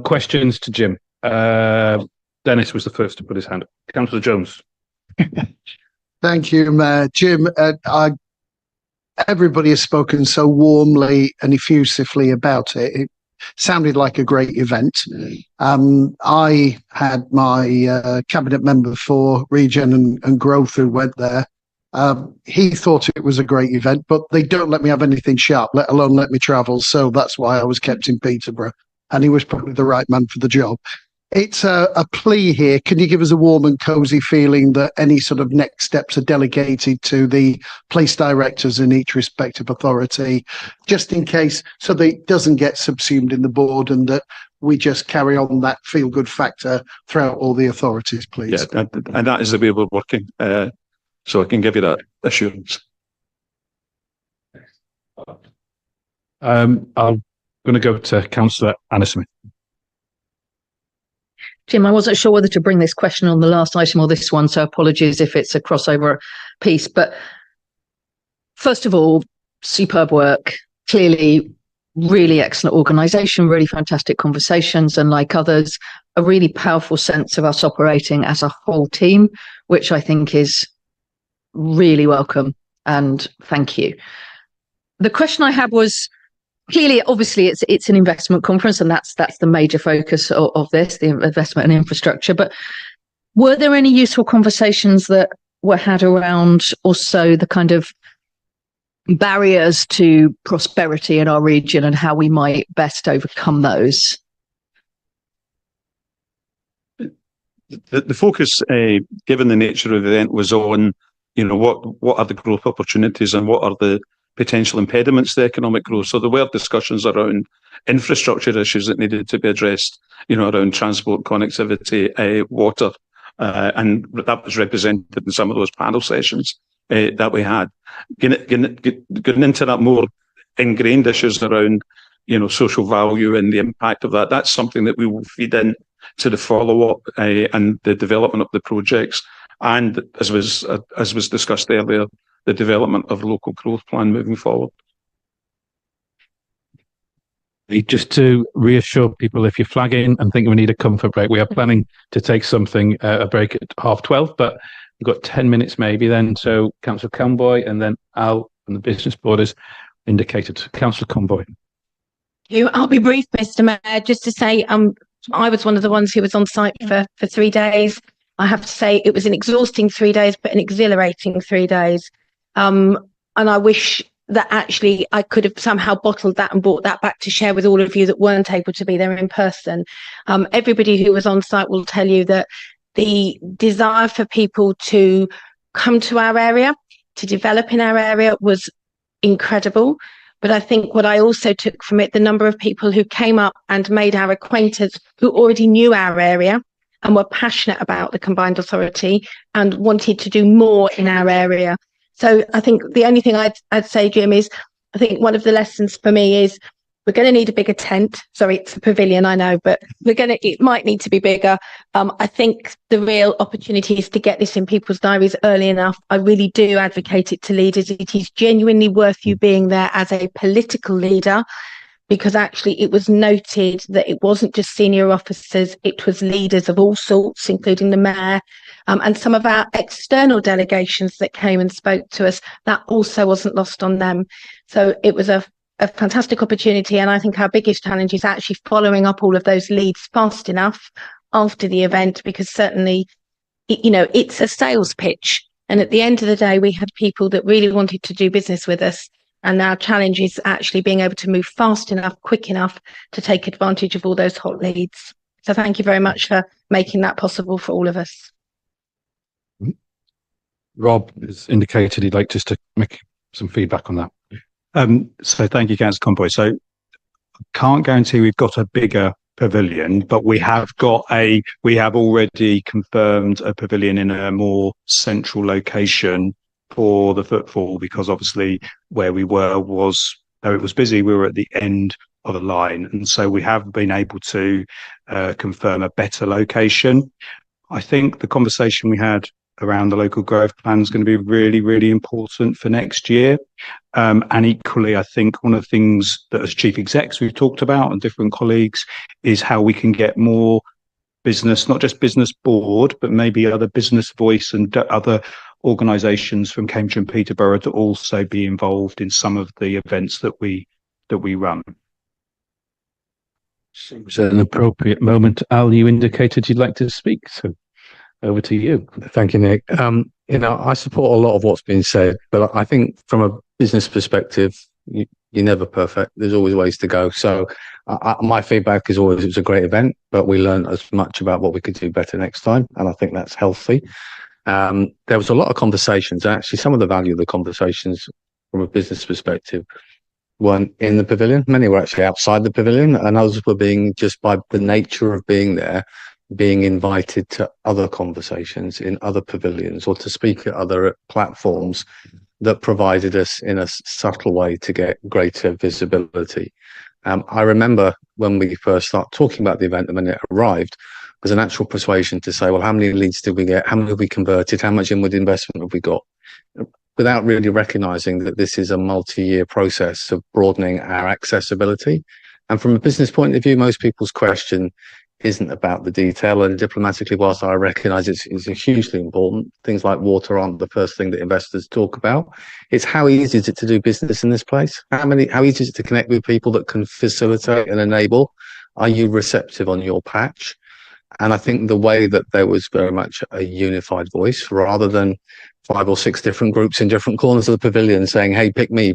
Questions to Jim. Dennis was the first to put his hand up. Councillor Jones. Thank you, Mayor. Jim, everybody has spoken so warmly and effusively about it. It sounded like a great event. I had my cabinet member for Regen and Growth who went there. He thought it was a great event, but they don't let me have anything sharp, let alone let me travel. So that's why I was kept in Peterborough, and he was probably the right man for the job. It's a plea here. Can you give us a warm and cosy feeling that any sort of next steps are delegated to the place directors in each respective authority, just in case, so that it doesn't get subsumed in the board, and that we just carry on that feel-good factor throughout all the authorities, please? Yeah, and that is the way we're working. So I can give you that assurance. I'm going to go to Councillor Anna Smith. Jim, I wasn't sure whether to bring this question on the last item or this one, so apologies if it's a crossover piece. But first of all, superb work. Clearly, really excellent organisation, really fantastic conversations, and like others, a really powerful sense of us operating as a whole team, which I think is really welcome, and thank you. The question I had was, clearly, obviously, it's an investment conference, and that's the major focus of this, the investment and infrastructure. But were there any useful conversations that were had around also the kind of barriers to prosperity in our region and how we might best overcome those. The focus, given the nature of the event, was on, what are the growth opportunities and what are the potential impediments to economic growth. So there were discussions around infrastructure issues that needed to be addressed, around transport, connectivity, water, and that was represented in some of those panel sessions that we had. Getting into that more ingrained issues around, social value and the impact of that, that's something that we will feed in to the follow-up and the development of the projects. And as was discussed earlier, the development of local growth plan moving forward. Just to reassure people, if you're flagging and think we need a comfort break, we are planning to take a break at 12:30, but we've got 10 minutes maybe then. So Councillor Conboy and then Al from the Business Board has indicated. Councillor Conboy. I'll be brief, Mr. Mayor, just to say I was one of the ones who was on site for 3 days. I have to say it was an exhausting 3 days, but an exhilarating 3 days. And I wish that actually I could have somehow bottled that and brought that back to share with all of you that weren't able to be there in person. Everybody who was on site will tell you that the desire for people to come to our area, to develop in our area, was incredible. But I think what I also took from it, the number of people who came up and made our acquaintance, who already knew our area and were passionate about the combined authority and wanted to do more in our area. So I think the only thing I'd say, Jim, is I think one of the lessons for me is we're going to need a bigger tent. Sorry, it's a pavilion, I know, but it might need to be bigger. I think the real opportunity is to get this in people's diaries early enough. I really do advocate it to leaders. It is genuinely worth you being there as a political leader, because actually it was noted that it wasn't just senior officers, it was leaders of all sorts, including the mayor, and some of our external delegations that came and spoke to us. That also wasn't lost on them. So it was a fantastic opportunity, and I think our biggest challenge is actually following up all of those leads fast enough after the event, because certainly, it's a sales pitch, and at the end of the day, we had people that really wanted to do business with us, and our challenge is actually being able to move fast enough, quick enough to take advantage of all those hot leads. So thank you very much for making that possible for all of us. Rob has indicated he'd like just to make some feedback on that. So thank you, Councillor Conboy. So I can't guarantee we've got a bigger pavilion, but we have already confirmed a pavilion in a more central location for the footfall, because obviously where we were was, though it was busy, we were at the end of a line. And so we have been able to confirm a better location. I think the conversation we had around the local growth plan is going to be really, really important for next year. And equally, I think one of the things that as chief execs we've talked about and different colleagues is how we can get more business, not just business board, but maybe other business voice and other organisations from Cambridge and Peterborough to also be involved in some of the events that we run. Seems an appropriate moment. Al, you indicated you'd like to speak, so over to you. Thank you, Nick. I support a lot of what's been said, but I think from a business perspective, you're never perfect. There's always ways to go. So my feedback is always it was a great event, but we learned as much about what we could do better next time, and I think that's healthy. There was a lot of conversations. Actually, some of the value of the conversations from a business perspective weren't in the pavilion. Many were actually outside the pavilion, and others were being, just by the nature of being there, being invited to other conversations in other pavilions or to speak at other platforms that provided us in a subtle way to get greater visibility. I remember when we first started talking about the event and when it arrived, there's a natural persuasion to say, well, how many leads did we get? How many have we converted? How much inward investment have we got? Without really recognizing that this is a multi-year process of broadening our accessibility. And from a business point of view, most people's question isn't about the detail, and diplomatically, whilst I recognise it's hugely important, things like water aren't the first thing that investors talk about. It's how easy is it to do business in this place? How easy is it to connect with people that can facilitate and enable? Are you receptive on your patch? And I think the way that there was very much a unified voice rather than 5 or 6 different groups in different corners of the pavilion saying, hey, pick me,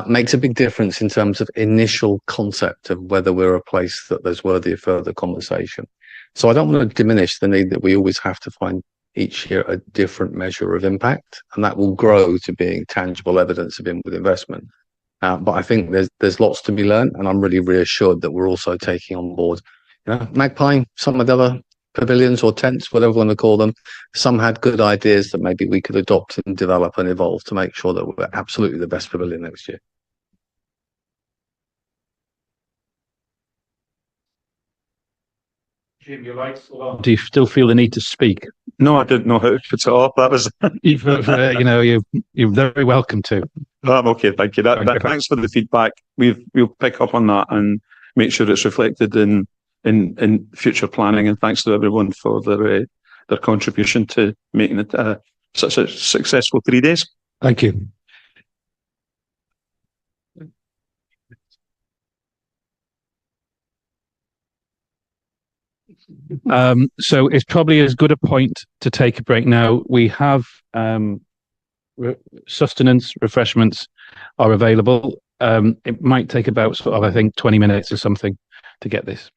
makes a big difference in terms of initial concept of whether we're a place that there's worthy of further conversation. So I don't want to diminish the need that we always have to find each year a different measure of impact, and that will grow to being tangible evidence of inward investment. But I think there's lots to be learned, and I'm really reassured that we're also taking on board, Magpie, some of the other pavilions or tents, whatever we want to call them. Some had good ideas that maybe we could adopt and develop and evolve to make sure that we're absolutely the best pavilion next year. Jim, your lights are on. Do you still feel the need to speak? No, I didn't know how to put it off. That was, you're very welcome to. I'm okay, thank you. Thanks for the feedback. We'll pick up on that and make sure it's reflected in future planning. And thanks to everyone for their contribution to making it such a successful 3 days. Thank you. So it's probably as good a point to take a break now. We have sustenance, refreshments are available. It might take about sort of, I think, 20 minutes or something to get this.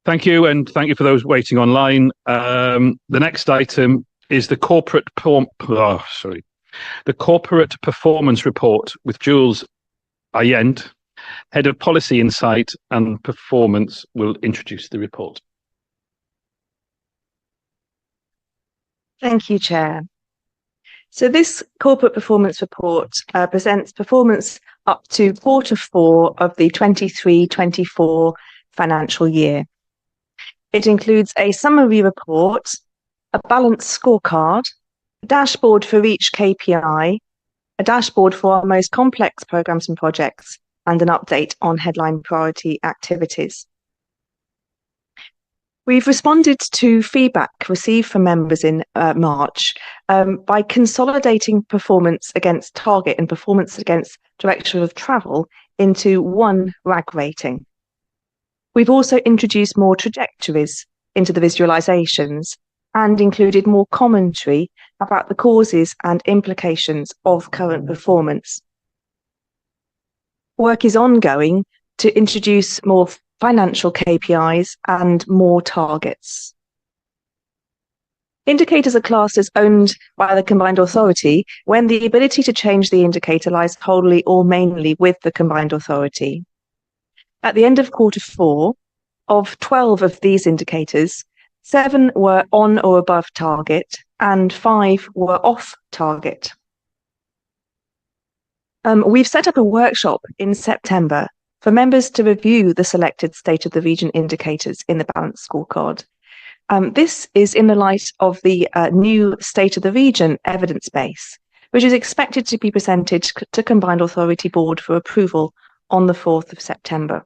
Thank you, and thank you for those waiting online. The next item is the corporate performance report with Jules Ayend, Head of Policy Insight and Performance, will introduce the report. Thank you, Chair. So this corporate performance report presents performance up to Q4 of the 23-24 financial year. It includes a summary report, a balanced scorecard, a dashboard for each KPI, a dashboard for our most complex programmes and projects, and an update on headline priority activities. We've responded to feedback received from members in March by consolidating performance against target and performance against direction of travel into one RAG rating. We've also introduced more trajectories into the visualizations and included more commentary about the causes and implications of current performance. Work is ongoing to introduce more financial KPIs and more targets. Indicators are classed as owned by the combined authority when the ability to change the indicator lies wholly or mainly with the combined authority. At the end of Q4, of 12 of these indicators, 7 were on or above target and 5 were off target. We've set up a workshop in September for members to review the selected State of the Region indicators in the balanced scorecard. This is in the light of the new State of the Region evidence base, which is expected to be presented to Combined Authority Board for approval on the 4th of September.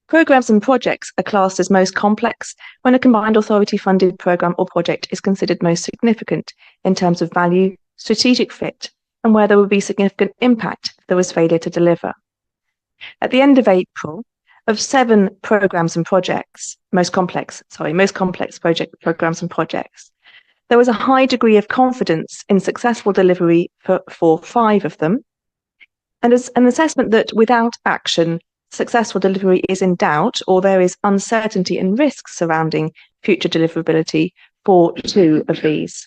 Programmes and projects are classed as most complex when a combined authority funded programme or project is considered most significant in terms of value, strategic fit, and where there would be significant impact if there was failure to deliver. At the end of April, of 7 programmes and projects, most complex programmes and projects, there was a high degree of confidence in successful delivery for 5 of them, and as an assessment that without action, successful delivery is in doubt or there is uncertainty and risks surrounding future deliverability for 2 of these.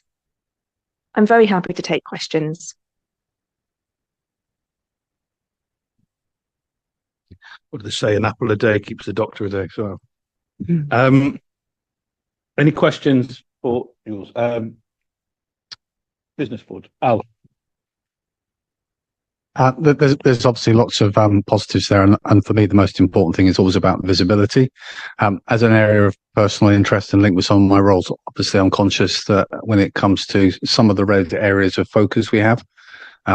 I'm very happy to take questions. What do they say? An apple a day keeps the doctor a day. So, any questions for Jules? Business board, Al. There's obviously lots of positives there, and for me, the most important thing is always about visibility. As an area of personal interest and linked with some of my roles, obviously, I'm conscious that when it comes to some of the red areas of focus we have,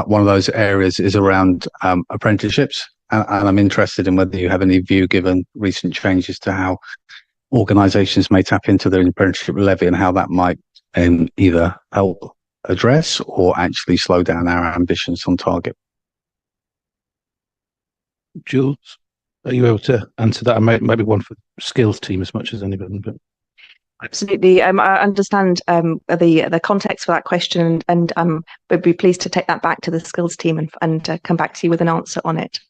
one of those areas is around apprenticeships, and I'm interested in whether you have any view, given recent changes, to how organisations may tap into their apprenticeship levy and how that might either help address or actually slow down our ambitions on target. Jules, are you able to answer that? Maybe one for skills team as much as anybody. But absolutely, I understand the context for that question, and would be pleased to take that back to the skills team and come back to you with an answer on it.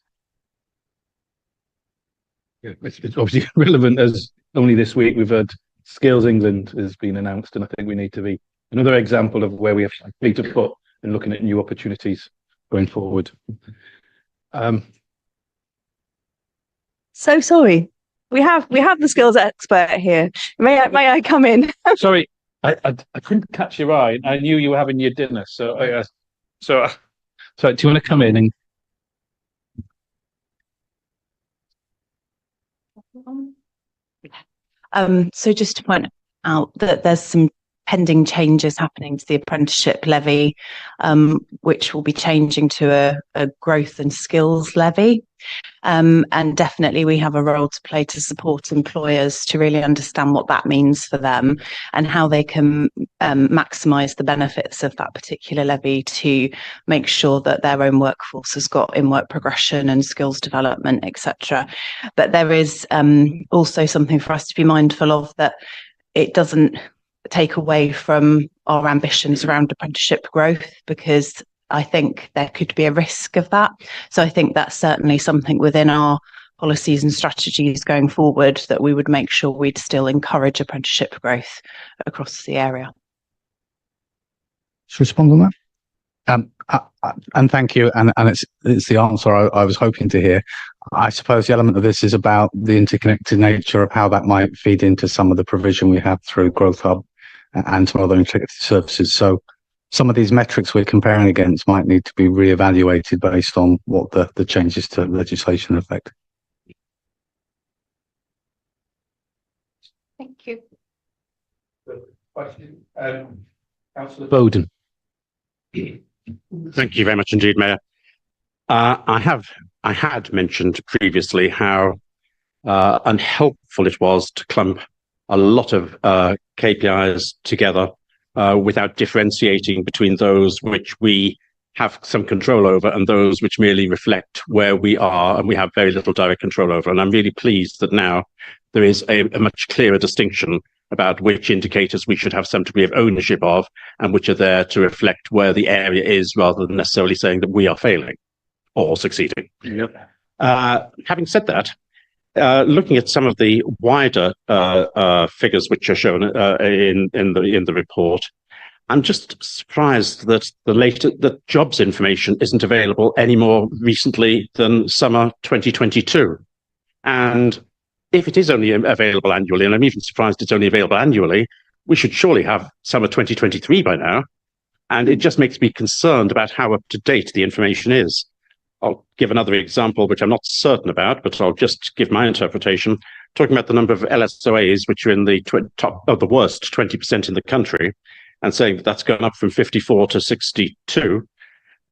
Yeah, it's obviously relevant, as only this week we've heard Skills England has been announced, and I think we need to be another example of where we have to put and looking at new opportunities going forward. So sorry, we have the skills expert here. May I come in? Sorry, I couldn't catch your eye. I knew you were having your dinner, so do you want to come in and? So just to point out that there's some pending changes happening to the apprenticeship levy, which will be changing to a growth and skills levy. And definitely we have a role to play to support employers to really understand what that means for them and how they can maximise the benefits of that particular levy to make sure that their own workforce has got in-work progression and skills development, etc. But there is also something for us to be mindful of, that it doesn't take away from our ambitions around apprenticeship growth, because I think there could be a risk of that. So I think that's certainly something within our policies and strategies going forward, that we would make sure we'd still encourage apprenticeship growth across the area. To respond on that? And thank you. And it's the answer I was hoping to hear. I suppose the element of this is about the interconnected nature of how that might feed into some of the provision we have through Growth Hub and some other integrated services. So some of these metrics we're comparing against might need to be reevaluated based on what the changes to legislation affect. Thank you. Question, Councillor Bowden. Thank you very much indeed, Mayor. I had mentioned previously how unhelpful it was to clump a lot of KPIs together without differentiating between those which we have some control over and those which merely reflect where we are and we have very little direct control over. And I'm really pleased that now there is a much clearer distinction about which indicators we should have some degree of ownership of and which are there to reflect where the area is rather than necessarily saying that we are failing or succeeding. Yep. Having said that, looking at some of the wider figures which are shown in the report, I'm just surprised that the jobs information isn't available any more recently than summer 2022. And if it is only available annually, and I'm even surprised it's only available annually, we should surely have summer 2023 by now. And it just makes me concerned about how up to date the information is. I'll give another example, which I'm not certain about, but I'll just give my interpretation. Talking about the number of LSOAs, which are in the top of the worst 20% in the country, and saying that that's gone up from 54 to 62.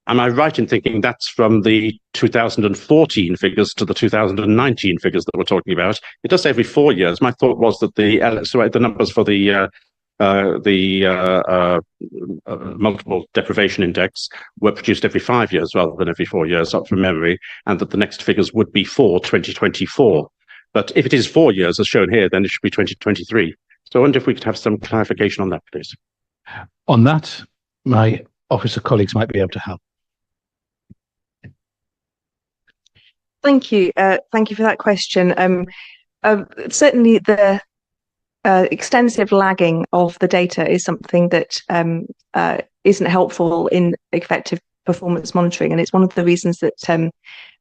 Am I right in thinking that's from the 2014 figures to the 2019 figures that we're talking about? It does say every 4 years. My thought was that the LSOA, the numbers for the multiple deprivation index were produced every 5 years rather than every 4 years, up from memory, and that the next figures would be for 2024. But if it is 4 years as shown here, then it should be 2023. So I wonder if we could have some clarification on that, please. On that, my officer colleagues might be able to help. Thank you. Thank you for that question. Certainly the extensive lagging of the data is something that isn't helpful in effective performance monitoring. And it's one of the reasons that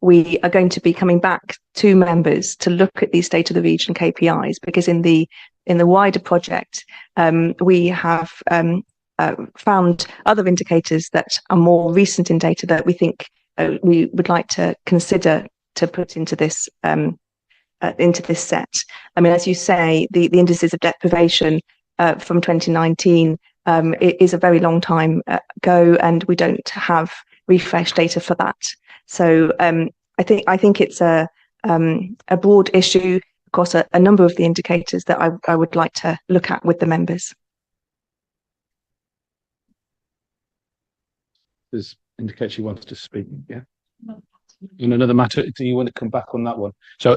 we are going to be coming back to members to look at these State of the Region KPIs, because in the wider project, we have found other indicators that are more recent in data that we think we would like to consider to put into this set. I mean, as you say, the indices of deprivation from 2019 it is a very long time ago, and we don't have refreshed data for that. So I think it's a broad issue across a number of the indicators that I would like to look at with the members. There's indicates you wanted to speak. Yeah. In another matter, do you want to come back on that one? So,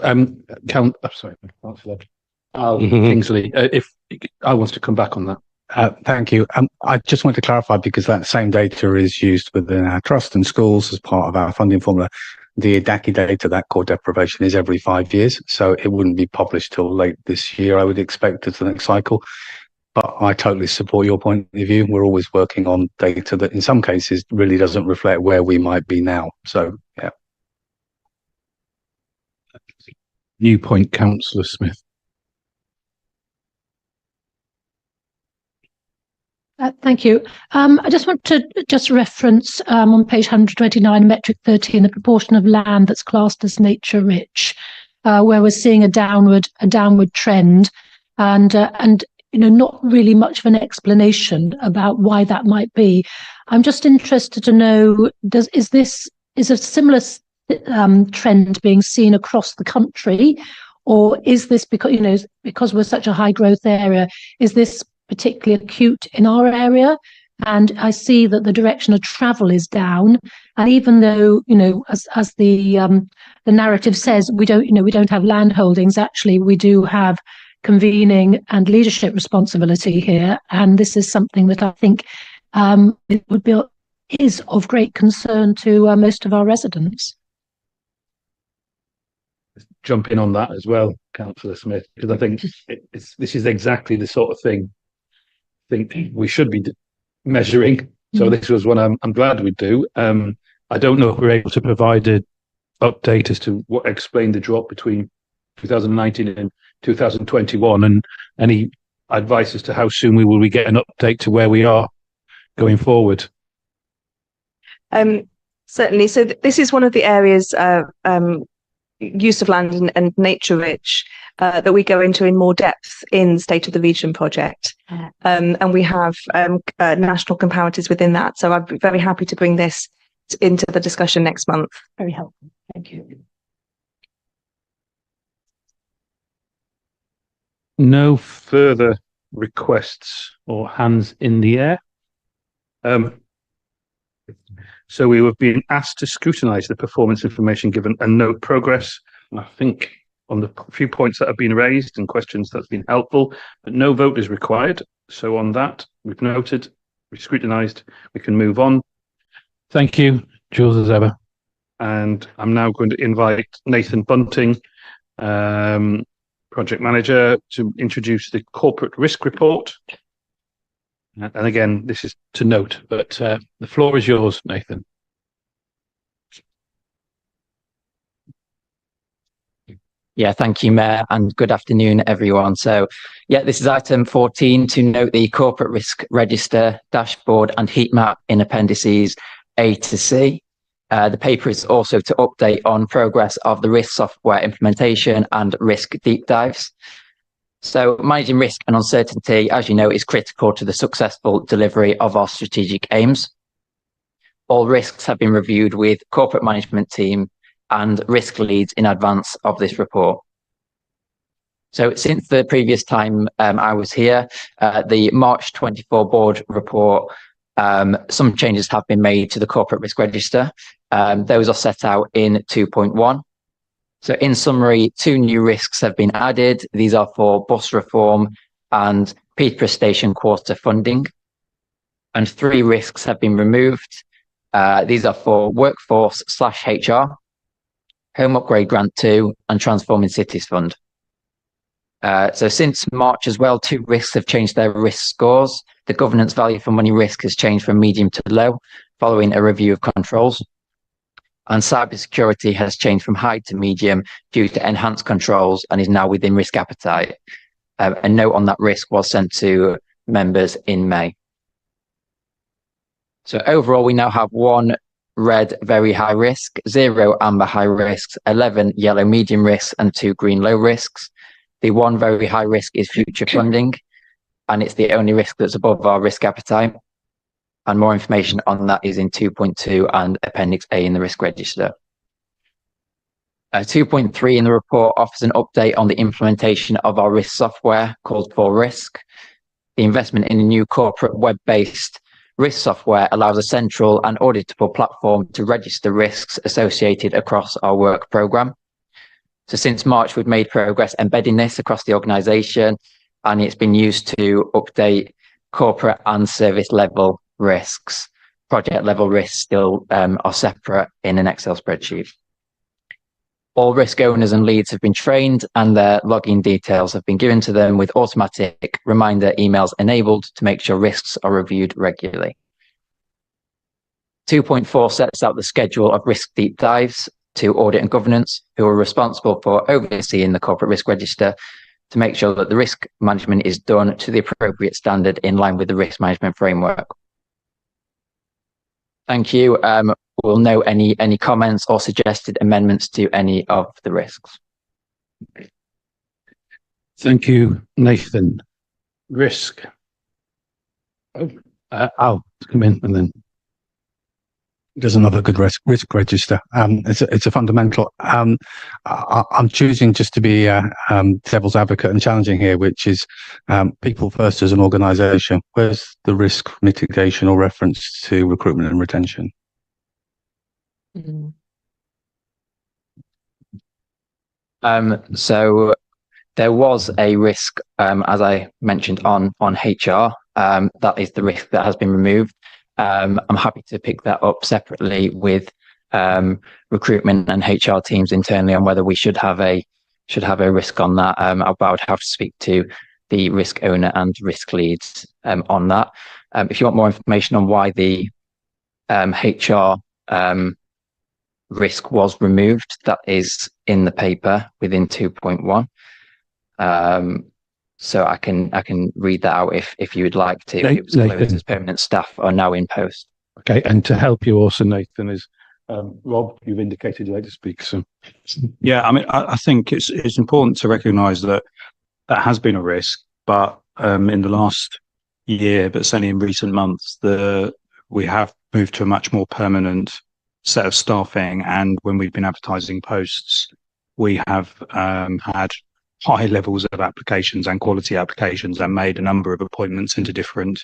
Kingsley, if I wants to come back on that. Thank you. I just want to clarify, because that same data is used within our trust and schools as part of our funding formula. The EDACI data, that core deprivation, is every 5 years, so it wouldn't be published till late this year, I would expect, as the next cycle. But I totally support your point of view. We're always working on data that in some cases really doesn't reflect where we might be now. So, yeah. New point, Councillor Smith. Thank you. I just want to reference on page 129, metric 13, the proportion of land that's classed as nature rich, where we're seeing a downward trend, and not really much of an explanation about why that might be. I'm just interested to know, is a similar trend being seen across the country, or is this because we're such a high growth area, is this particularly acute in our area? And I see that the direction of travel is down, and even though as the narrative says, we don't have land holdings, actually we do have convening and leadership responsibility here, and this is something that I think is of great concern to most of our residents. jump in on that as well, Councillor Smith, because I think this is exactly the sort of thing I think we should be measuring. So this was one I'm glad we do. I don't know if we're able to provide an update as to what explained the drop between 2019 and 2021, and any advice as to how soon we will get an update to where we are going forward. Certainly. So this is one of the areas, use of land and nature rich, that we go into in more depth in the State of the Region project. And we have national comparatives within that. So I'd be very happy to bring this into the discussion next month. Very helpful. Thank you. No further requests or hands in the air. So we have been asked to scrutinise the performance information given and note progress. And I think on the few points that have been raised and questions, that's been helpful, but no vote is required. So on that, we've noted, we've scrutinised, we can move on. Thank you, Jules, as ever. And I'm now going to invite Nathan Bunting, Project Manager, to introduce the corporate risk report. And again, this is to note, but the floor is yours, Nathan. Yeah, thank you, Mayor, and good afternoon, everyone. So, yeah, this is item 14 to note the corporate risk register, dashboard and heat map in appendices A to C. The paper is also to update on progress of the risk software implementation and risk deep dives. So managing risk and uncertainty, as you know, is critical to the successful delivery of our strategic aims. All risks have been reviewed with corporate management team and risk leads in advance of this report. So since the previous time I was here, the March 24 board report, some changes have been made to the corporate risk register. Those are set out in 2.1. So in summary, 2 new risks have been added. These are for bus reform and Peterborough Station quarter funding. And 3 risks have been removed. These are for workforce/HR, Home Upgrade Grant 2 and Transforming Cities Fund. So since March as well, 2 risks have changed their risk scores. The governance value for money risk has changed from medium to low following a review of controls. And cybersecurity has changed from high to medium due to enhanced controls and is now within risk appetite. A note on that risk was sent to members in May. So overall, we now have 1 red very high risk, 0 amber high risks, 11 yellow medium risks and 2 green low risks. The 1 very high risk is future funding, and it's the only risk that's above our risk appetite. And more information on that is in 2.2 and Appendix A in the risk register. 2.3 in the report offers an update on the implementation of our risk software called 4Risk. The investment in a new corporate web-based risk software allows a central and auditable platform to register risks associated across our work programme. So since March, we've made progress embedding this across the organisation, and it's been used to update corporate and service level risks. Project level risks still are separate in an Excel spreadsheet. All risk owners and leads have been trained and their login details have been given to them with automatic reminder emails enabled to make sure risks are reviewed regularly. 2.4 sets out the schedule of risk deep dives to audit and governance, who are responsible for overseeing the corporate risk register to make sure that the risk management is done to the appropriate standard in line with the risk management framework. Thank you. We'll note any comments or suggested amendments to any of the risks. Thank you, Nathan. Risk. I'll come in and then. There's another good risk register. It's a fundamental. I'm choosing just to be devil's advocate and challenging here, which is people first as an organisation. Where's the risk mitigation or reference to recruitment and retention? So there was a risk, as I mentioned, on HR. That is the risk that has been removed. I'm happy to pick that up separately with recruitment and HR teams internally on whether we should have a should have a risk on that. But I would have to speak to the risk owner and risk leads on that. If you want more information on why the HR risk was removed, that is in the paper within 2.1. So I can read that out if you would like to. It was closed as permanent staff are now in post. Okay, and to help you also, Nathan, is Rob, you've indicated you'd like to speak. So, yeah, I mean, I think it's important to recognise that has been a risk, but in the last year, but certainly in recent months, we have moved to a much more permanent set of staffing, and when we've been advertising posts, we have had high levels of applications and quality applications, and made a number of appointments into different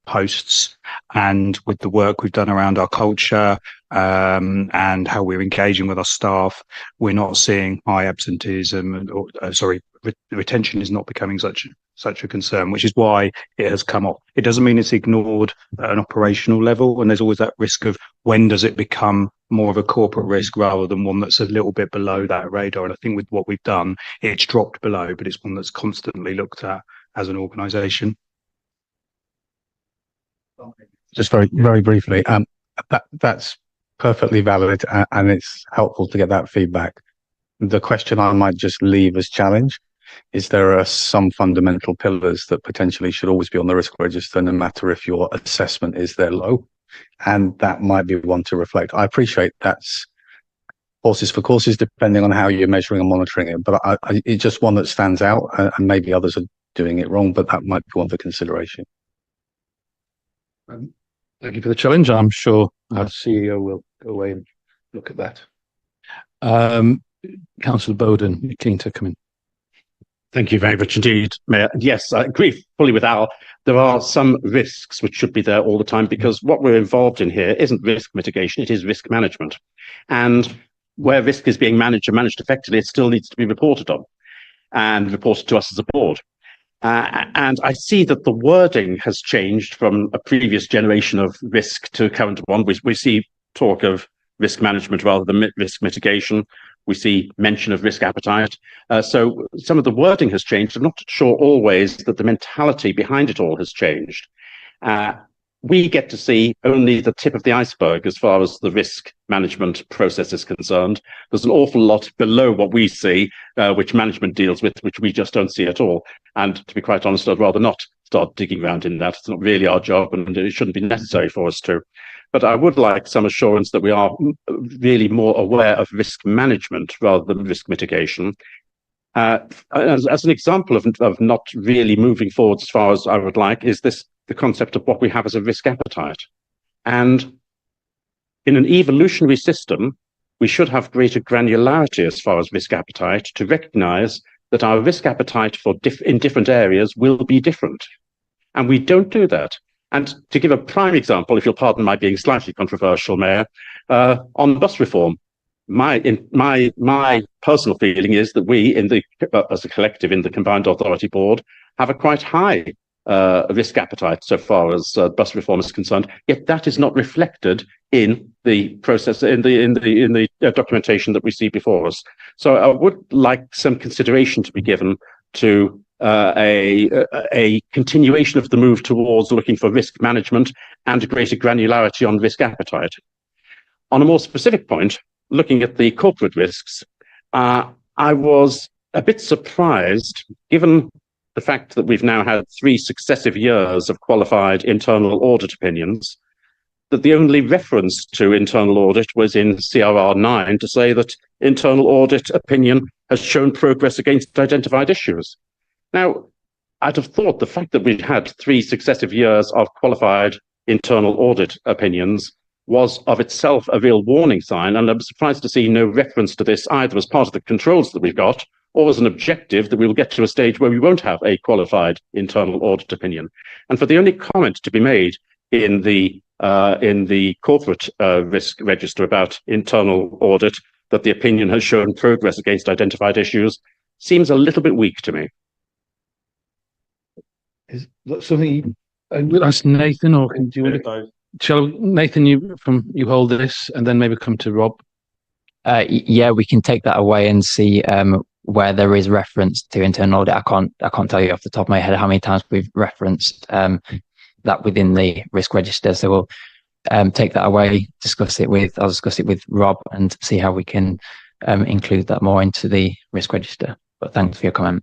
posts. And with the work we've done around our culture and how we're engaging with our staff, we're not seeing high absenteeism, retention is not becoming such a concern, which is why it has come off. It doesn't mean it's ignored at an operational level, and there's always that risk of when does it become more of a corporate risk rather than one that's a little bit below that radar. And I think with what we've done, it's dropped below, but it's one that's constantly looked at as an organisation. Just very briefly, that's perfectly valid, and it's helpful to get that feedback. The question I might just leave as challenge is there are some fundamental pillars that potentially should always be on the risk register, no matter if your assessment is there low, and that might be one to reflect. I appreciate that's horses for courses, depending on how you're measuring and monitoring it, but it's just one that stands out, and maybe others are doing it wrong, but that might be one for consideration. Thank you for the challenge. I'm sure our CEO will go away and look at that. Councillor Bowden, you're keen to come in. Thank you very much indeed, Mayor. Yes, I agree fully with Al. There are some risks which should be there all the time, because what we're involved in here isn't risk mitigation, it is risk management. And where risk is being managed and managed effectively, it still needs to be reported on and reported to us as a board. And I see that the wording has changed from a previous generation of risk to current one. We see talk of risk management rather than risk mitigation. We see mention of risk appetite. So some of the wording has changed. I'm not sure always that the mentality behind it all has changed. We get to see only the tip of the iceberg as far as the risk management process is concerned. There's an awful lot below what we see, which management deals with, which we just don't see at all. And to be quite honest, I'd rather not start digging around in that. It's not really our job, and it shouldn't be necessary for us to. But I would like some assurance that we are really more aware of risk management rather than risk mitigation. As an example of not really moving forward as far as I would like is the concept of what we have as a risk appetite. And in an evolutionary system, we should have greater granularity as far as risk appetite to recognize that our risk appetite in different areas will be different. And we don't do that. And to give a prime example, if you'll pardon my being slightly controversial, Mayor, on bus reform, my personal feeling is that we, as a collective in the Combined Authority Board, have a quite high risk appetite so far as bus reform is concerned. Yet that is not reflected in the process, in the documentation that we see before us. So I would like some consideration to be given to a continuation of the move towards looking for risk management and greater granularity on risk appetite. On a more specific point, looking at the corporate risks, I was a bit surprised, given the fact that we've now had 3 successive years of qualified internal audit opinions, that the only reference to internal audit was in CRR 9 to say that internal audit opinion has shown progress against identified issues. Now, I'd have thought the fact that we'd had 3 successive years of qualified internal audit opinions was of itself a real warning sign, and I'm surprised to see no reference to this either as part of the controls that we've got or as an objective that we will get to a stage where we won't have a qualified internal audit opinion. And for the only comment to be made in the corporate risk register about internal audit that the opinion has shown progress against identified issues seems a little bit weak to me. Is that something we'll ask Nathan, or do you want to? Shall Nathan, you hold this, and then maybe come to Rob. Yeah, we can take that away and see where there is reference to internal audit, I can't tell you off the top of my head how many times we've referenced that within the risk register. So we'll take that away, I'll discuss it with Rob and see how we can include that more into the risk register. But thanks for your comment.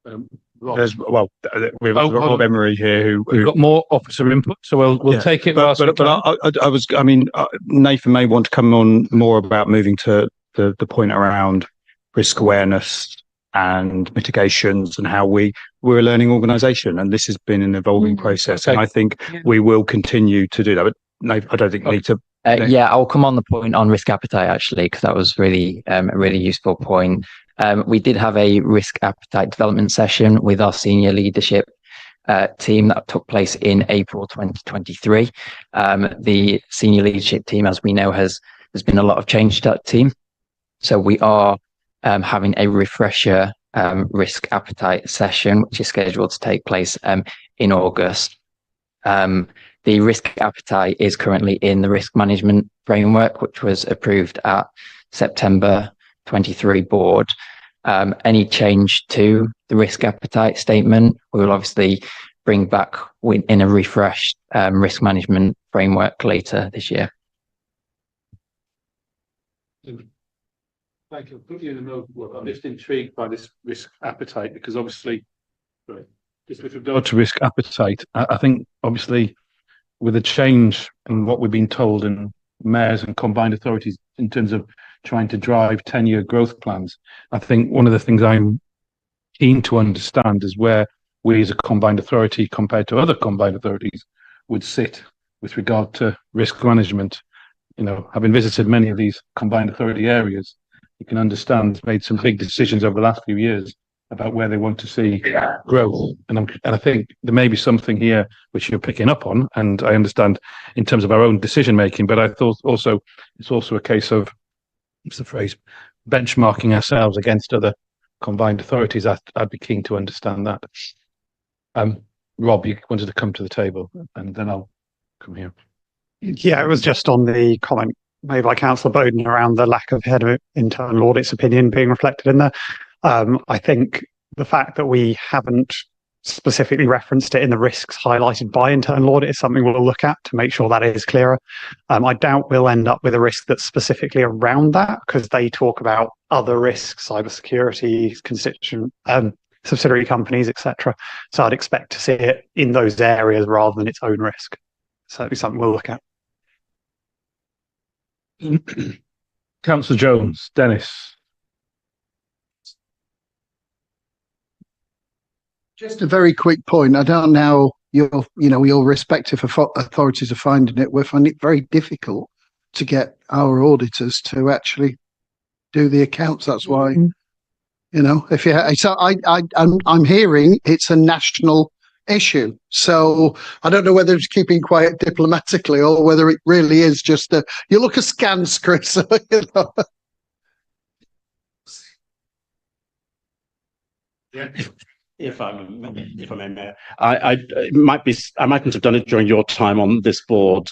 We've got Rob Emery here we've got more officer input, so we'll take it. Nathan may want to come on more about moving to the point around risk awareness and mitigations and how we're a learning organisation, and this has been an evolving process. And I think we will continue to do that. But Nathan, I don't think we need to. I'll come on the point on risk appetite actually, because that was really a really useful point. We did have a risk appetite development session with our senior leadership team that took place in April 2023. The senior leadership team, as we know, there's been a lot of change to that team. So we are having a refresher risk appetite session, which is scheduled to take place in August. The risk appetite is currently in the risk management framework, which was approved at September 23 board. Any change to the risk appetite statement, we will obviously bring back in a refreshed risk management framework later this year. Thank you. I'll put you in the mode. I'm just intrigued by this risk appetite because obviously, just with regard to risk appetite, I think obviously with a change in what we've been told in mayors and combined authorities in terms of trying to drive 10-year growth plans, I think one of the things I'm keen to understand is where we as a combined authority compared to other combined authorities would sit with regard to risk management. You know, having visited many of these combined authority areas, you can understand made some big decisions over the last few years about where they want to see growth. And I think there may be something here which you're picking up on, and I understand in terms of our own decision making, but I thought also it's also a case of, what's the phrase, benchmarking ourselves against other combined authorities. I'd be keen to understand that. Rob, you wanted to come to the table, and then I'll come here. Yeah, it was just on the comment made by Councillor Bowden around the lack of head of internal audit's opinion being reflected in there. I think the fact that we haven't specifically referenced it in the risks highlighted by internal audit is something we'll look at to make sure that is clearer. I doubt we'll end up with a risk that's specifically around that, because they talk about other risks, cybersecurity, constituent subsidiary companies, etc. So I'd expect to see it in those areas rather than its own risk. So that'd be something we'll look at. Councillor Jones, Dennis. Just a very quick point. I don't know your respective authorities are finding it. We're finding it very difficult to get our auditors to actually do the accounts. That's why, if you, so I'm hearing it's a national issue. So I don't know whether it's keeping quiet diplomatically or whether it really is just you look askance, Chris. Yeah. If I may, Mayor, I mightn't have done it during your time on this board,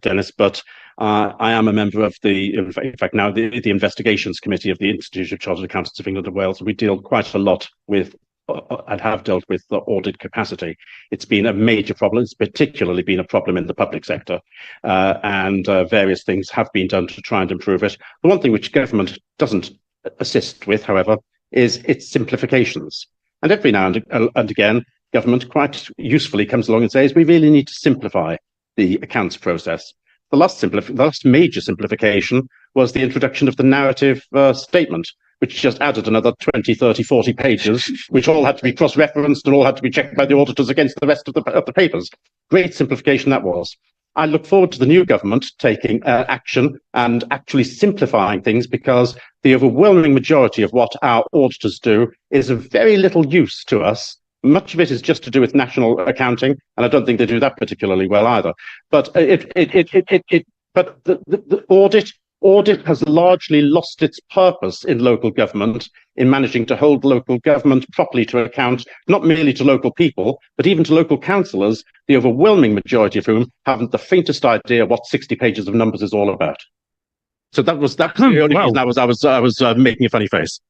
Dennis, but I am a member of in fact now the Investigations Committee of the Institute of Chartered Accountants of England and Wales. We deal quite a lot with and have dealt with the audit capacity. It's been a major problem. It's particularly been a problem in the public sector, and various things have been done to try and improve it. The one thing which government doesn't assist with, however, is its simplifications. And every now and again, government quite usefully comes along and says, we really need to simplify the accounts process. The last major simplification was the introduction of the narrative statement, which just added another 20, 30, 40 pages, which all had to be cross-referenced and all had to be checked by the auditors against the rest of the papers. Great simplification that was. I look forward to the new government taking action and actually simplifying things, because the overwhelming majority of what our auditors do is of very little use to us. Much of it is just to do with national accounting, and I don't think they do that particularly well either. But the audit has largely lost its purpose in local government in managing to hold local government properly to account, not merely to local people, but even to local councillors, the overwhelming majority of whom haven't the faintest idea what 60 pages of numbers is all about. So that was the only reason I was making a funny face.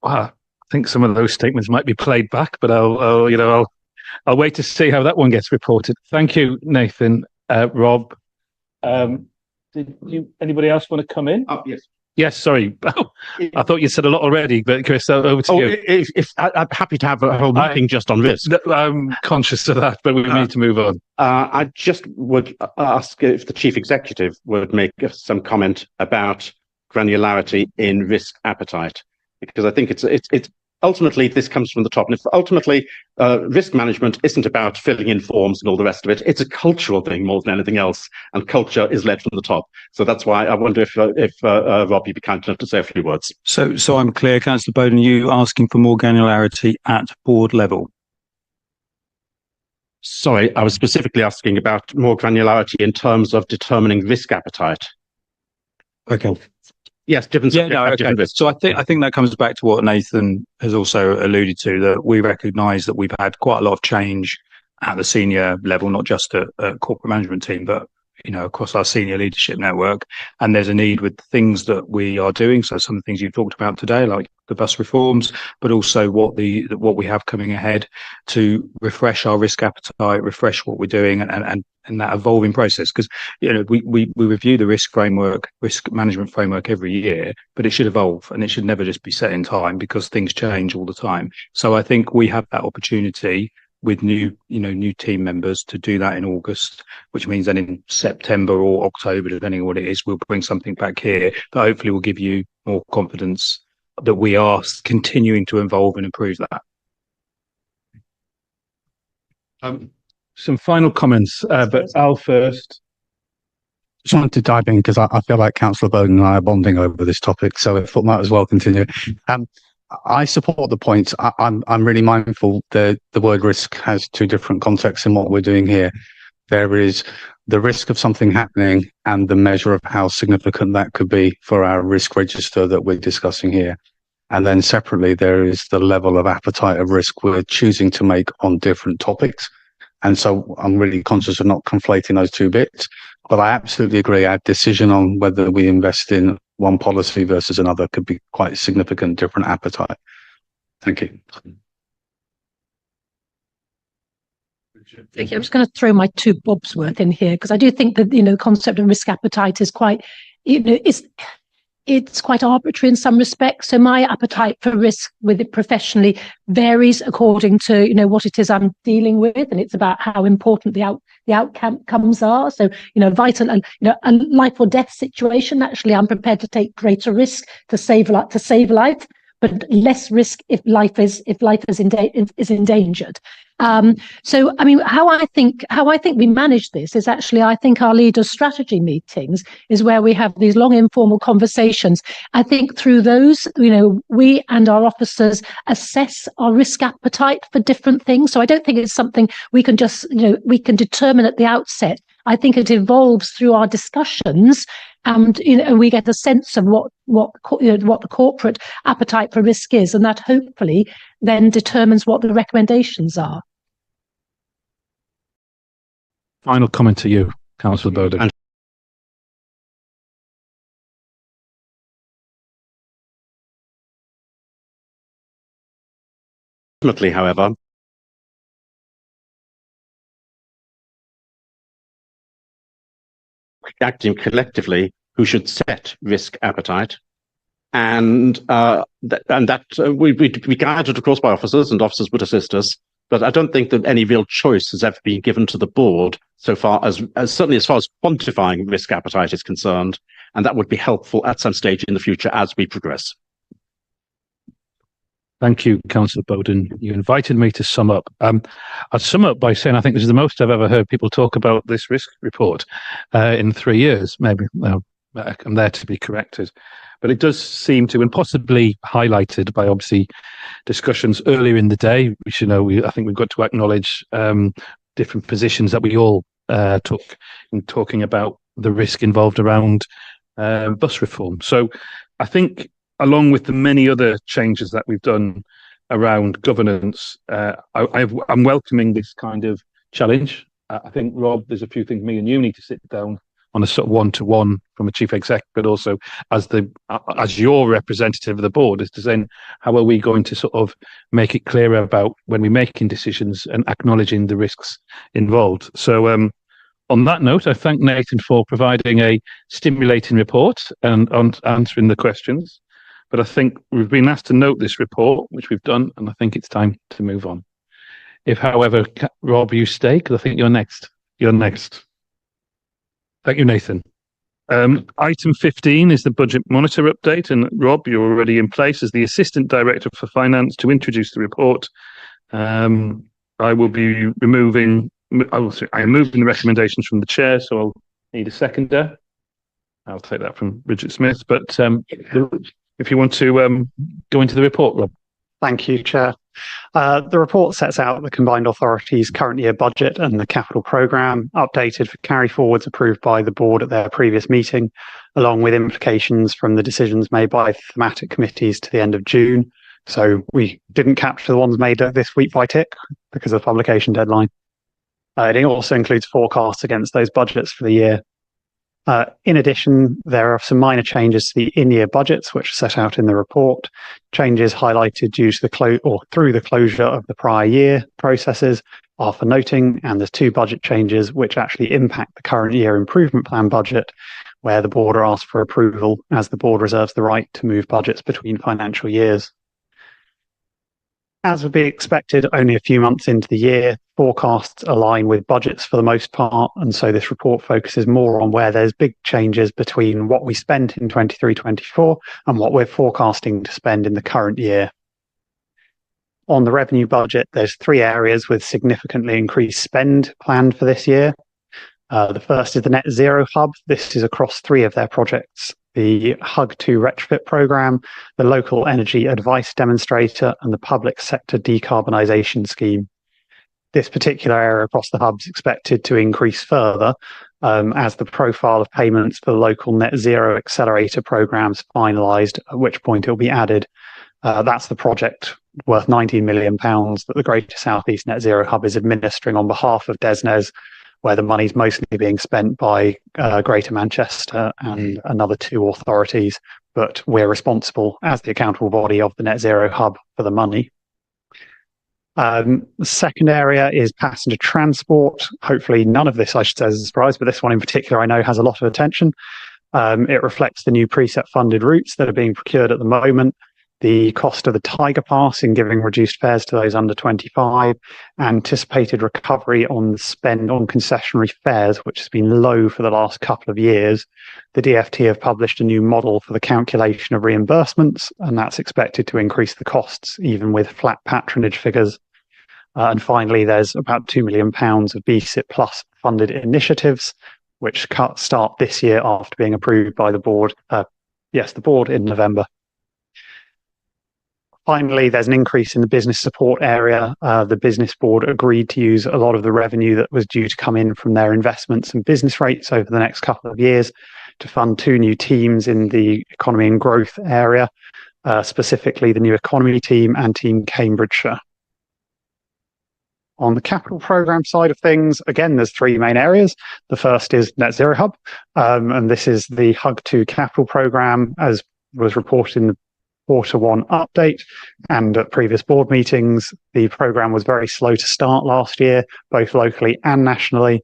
Wow. I think some of those statements might be played back, but I'll wait to see how that one gets reported. Thank you, Nathan. Rob, anybody else want to come in? Yes. Yes, sorry. I thought you said a lot already, but Chris, over to you. I'm happy to have a whole meeting just on risk. I'm conscious of that, but we need to move on. I just would ask if the chief executive would make some comment about granularity in risk appetite, because I think it's ultimately this comes from the top, and if ultimately risk management isn't about filling in forms and all the rest of it, it's a cultural thing more than anything else, and culture is led from the top. So that's why I wonder if Rob, you'd be kind enough to say a few words. So I'm clear, Councillor Bowden, you asking for more granularity at board level? Sorry, I was specifically asking about more granularity in terms of determining risk appetite. Okay. Yes, different. Yeah, no, okay. So I think that comes back to what Nathan has also alluded to, that we recognise that we've had quite a lot of change at the senior level, not just at corporate management team, but across our senior leadership network. And there's a need with things that we are doing. So some of the things you've talked about today, like the bus reforms, but also what we have coming ahead to refresh our risk appetite, refresh what we're doing, and that evolving process. Because we review the risk management framework every year, but it should evolve, and it should never just be set in time, because things change all the time. So I think we have that opportunity with new team members to do that in August, which means then in September or October, depending on what it is, we'll bring something back here that hopefully will give you more confidence that we are continuing to evolve and improve that. Some final comments, but Al first. Just wanted to dive in because I feel like Councillor Bowden and I are bonding over this topic, so I thought might as well continue. I support the point. I'm really mindful that the word risk has two different contexts in what we're doing here. There is the risk of something happening and the measure of how significant that could be for our risk register that we're discussing here. And then separately, there is the level of appetite of risk we're choosing to make on different topics. And so I'm really conscious of not conflating those two bits. But I absolutely agree. Our decision on whether we invest in one policy versus another could be quite significant different appetite. Thank you. I'm just going to throw my two bobs worth in here, because I do think that the concept of risk appetite is quite it's quite arbitrary in some respects. So my appetite for risk with it professionally varies according to what it is I'm dealing with, and it's about how important the outcomes are. So vital and a life or death situation. Actually, I'm prepared to take greater risk to save life, but less risk if life is endangered. So I mean, how I think we manage this is actually, I think our leaders' strategy meetings is where we have these long informal conversations. I think through those, we and our officers assess our risk appetite for different things. So I don't think it's something we can just, we can determine at the outset. I think it evolves through our discussions, and we get a sense of what the corporate appetite for risk is, and that hopefully then determines what the recommendations are. Final comment to you, Councillor Bowden. Ultimately, however, acting collectively, who should set risk appetite, and that we guided, of course, by officers, and officers would assist us. But I don't think that any real choice has ever been given to the board so far as certainly as far as quantifying risk appetite is concerned, and that would be helpful at some stage in the future as we progress. Thank you, Councillor Bowden. You invited me to sum up. I'll sum up by saying I think this is the most I've ever heard people talk about this risk report in 3 years. Maybe I'm there to be corrected. But it does seem to, and possibly highlighted by obviously discussions earlier in the day, which I think we've got to acknowledge different positions that we all took in talking about the risk involved around bus reform. So I think, along with the many other changes that we've done around governance, I'm welcoming this kind of challenge. I think, Rob, there's a few things me and you need to sit down on a sort of one-to-one from a chief exec, but also as your representative of the board, is to saying, how are we going to sort of make it clearer about when we're making decisions and acknowledging the risks involved. So on that note, I thank Nathan for providing a stimulating report and on answering the questions. But I think we've been asked to note this report, which we've done, and I think it's time to move on. If, however, Rob, you stay, because I think you're next. You're next. Thank you, Nathan. Item 15 is the Budget Monitor update, and Rob, you're already in place as the Assistant Director for Finance to introduce the report. I will be removing. I'm moving the recommendations from the chair, so I'll need a seconder. I'll take that from Bridget Smith. But if you want to go into the report, Rob. Thank you, Chair. The report sets out the Combined Authority's current year budget and the capital programme, updated for carry forwards approved by the board at their previous meeting, along with implications from the decisions made by thematic committees to the end of June. So we didn't capture the ones made this week by TIC because of the publication deadline. It also includes forecasts against those budgets for the year. In addition, there are some minor changes to the in-year budgets, which are set out in the report. Changes highlighted due to through the closure of the prior year processes are for noting, and there's 2 budget changes which actually impact the current year improvement plan budget, where the board are asked for approval, as the board reserves the right to move budgets between financial years. As would be expected, only a few months into the year, forecasts align with budgets for the most part, and so this report focuses more on where there's big changes between what we spent in 23-24 and what we're forecasting to spend in the current year. On the revenue budget, there's 3 areas with significantly increased spend planned for this year. The first is the Net Zero Hub. This is across 3 of their projects: the HUG2 retrofit programme, the Local Energy Advice Demonstrator, and the Public Sector Decarbonisation Scheme. This particular area across the hub is expected to increase further as the profile of payments for the local Net Zero Accelerator programmes finalised, at which point it will be added. That's the project worth £19 million that the Greater South East Net Zero Hub is administering on behalf of DESNZ, where the money's mostly being spent by Greater Manchester and another 2 authorities, but we're responsible as the accountable body of the Net Zero Hub for the money. The second area is passenger transport. Hopefully none of this, I should say, is a surprise, but this one in particular I know has a lot of attention. It reflects the new preset funded routes that are being procured at the moment, the cost of the Tiger Pass in giving reduced fares to those under 25, anticipated recovery on the spend on concessionary fares, which has been low for the last couple of years. The DfT have published a new model for the calculation of reimbursements, and that's expected to increase the costs, even with flat patronage figures. And finally, there's about £2 million of BSIP Plus funded initiatives, which start this year after being approved by the board. The board in November. Finally, there's an increase in the business support area. The business board agreed to use a lot of the revenue that was due to come in from their investments and business rates over the next couple of years to fund 2 new teams in the economy and growth area, specifically the new economy team and Team Cambridgeshire. On the capital programme side of things, again, there's 3 main areas. The first is Net Zero Hub, and this is the HUG2 capital programme, as was reported in the Q1 update and at previous board meetings. The programme was very slow to start last year, both locally and nationally.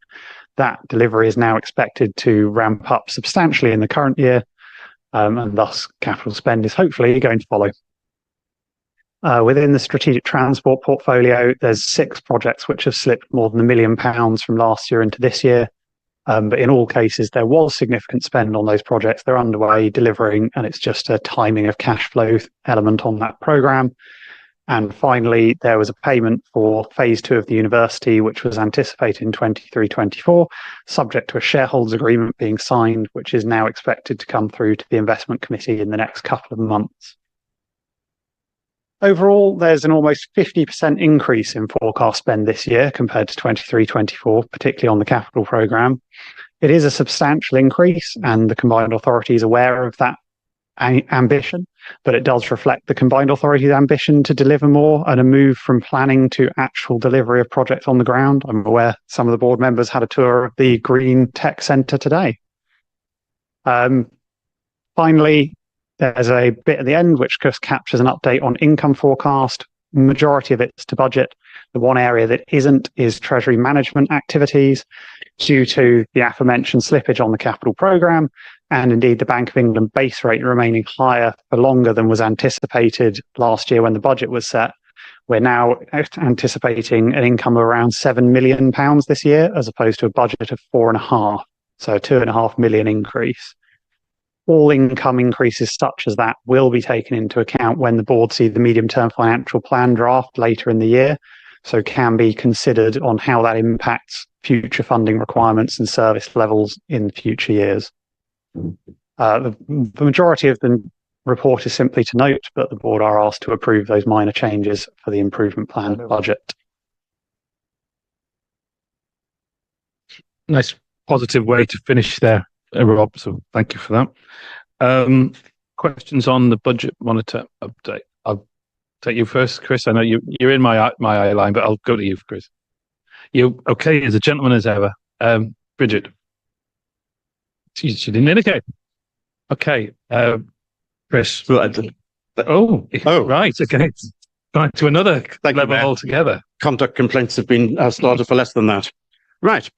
That delivery is now expected to ramp up substantially in the current year, and thus capital spend is hopefully going to follow. Within the strategic transport portfolio, there's 6 projects which have slipped more than £1 million from last year into this year. But in all cases, there was significant spend on those projects. They're underway, delivering, and it's just a timing of cash flow element on that programme. And finally, there was a payment for phase 2 of the university, which was anticipated in 23-24, subject to a shareholders agreement being signed, which is now expected to come through to the investment committee in the next couple of months. Overall, there's an almost 50% increase in forecast spend this year compared to 23-24, particularly on the capital programme. It is a substantial increase, and the Combined Authority is aware of that ambition, but it does reflect the Combined Authority's ambition to deliver more and a move from planning to actual delivery of projects on the ground. I'm aware some of the board members had a tour of the Green Tech Centre today. Finally, there's a bit at the end which just captures an update on income forecast. Majority of it's to budget. The one area that isn't is treasury management activities due to the aforementioned slippage on the capital programme, and indeed the Bank of England base rate remaining higher for longer than was anticipated last year when the budget was set. We're now anticipating an income of around £7 million this year, as opposed to a budget of 4.5, so a 2.5 million increase. All income increases such as that will be taken into account when the board see the medium-term financial plan draft later in the year, so can be considered on how that impacts future funding requirements and service levels in future years. The majority of the report is simply to note, but the board are asked to approve those minor changes for the improvement plan budget. Nice positive way to finish there, Rob. So thank you for that. Questions on the budget monitor update? I'll take you first, Chris. I know you're in my eye line, but I'll go to you, Chris. You okay as a gentleman as ever. Bridget. She didn't indicate. Okay. Chris. Oh, right. Okay. Right to another level altogether. Conduct complaints have been started for less than that. Right.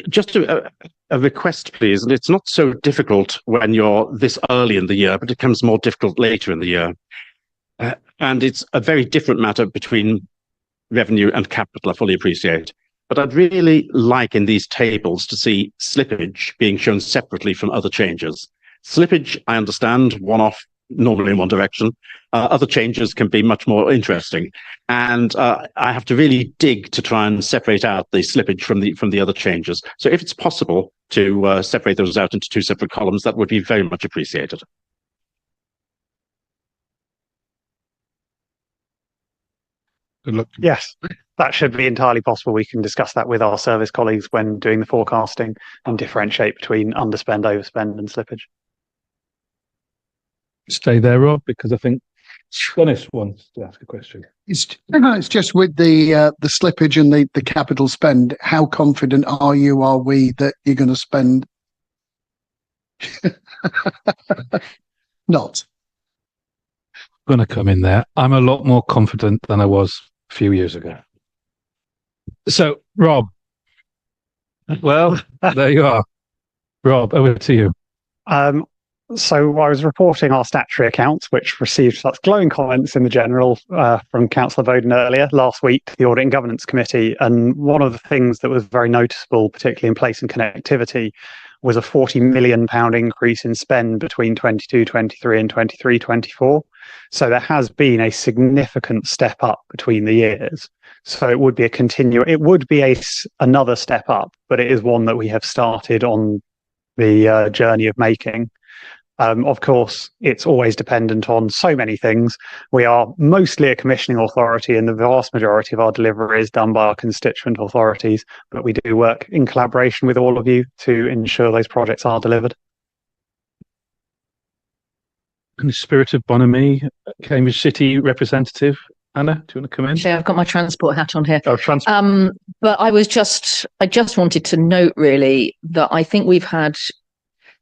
Just a request, please. And it's not so difficult when you're this early in the year, but it becomes more difficult later in the year. And it's a very different matter between revenue and capital, I fully appreciate. But I'd really like in these tables to see slippage being shown separately from other changes. Slippage, I understand, one-off, normally in one direction. Other changes can be much more interesting. And I have to really dig to try and separate out the slippage from the other changes. So if it's possible to separate those out into two separate columns, that would be very much appreciated. Good luck. Yes, that should be entirely possible. We can discuss that with our service colleagues when doing the forecasting and differentiate between underspend, overspend and slippage. Stay there, Rob, because I think Dennis wants to ask a question. It's just with the slippage and the capital spend. How confident are we that you're going to spend? Not. Going to come in there. I'm a lot more confident than I was a few years ago. So, Rob. Well, there you are. Rob, over to you. So I was reporting our statutory accounts, which received such glowing comments in the general from Councillor Bowden earlier last week to the Audit and Governance Committee. And one of the things that was very noticeable, particularly in place and connectivity, was a £40 million increase in spend between 22-23 and 23-24. So there has been a significant step up between the years. So it would be another step up, but it is one that we have started on the journey of making. Of course, it's always dependent on so many things. We are mostly a commissioning authority, and the vast majority of our delivery is done by our constituent authorities, but we do work in collaboration with all of you to ensure those projects are delivered. In the spirit of Bonamy, Cambridge City representative, Anna, do you want to come in? Actually, I've got my transport hat on here. Oh, transport. But I just wanted to note really that I think we've had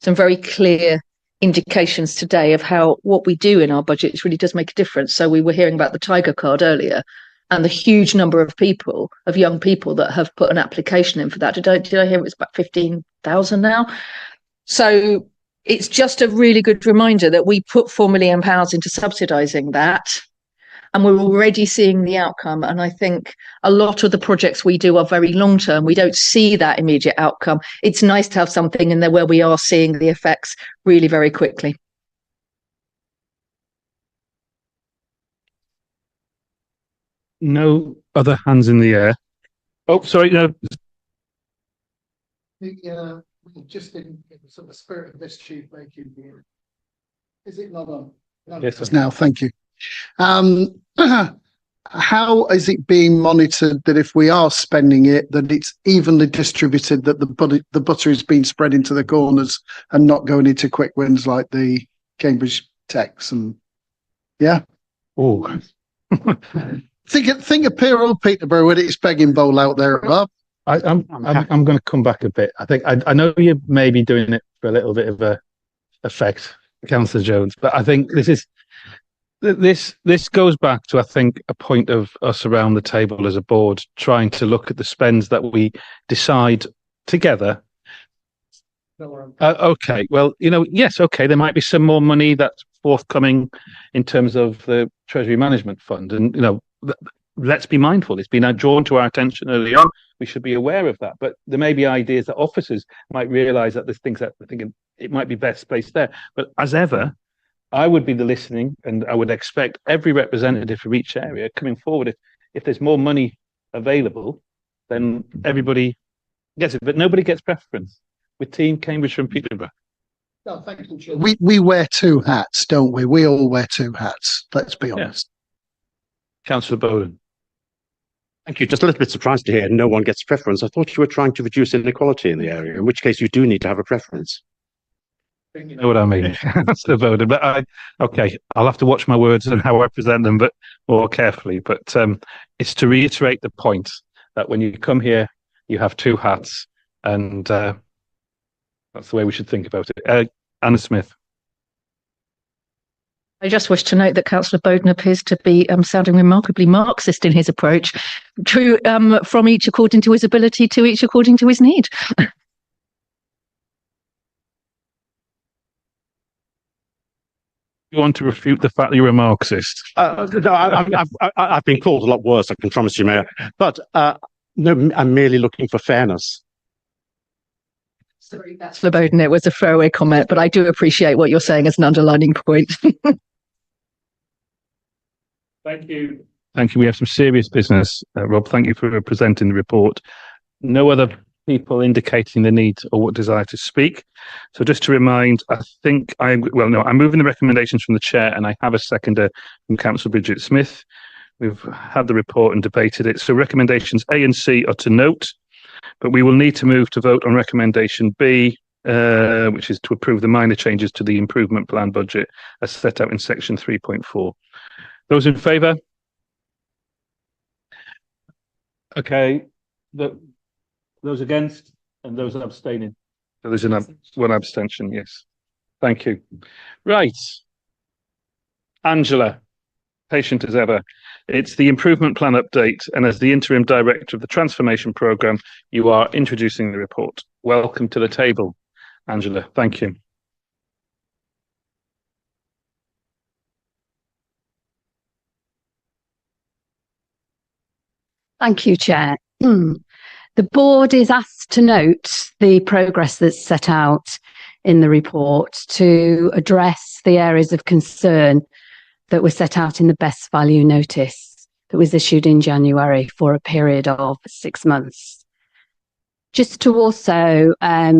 some very clear indications today of how what we do in our budgets really does make a difference. So we were hearing about the Tiger card earlier and the huge number of young people that have put an application in for that. Did I hear it was about 15,000 now? So it's just a really good reminder that we put £4 million into subsidising that, and we're already seeing the outcome. And I think a lot of the projects we do are very long term. We don't see that immediate outcome. It's nice to have something in there where we are seeing the effects really very quickly. No other hands in the air. Oh, sorry, no. Just in sort of spirit of mischief making here. Is it not on? No, yes, now, thank you. How is it being monitored that if we are spending it, that it's evenly distributed, that the butter is being spread into the corners and not going into quick wins like the Cambridge Techs and yeah? Oh. think of poor old Peterborough with its begging bowl out there, Bob. I'm going to come back a bit. I think I know you may be doing it for a little bit of a effect, Councillor Jones. But I think this goes back to, I think, a point of us around the table as a board trying to look at the spends that we decide together. Okay, well, yes, okay, there might be some more money that's forthcoming in terms of the Treasury Management Fund, and let's be mindful. It's been drawn to our attention early on. We should be aware of that. But there may be ideas that officers might realise that there's things that they're thinking it might be best placed there. But as ever, I would be the listening, and I would expect every representative from each area coming forward. If there's more money available, then everybody gets it. But nobody gets preference. With Team Cambridge from Peterborough. No, thank you, Chair. We wear two hats, don't we? We all wear two hats. Let's be honest. Councillor Bowden. Thank you. Just a little bit surprised to hear no one gets preference. I thought you were trying to reduce inequality in the area, in which case you do need to have a preference. You know what I mean, Councillor Bowden. But I'll have to watch my words and how I present them, but more carefully. But it's to reiterate the point that when you come here, you have two hats, and that's the way we should think about it. Anna Smith. I just wish to note that Councillor Bowden appears to be sounding remarkably Marxist in his approach, from each according to his ability to each according to his need. You want to refute the fact that you're a Marxist? No, I've been called a lot worse, I can promise you, Mayor. But no, I'm merely looking for fairness. Sorry, Councillor Bowden, it was a throwaway comment, but I do appreciate what you're saying as an underlining point. Thank you. Thank you. We have some serious business. Rob, thank you for presenting the report. No other people indicating the need or what desire to speak. So just to remind, I'm moving the recommendations from the chair, and I have a seconder from Councillor Bridget Smith. We've had the report and debated it. So recommendations A and C are to note, but we will need to move to vote on recommendation B, which is to approve the minor changes to the improvement plan budget as set out in section 3.4. Those in favour? Okay. Those against and those abstaining. So there's one abstention, yes. Thank you. Right. Angela, patient as ever. It's the improvement plan update, and as the interim director of the transformation programme, you are introducing the report. Welcome to the table, Angela. Thank you. Thank you, Chair. The board is asked to note the progress that's set out in the report to address the areas of concern that were set out in the best value notice that was issued in January for a period of 6 months. Just to also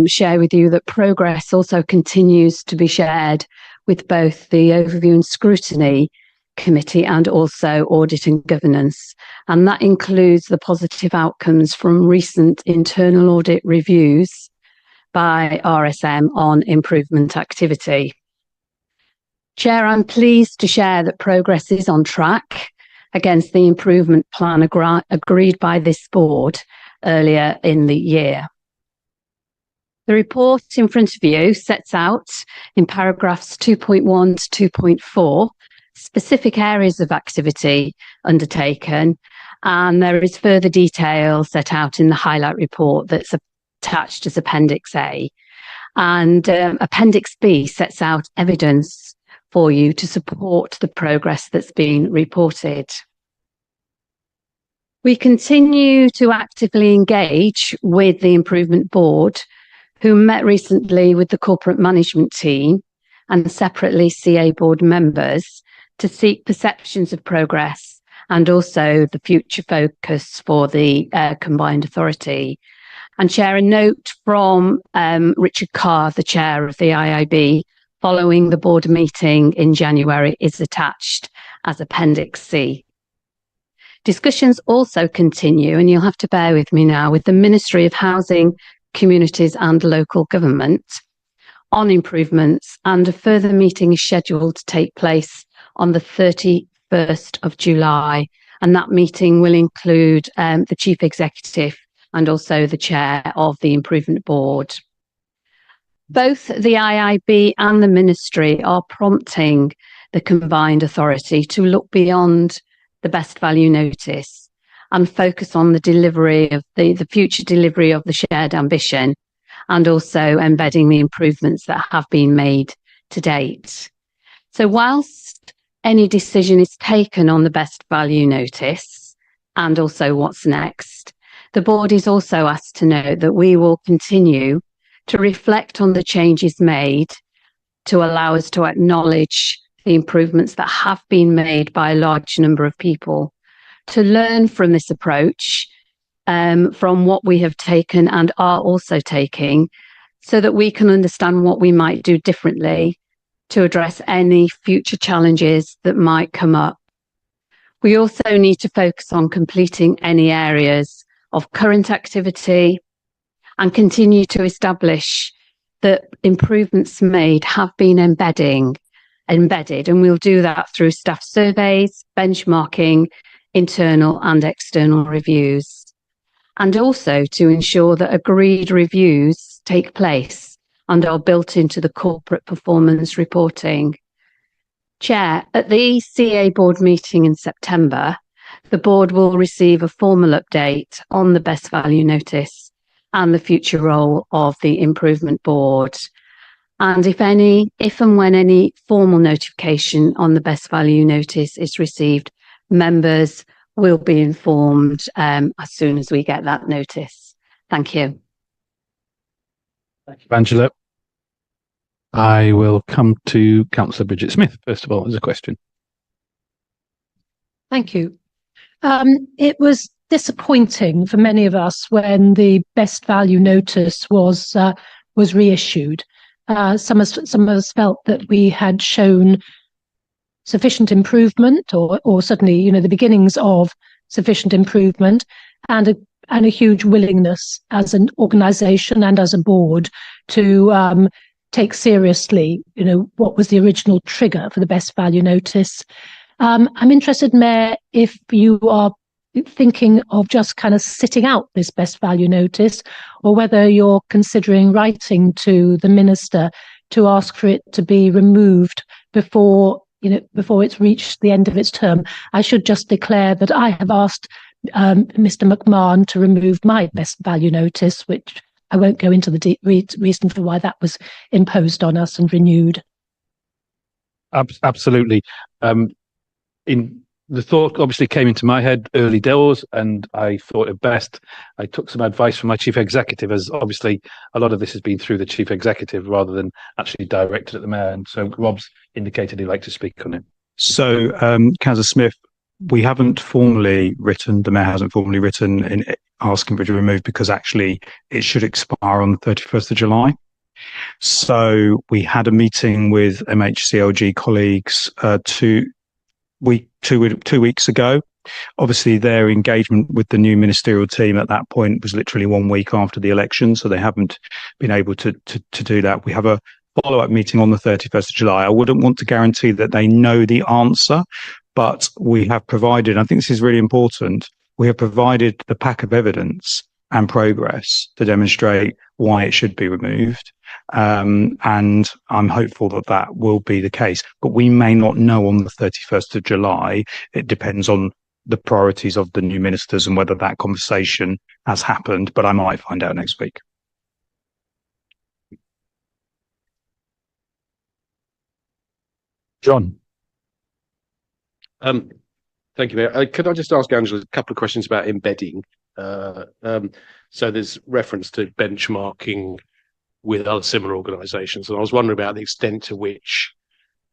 share with you that progress also continues to be shared with both the Overview and Scrutiny Committee and also Audit and Governance. And that includes the positive outcomes from recent internal audit reviews by RSM on improvement activity. Chair, I'm pleased to share that progress is on track against the improvement plan agreed by this board earlier in the year. The report in front of you sets out in paragraphs 2.1 to 2.4 specific areas of activity undertaken, and there is further detail set out in the highlight report that's attached as Appendix A. And Appendix B sets out evidence for you to support the progress that's been reported. We continue to actively engage with the Improvement Board, who met recently with the corporate management team and separately CA board members to seek perceptions of progress and also the future focus for the combined authority. And share a note from Richard Carr, the chair of the IIB, following the board meeting in January, is attached as Appendix C. Discussions also continue, and you'll have to bear with me now, with the Ministry of Housing, Communities and Local Government on improvements, and a further meeting is scheduled to take place on the 31st of July. And that meeting will include the Chief Executive and also the Chair of the Improvement Board. both the IIB and the ministry are prompting the combined authority to look beyond the best value notice and focus on the delivery of the future delivery of the shared ambition, and also embedding the improvements that have been made to date. So whilst any decision is taken on the best value notice and also what's next, the board is also asked to note that we will continue to reflect on the changes made to allow us to acknowledge the improvements that have been made by a large number of people, to learn from this approach, from what we have taken and are also taking, so that we can understand what we might do differently to address any future challenges that might come up. We also need to focus on completing any areas of current activity and continue to establish that improvements made have been embedded, and we'll do that through staff surveys, benchmarking, internal and external reviews, and also to ensure that agreed reviews take place and are built into the corporate performance reporting. Chair, at the CA board meeting in September, the board will receive a formal update on the best value notice and the future role of the improvement board. And if and when any formal notification on the best value notice is received, members will be informed as soon as we get that notice. Thank you. Thank you, Angela. I will come to Councillor Bridget Smith, first of all, as a question. Thank you. It was disappointing for many of us when the best value notice was reissued. Some of us felt that we had shown sufficient improvement, or certainly, the beginnings of sufficient improvement, and a huge willingness as an organisation and as a board to take seriously, what was the original trigger for the best value notice. I'm interested, Mayor, if you are thinking of just kind of sitting out this best value notice, or whether you're considering writing to the minister to ask for it to be removed before it's reached the end of its term. I should just declare that I have asked Mr. McMahon to remove my best value notice, which I won't go into the reason for why that was imposed on us and renewed. Absolutely. The thought obviously came into my head early doors, and I thought it best. I took some advice from my chief executive, as obviously a lot of this has been through the chief executive rather than actually directed at the mayor. And so Rob's indicated he'd like to speak on it. So, Councillor Smith, we haven't formally written, the mayor hasn't formally written in asking for it to be removed, because actually it should expire on the 31st of July. So we had a meeting with MHCLG colleagues 2 weeks ago. Obviously, their engagement with the new ministerial team at that point was literally 1 week after the election, so they haven't been able to do that. We have a follow-up meeting on the 31st of July. I wouldn't want to guarantee that they know the answer, but we have provided, I think this is really important, we have provided the pack of evidence and progress to demonstrate why it should be removed. And I'm hopeful that that will be the case, but we may not know on the 31st of July. It depends on the priorities of the new ministers and whether that conversation has happened, but I might find out next week. John. Thank you, Mayor. Could I just ask Angela a couple of questions about embedding? So there's reference to benchmarking with other similar organisations, and I was wondering about the extent to which,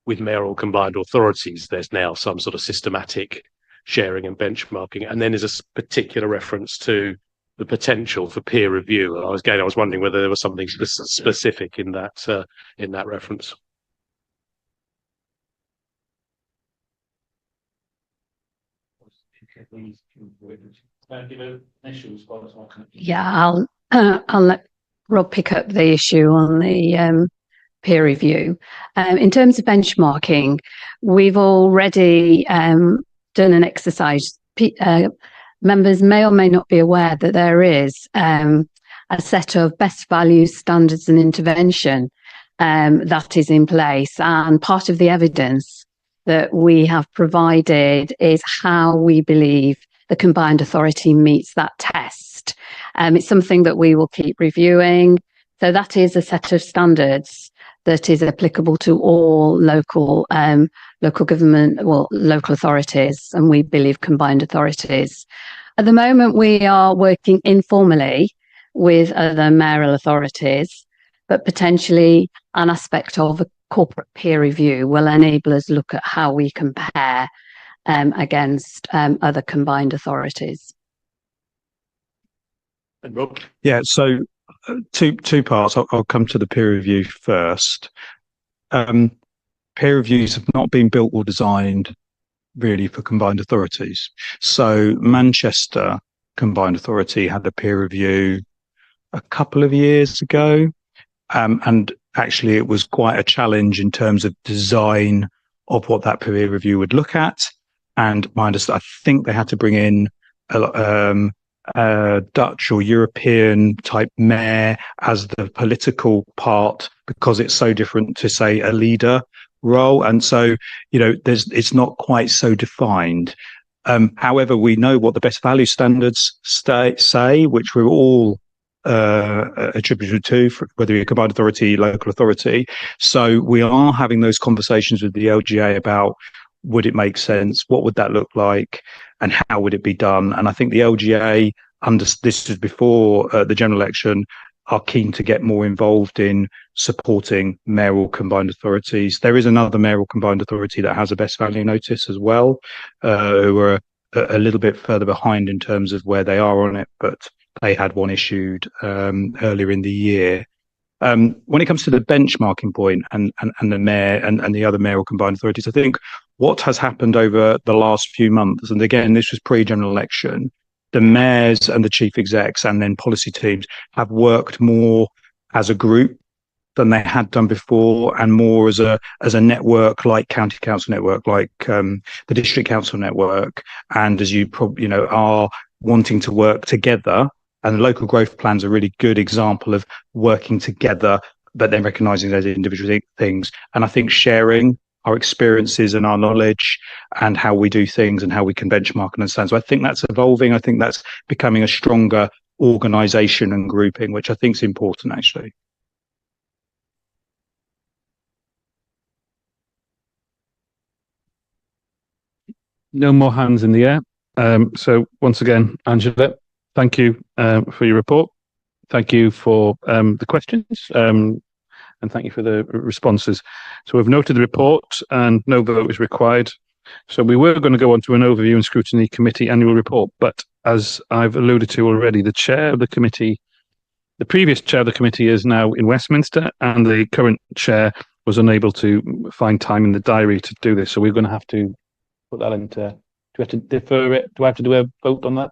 with mayoral combined authorities, there's now some sort of systematic sharing and benchmarking, and then there's a particular reference to the potential for peer review. And I was wondering whether there was something specific in that reference. Yeah, I'll let Rob pick up the issue on the peer review. In terms of benchmarking, we've already done an exercise. Members may or may not be aware that there is a set of best values, standards and intervention that is in place. And part of the evidence that we have provided is how we believe the combined authority meets that test. It's something that we will keep reviewing. So that is a set of standards that is applicable to all local government, well, local authorities, and we believe combined authorities. At the moment, we are working informally with other mayoral authorities, but potentially an aspect of a corporate peer review will enable us to look at how we compare against other combined authorities. And Rob? Yeah, so two parts. I'll come to the peer review first. Peer reviews have not been built or designed really for combined authorities. So Manchester Combined Authority had a peer review a couple of years ago. And actually it was quite a challenge in terms of design of what that peer review would look at. And I think they had to bring in a Dutch or European type mayor as the political part, because it's so different to, say, a leader role. And so, it's not quite so defined. However, we know what the best value standards say, which we're all attributed to, whether you're a combined authority, local authority. So we are having those conversations with the LGA about, would it make sense? What would that look like? And how would it be done? And I think the LGA, this was before the general election, are keen to get more involved in supporting mayoral combined authorities. There is another mayoral combined authority that has a best value notice as well, who are a little bit further behind in terms of where they are on it, but they had one issued earlier in the year. When it comes to the benchmarking point and the mayor and the other mayoral combined authorities, I think what has happened over the last few months, and again, this was pre-general election, the mayors and the chief execs and then policy teams have worked more as a group than they had done before, and more as a network, like county council network, like the district council network, and as you probably are wanting to work together. And the local growth plan's a really good example of working together, but then recognising those individual things. And I think sharing our experiences and our knowledge and how we do things and how we can benchmark and understand. So I think that's evolving. I think that's becoming a stronger organisation and grouping, which I think is important, actually. No more hands in the air. So once again, Angela, thank you for your report. Thank you for the questions and thank you for the responses. So we've noted the report and no vote is required. So we were going to go on to an overview and scrutiny committee annual report, but as I've alluded to already, the chair of the committee, the previous chair of the committee is now in Westminster, and the current chair was unable to find time in the diary to do this. So we're going to have to put that into, do we have to defer it? Do I have to do a vote on that?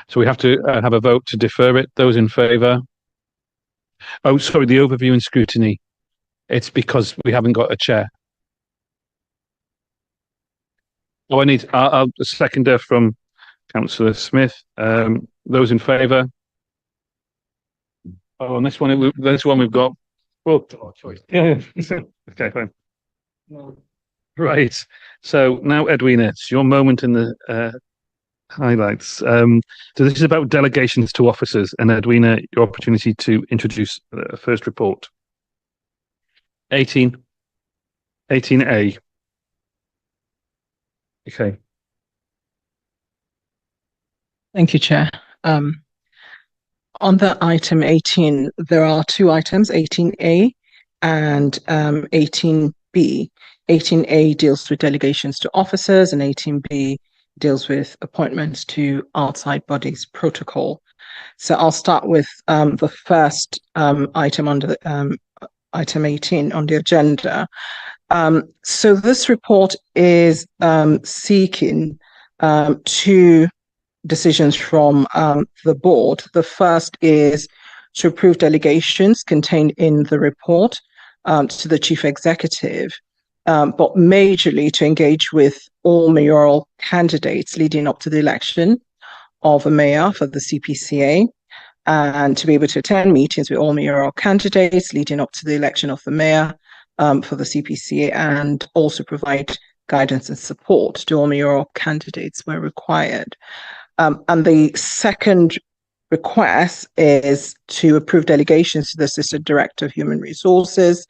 So we have to have a vote to defer it. Those in favour? Oh, sorry, the overview and scrutiny. It's because we haven't got a chair. Oh, I'll second her from Councillor Smith. Those in favour? Oh, and this one we've got. Well, yeah. Okay, fine. Right. So now, Edwina, it's your moment in the highlights. So this is about delegations to officers, and Edwina, your opportunity to introduce the first report. 18A. Okay. Thank you, Chair. On the item 18, there are two items, 18A and 18B. 18A deals with delegations to officers, and 18B deals with appointments to outside bodies protocol. So I'll start with the first item under item 18 on the agenda. So this report is seeking two decisions from the board. The first is to approve delegations contained in the report to the chief executive, but majorly to engage with all mayoral candidates leading up to the election of a mayor for the CPCA. and to be able to attend meetings with all mayoral candidates leading up to the election of the mayor for the CPCA, and also provide guidance and support to all mayoral candidates where required. And the second request is to approve delegations to the Assistant Director of Human Resources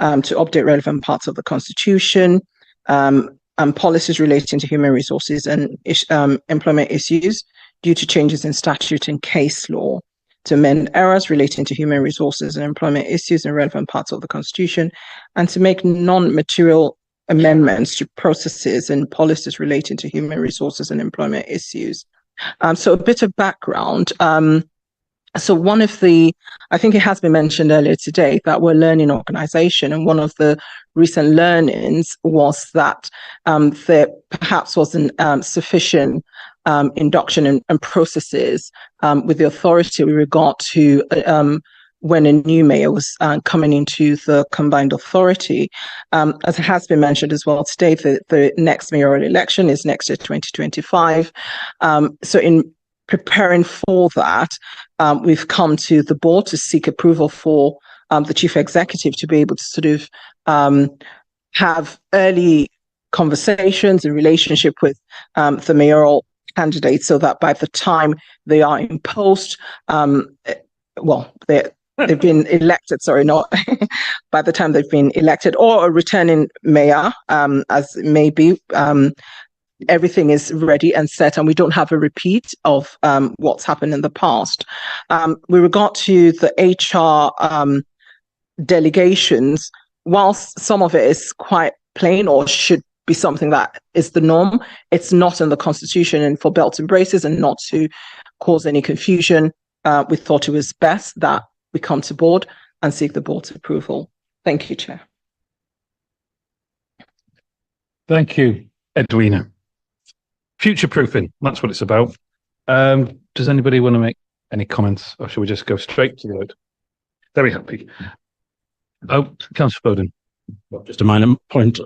to update relevant parts of the Constitution and policies relating to human resources and employment issues due to changes in statute and case law, to amend errors relating to human resources and employment issues in relevant parts of the Constitution, and to make non-material amendments to processes and policies relating to human resources and employment issues. So a bit of background. So one of the, I think it has been mentioned earlier today, that we're a learning organization, and one of the recent learnings was that there perhaps wasn't sufficient induction and processes with the authority with regard to when a new mayor was coming into the combined authority. As it has been mentioned as well today, the next mayoral election is next year, 2025. So in preparing for that, we've come to the board to seek approval for the chief executive to be able to sort of have early conversations and relationship with the mayoral candidates, so that by the time they are in post, they've been elected, sorry, not by the time they've been elected, or a returning mayor, as it may be, everything is ready and set, and we don't have a repeat of what's happened in the past. With regard to the HR delegations, whilst some of it is quite plain or should be something that is the norm, it's not in the Constitution, and for belts and braces and not to cause any confusion, we thought it was best that we come to board and seek the board's approval. Thank you, Chair. Thank you, Edwina. Future proofing, that's what it's about. Does anybody want to make any comments, or should we just go straight to the vote? Very happy. Oh, Councillor Bowden. Just a minor point.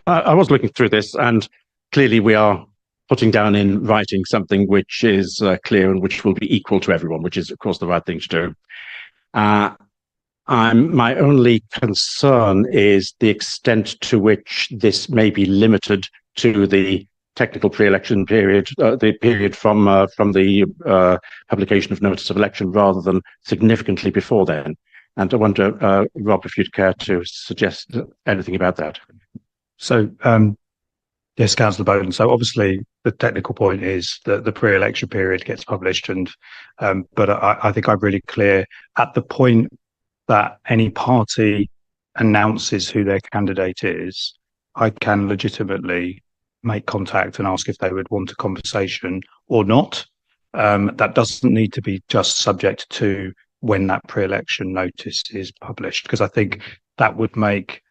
I was looking through this, and clearly we are putting down in writing something which is clear and which will be equal to everyone, which is, of course, the right thing to do. My only concern is the extent to which this may be limited to the technical pre-election period, the period from the publication of notice of election, rather than significantly before then. And I wonder, Rob, if you'd care to suggest anything about that. So, yes, Councillor Bowden. So obviously the technical point is that the pre-election period gets published, and but I think I'm really clear at the point that any party announces who their candidate is, I can legitimately make contact and ask if they would want a conversation or not. That doesn't need to be just subject to when that pre-election notice is published, because I think that would make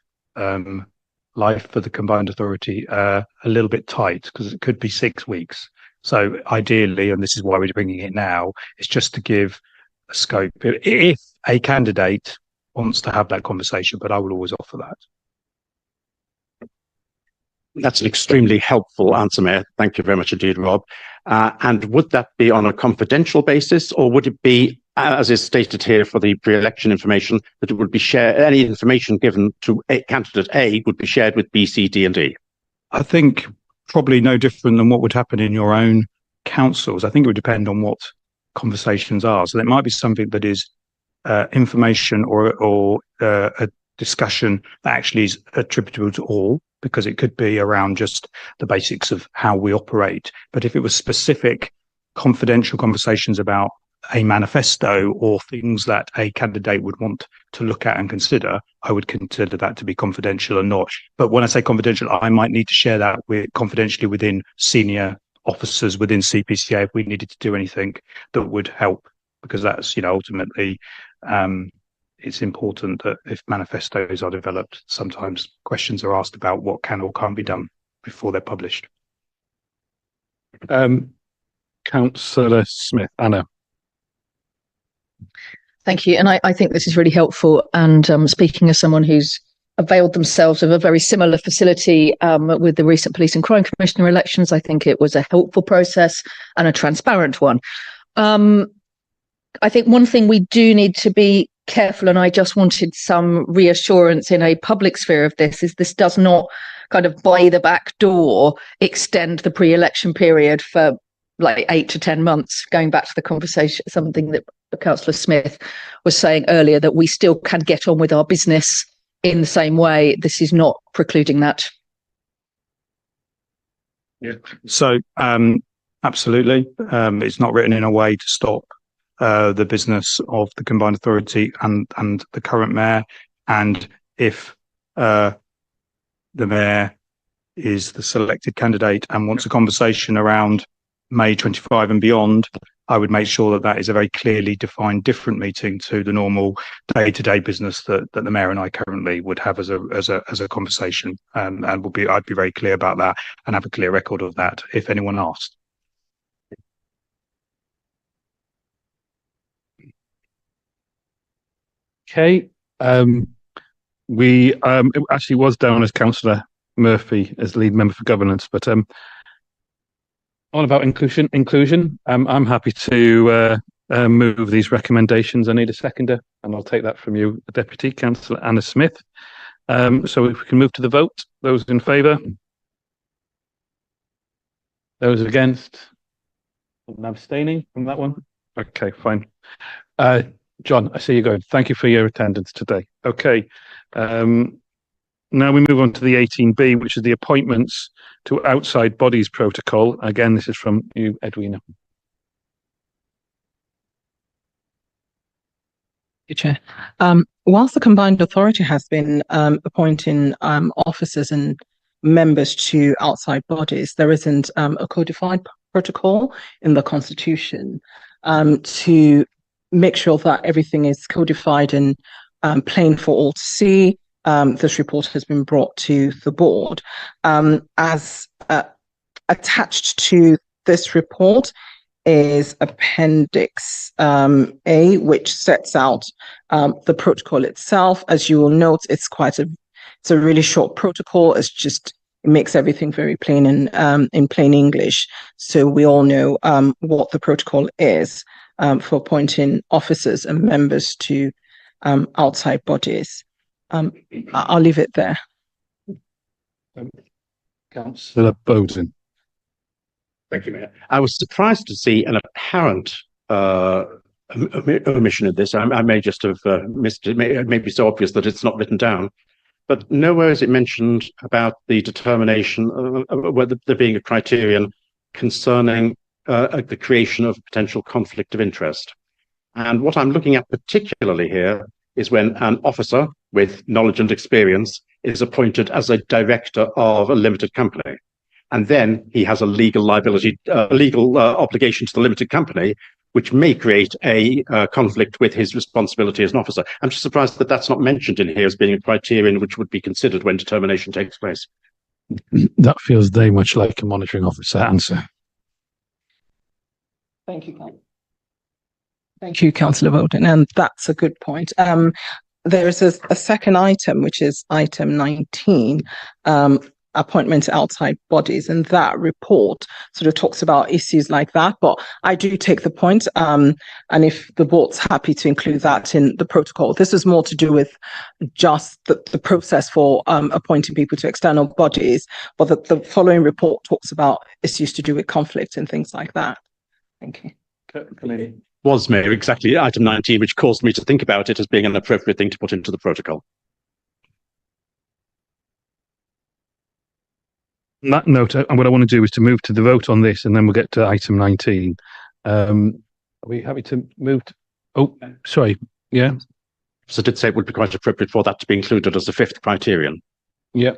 life for the combined authority a little bit tight, because it could be 6 weeks. So ideally, and this is why we're bringing it now, it's just to give a scope if a candidate wants to have that conversation, but I will always offer that. That's an extremely helpful answer, Mayor. Thank you very much indeed, Rob. And would that be on a confidential basis, or would it be, as is stated here for the pre-election information, that it would be shared, any information given to a candidate A would be shared with B, C, D and E? I think probably no different than what would happen in your own councils. I think it would depend on what conversations are. So there might be something that is information or a discussion that actually is attributable to all, because it could be around just the basics of how we operate. But if it was specific confidential conversations about a manifesto or things that a candidate would want to look at and consider, I would consider that to be confidential or not. But when I say confidential, I might need to share that confidentially within senior officers within CPCA if we needed to do anything that would help, because that's, ultimately, it's important that if manifestos are developed, sometimes questions are asked about what can or can't be done before they're published. Councillor Smith, Anna. Thank you. And I think this is really helpful. And speaking as someone who's availed themselves of a very similar facility with the recent Police and Crime Commissioner elections, I think it was a helpful process and a transparent one. I think one thing we do need to be careful, and I just wanted some reassurance in a public sphere of this does not kind of by the back door extend the pre-election period for like 8 to 10 months, going back to the conversation, something that Councillor Smith was saying earlier, that we still can get on with our business in the same way. This is not precluding that. Yeah. So, absolutely. It's not written in a way to stop the business of the combined authority and the current mayor. And if the mayor is the selected candidate and wants a conversation around May 25 and beyond, I would make sure that that is a very clearly defined different meeting to the normal day-to-day business that the mayor and I currently would have as a conversation. And I'd be very clear about that and have a clear record of that if anyone asked. Okay. It actually was down as Councillor Murphy as lead member for governance, but on about inclusion. I'm happy to move these recommendations. I need a seconder, and I'll take that from you, Deputy Councillor Anna Smith. So if we can move to the vote, those in favour, those against, and abstaining from that one. Okay, fine. John, I see you going. Thank you for your attendance today. Okay. Now we move on to the 18B, which is the appointments to outside bodies protocol. Again, this is from you, Edwina. Chair. Whilst the combined authority has been appointing officers and members to outside bodies, there isn't a codified protocol in the Constitution to make sure that everything is codified and plain for all to see. This report has been brought to the board. As attached to this report is Appendix A, which sets out the protocol itself. As you will note, it's a really short protocol. It makes everything very plain and in plain English, so we all know what the protocol is for appointing officers and members to outside bodies. I'll leave it there. Councillor Bowden. Thank you, Mayor. I was surprised to see an apparent omission of this. I may just have missed it. It may be so obvious that it's not written down, but nowhere is it mentioned about the determination of whether there being a criterion concerning the creation of potential conflict of interest. And what I'm looking at particularly here is when an officer with knowledge and experience is appointed as a director of a limited company. And then he has a legal liability, obligation to the limited company, which may create a conflict with his responsibility as an officer. I'm just surprised that that's not mentioned in here as being a criterion which would be considered when determination takes place. That feels very much like a monitoring officer answer. Thank you, Thank you, Councillor Bowden, and that's a good point. There is a second item, which is item 19, appointments outside bodies, and that report sort of talks about issues like that. But I do take the point, and if the board's happy to include that in the protocol, this is more to do with just the process for appointing people to external bodies. But the following report talks about issues to do with conflict and things like that. Thank you. Was, Mayor, exactly item 19, which caused me to think about it as being an appropriate thing to put into the protocol. On that note, what I want to do is to move to the vote on this, and then we'll get to item 19. Are we happy to move to... Oh, sorry. Yeah. So I did say it would be quite appropriate for that to be included as a fifth criterion. Yeah.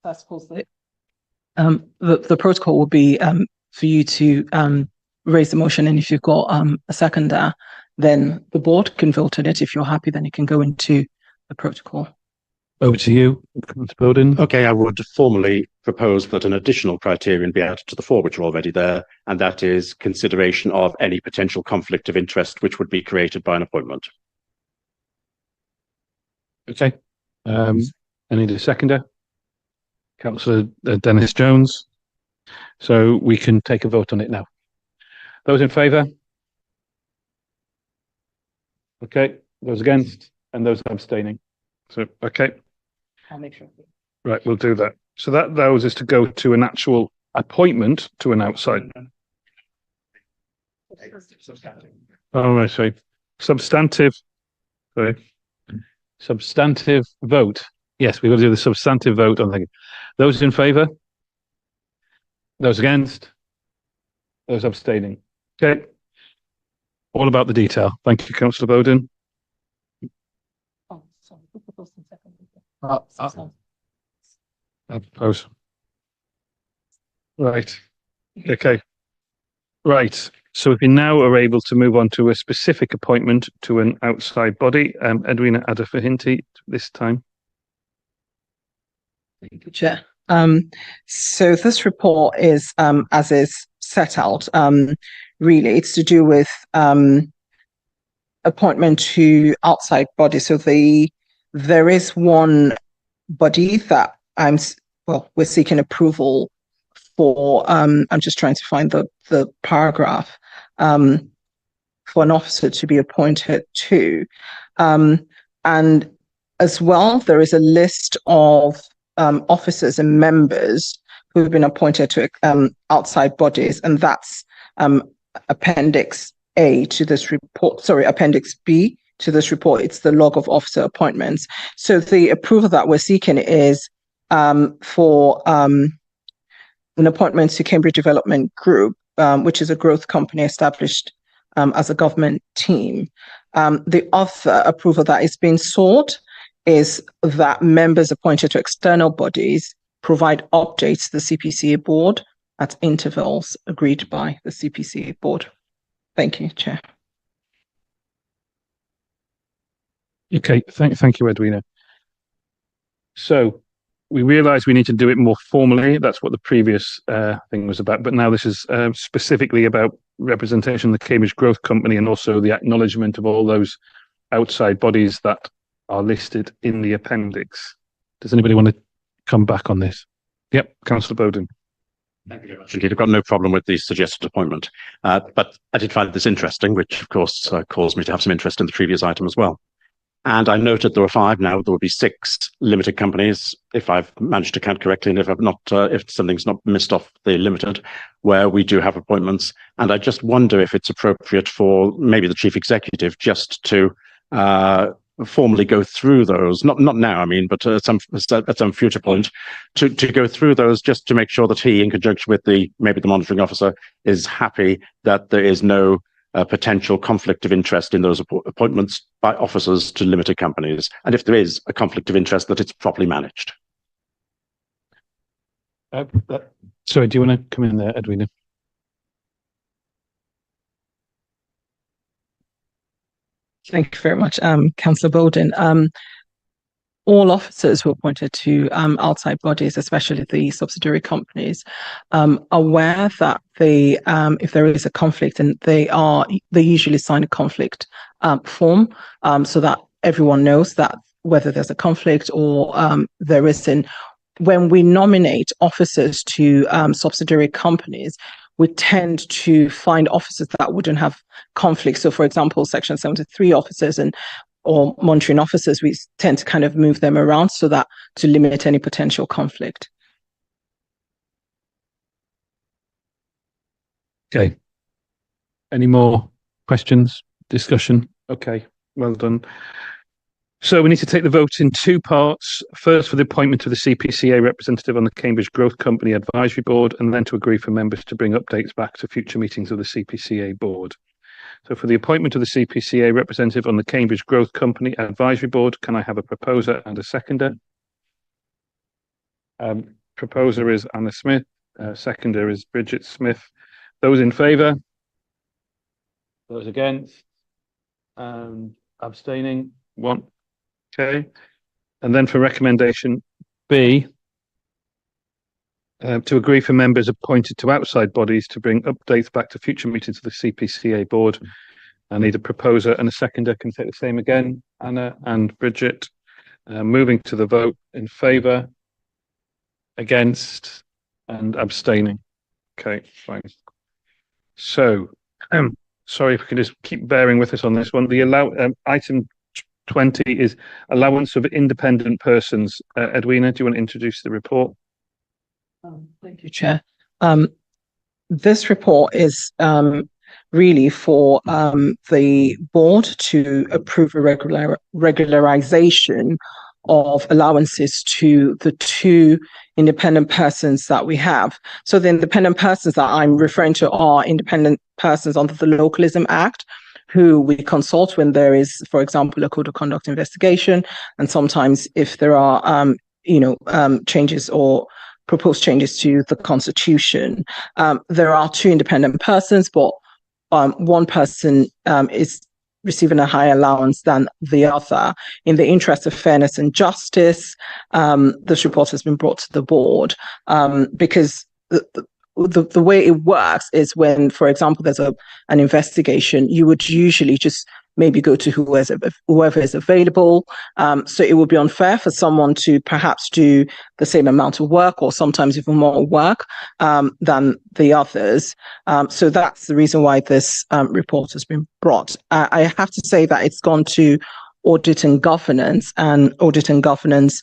I suppose that the protocol will be for you to raise the motion, and if you've got a seconder, then the board can vote on it. If you're happy, then it can go into the protocol. Over to you, Mr. Bowden. Okay, I would formally propose that an additional criterion be added to the four which are already there, and that is consideration of any potential conflict of interest which would be created by an appointment. Okay. I need a seconder. Councillor Dennis Jones. So we can take a vote on it now. Those in favour? Okay, those against and those abstaining. So, okay, I'll make sure. right, we'll do that. So that allows us to go to an actual appointment to an outside. Oh, I see. Substantive, sorry. Substantive vote. Yes, we've got to do the substantive vote on the. Those in favour? Those against? Those abstaining? Okay. All about the detail. Thank you, Councillor Bowden. Oh, sorry. I propose. Right. Okay. Right. So we now are able to move on to a specific appointment to an outside body. Edwina Adafahinti this time. Thank you, Chair. So this report is, as is set out, really it's to do with appointment to outside bodies. So there is one body that we're seeking approval for. I'm just trying to find the paragraph for an officer to be appointed to, and as well there is a list of officers and members who have been appointed to outside bodies, and that's Appendix A to this report. Sorry, Appendix B to this report. It's the log of officer appointments. So the approval that we're seeking is for an appointment to Cambridge Development Group, which is a growth company established as a government team. The other approval that is being sought is that members appointed to external bodies provide updates to the CPCA board at intervals agreed by the CPCA board. Thank you, Chair. Okay, thank you, Edwina. So we realise we need to do it more formally. That's what the previous thing was about. But now this is specifically about representation of the Cambridge Growth Company and also the acknowledgement of all those outside bodies that are listed in the appendix. Does anybody want to come back on this? Yep, Councillor Bowden. Thank you very much indeed. I've got no problem with the suggested appointment, but I did find this interesting, which of course caused me to have some interest in the previous item as well. And I noted there were 5 now. There will be 6 limited companies, if I've managed to count correctly, and if I've not, if something's not missed off the limited, where we do have appointments. And I just wonder if it's appropriate for maybe the chief executive just to formally go through those, not now, I mean, but at some future point, to go through those just to make sure that he, in conjunction with maybe the monitoring officer, is happy that there is no potential conflict of interest in those appointments by officers to limited companies, and if there is a conflict of interest, that it's properly managed. Sorry, do you want to come in there, Edwina? Thank you very much, Councillor Bowden. All officers who are appointed to outside bodies, especially the subsidiary companies, aware that if there is a conflict, and they usually sign a conflict form, so that everyone knows that whether there's a conflict or there isn't. When we nominate officers to subsidiary companies, we tend to find officers that wouldn't have conflicts. So, for example, Section 73 officers or monitoring officers, we tend to kind of move them around so that to limit any potential conflict. Okay. Any more questions, discussion? Okay, well done. So we need to take the vote in 2 parts. First, for the appointment of the CPCA representative on the Cambridge Growth Company Advisory Board, and then to agree for members to bring updates back to future meetings of the CPCA board. So for the appointment of the CPCA representative on the Cambridge Growth Company Advisory Board, can I have a proposer and a seconder? Proposer is Anna Smith, seconder is Bridget Smith. Those in favour? Those against? Abstaining? 1. Okay. And then for recommendation B, to agree for members appointed to outside bodies to bring updates back to future meetings of the CPCA board. I need a proposer and a seconder. Can take the same again, Anna and Bridget. Moving to the vote: in favour, against, and abstaining. Okay, fine. So Sorry if we can just keep bearing with us on this one. Item 20 is allowance of independent persons. Edwina, do you want to introduce the report? Thank you, Chair. This report is really for the board to approve a regularization of allowances to the two independent persons that we have. So the independent persons that I'm referring to are independent persons under the Localism Act, who we consult when there is, for example, a code of conduct investigation, and sometimes if there are, changes or proposed changes to the Constitution. There are two independent persons, but one person is receiving a higher allowance than the other. In the interest of fairness and justice, this report has been brought to the board because the way it works is when, for example, there's an investigation, you would usually just maybe go to whoever is available. So it would be unfair for someone to perhaps do the same amount of work or sometimes even more work than the others. So that's the reason why this report has been brought. I have to say that it's gone to Audit and Governance, and Audit and Governance,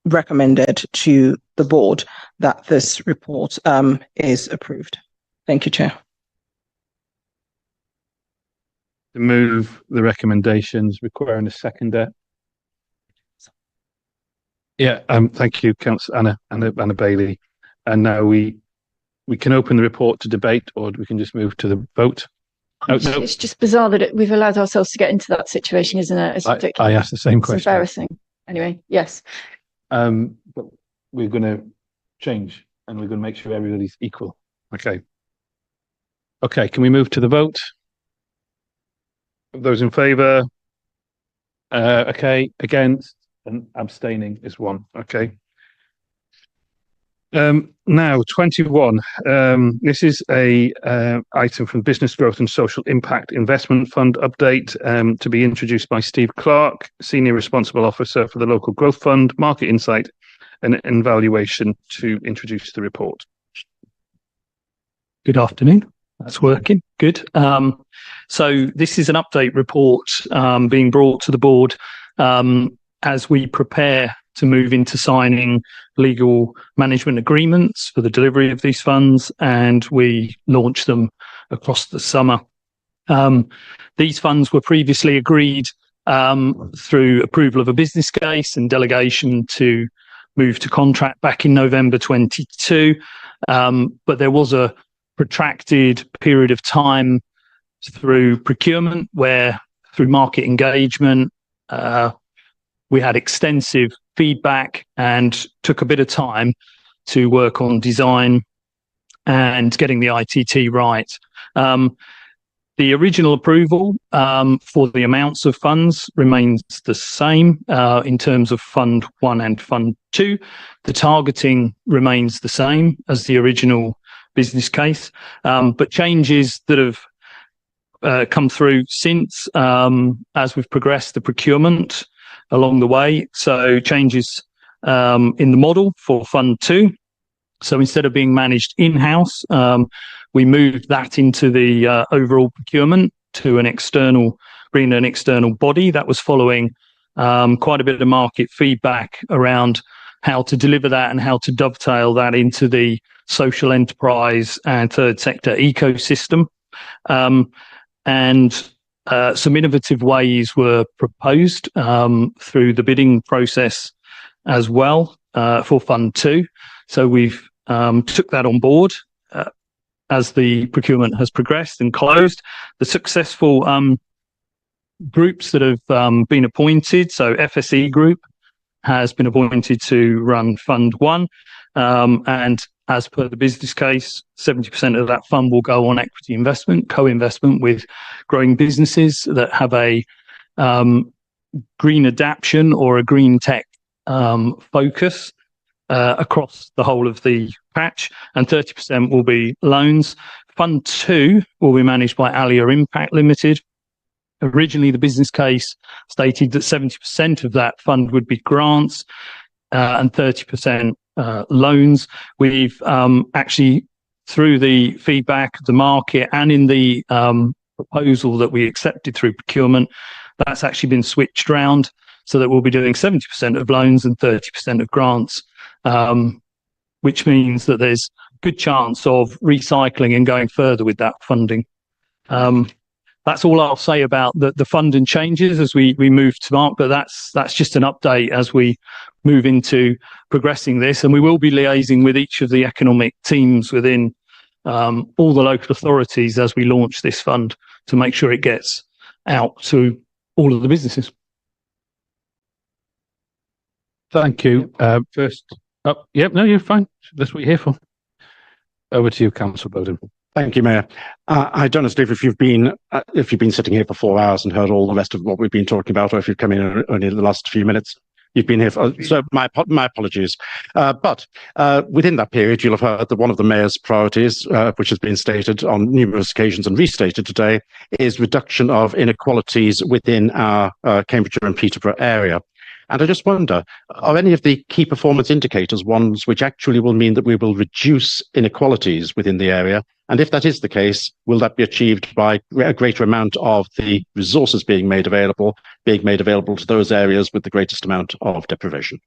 recommended to the board that this report is approved. Thank you, Chair. To move the recommendations, requiring a seconder. Yeah, thank you, Councillor Anna Bailey. And now we can open the report to debate, or we can just move to the vote. No. It's just bizarre that we've allowed ourselves to get into that situation, isn't it? It's ridiculous. I asked the same question. It's embarrassing. Anyway, yes. But we're going to change, and we're going to make sure everybody's equal. Okay. Can we move to the vote? Those in favour? Against, and abstaining is one. Okay. Now 21. This is a item from Business Growth and Social Impact Investment Fund update to be introduced by Steve Clark, Senior Responsible Officer for the Local Growth Fund, Market Insight and Evaluation, to introduce the report. Good afternoon. That's working. Good. So this is an update report being brought to the board as we prepare to move into signing legal management agreements for the delivery of these funds, and we launch them across the summer. These funds were previously agreed through approval of a business case and delegation to move to contract back in November 22. But there was a protracted period of time through procurement where, through market engagement, we had extensive feedback and took a bit of time to work on design and getting the ITT right. The original approval for the amounts of funds remains the same in terms of Fund 1 and Fund 2. The targeting remains the same as the original business case, but changes that have come through since as we've progressed the procurement along the way. So changes in the model for Fund 2. So instead of being managed in-house, we moved that into the overall procurement to bringing an external body. That was following quite a bit of market feedback around how to deliver that and how to dovetail that into the social enterprise and third sector ecosystem. And some innovative ways were proposed through the bidding process as well for Fund 2. So we've took that on board as the procurement has progressed and closed. The successful groups that have been appointed, so FSE Group has been appointed to run Fund 1, and as per the business case, 70% of that fund will go on equity investment, co-investment with growing businesses that have a green adaptation or a green tech focus across the whole of the patch, and 30% will be loans. Fund 2 will be managed by Alia Impact Limited. Originally, the business case stated that 70% of that fund would be grants and 30% loans. We've actually through the feedback of the market and in the proposal that we accepted through procurement, that's actually been switched round so that we'll be doing 70% of loans and 30% of grants, which means that there's good chance of recycling and going further with that funding. That's all I'll say about the funding changes as we move to mark, but that's just an update as we move into progressing this. And we will be liaising with each of the economic teams within all the local authorities as we launch this fund to make sure it gets out to all of the businesses. Thank you. First up, yep, no, you're fine. That's what you're here for. Over to you, Councillor Bowden. Thank you, Mayor. I don't know, Steve, if you've been sitting here for 4 hours and heard all the rest of what we've been talking about, or if you've come in only the last few minutes. You've been here so my apologies. But within that period, you'll have heard that one of the Mayor's priorities, which has been stated on numerous occasions and restated today, is reduction of inequalities within our Cambridgeshire and Peterborough area. And I just wonder, are any of the key performance indicators ones which actually will mean that we will reduce inequalities within the area? And if that is the case, will that be achieved by a greater amount of the resources being made available to those areas with the greatest amount of deprivation?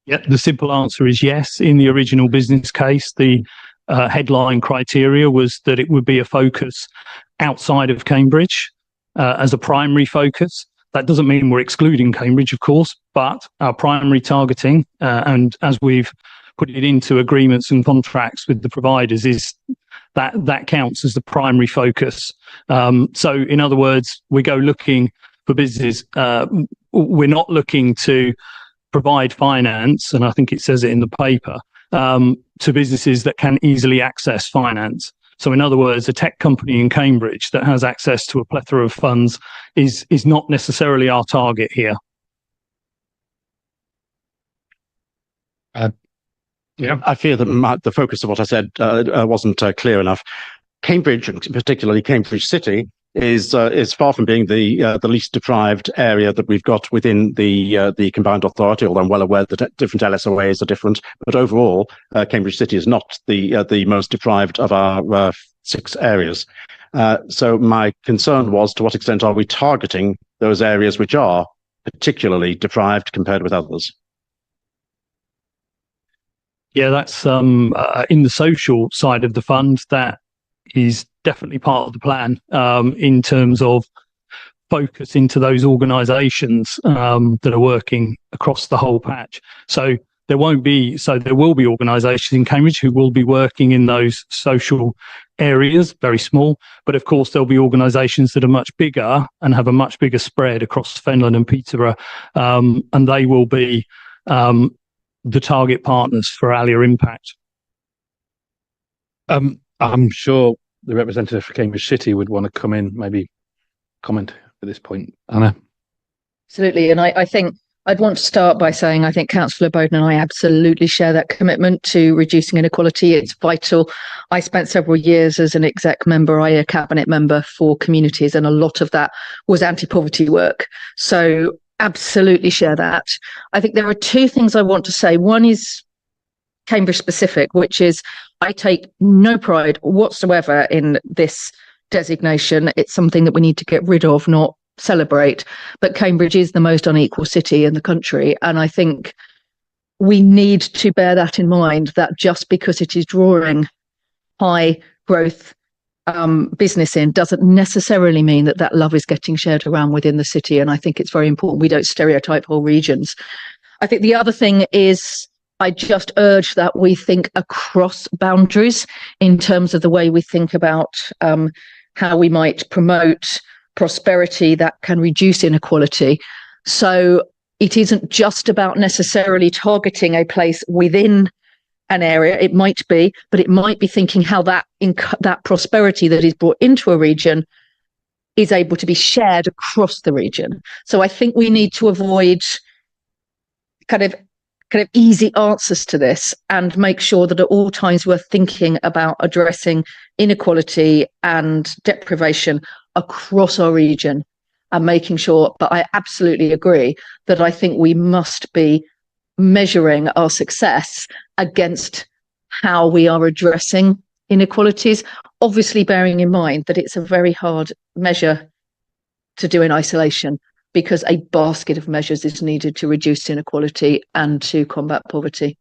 Yeah, the simple answer is yes. In the original business case, the headline criteria was that it would be a focus outside of Cambridge as a primary focus. That doesn't mean we're excluding Cambridge, of course, but our primary targeting, and as we've put it into agreements and contracts with the providers, is that counts as the primary focus. So in other words, we go looking for business. We're not looking to provide finance, and I think it says it in the paper, to businesses that can easily access finance. So in other words, a tech company in Cambridge that has access to a plethora of funds is not necessarily our target here. Yeah, I fear that the focus of what I said wasn't clear enough. Cambridge, and particularly Cambridge City, is far from being the least deprived area that we've got within the combined authority. Although I'm well aware that different LSOAs are different, but overall, Cambridge City is not the most deprived of our 6 areas. So my concern was, to what extent are we targeting those areas which are particularly deprived compared with others? Yeah, that's in the social side of the fund. That is definitely part of the plan in terms of focus into those organisations that are working across the whole patch. So there will be organisations in Cambridge who will be working in those social areas, very small, but of course there'll be organisations that are much bigger and have a much bigger spread across Fenland and Peterborough, and they will be the target partners for Alia Impact. I'm sure the representative for Cambridge City would want to come in, maybe comment at this point. Anna? Absolutely. And I think I'd want to start by saying I think Councillor Bowden and I absolutely share that commitment to reducing inequality. It's vital. I spent several years as an exec member, a cabinet member for communities, and a lot of that was anti-poverty work. So absolutely share that. I think there are 2 things I want to say. One is Cambridge specific, which is I take no pride whatsoever in this designation. It's something that we need to get rid of, not celebrate. But Cambridge is the most unequal city in the country. And I think we need to bear that in mind, that just because it is drawing high growth business in doesn't necessarily mean that love is getting shared around within the city. And I think it's very important we don't stereotype whole regions. I think the other thing is I just urge that we think across boundaries in terms of the way we think about how we might promote prosperity that can reduce inequality. So it isn't just about necessarily targeting a place within an area. It might be, but it might be thinking how that prosperity that is brought into a region is able to be shared across the region. So I think we need to avoid kind of easy answers to this and make sure that at all times we're thinking about addressing inequality and deprivation across our region and making sure, but I absolutely agree that I think we must be measuring our success against how we are addressing inequalities, obviously bearing in mind that it's a very hard measure to do in isolation, because a basket of measures is needed to reduce inequality and to combat poverty.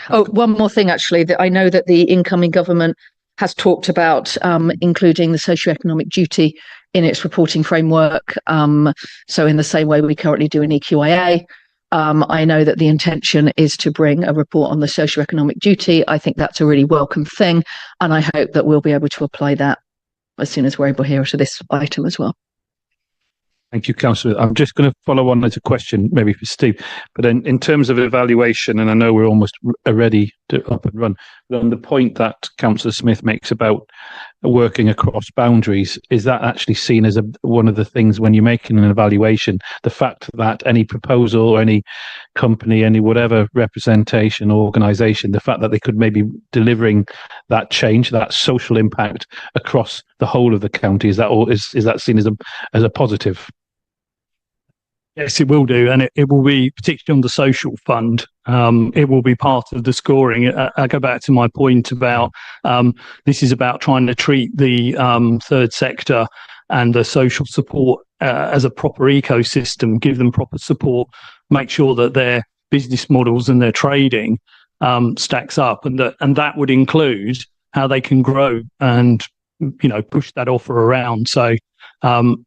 Oh, one more thing, actually, that I know that the incoming government has talked about including the socioeconomic duty in its reporting framework. So in the same way we currently do in EQIA, I know that the intention is to bring a report on the socioeconomic duty. I think that's a really welcome thing, and I hope that we'll be able to apply that as soon as we're able here to this item as well. Thank you, Councillor. I'm just going to follow on as a question, maybe for Steve. But in terms of evaluation, and I know we're almost ready to up and run, but on the point that Councillor Smith makes about working across boundaries, is that actually seen as one of the things when you're making an evaluation, the fact that any proposal or any company, any whatever representation or organisation, the fact that they could maybe delivering that change, that social impact across the whole of the county, is that seen as a positive? Yes, it will do, and it will be particularly on the social fund. It will be part of the scoring. I go back to my point about this is about trying to treat the third sector and the social support as a proper ecosystem, give them proper support, make sure that their business models and their trading stacks up, and that would include how they can grow and push that offer around. So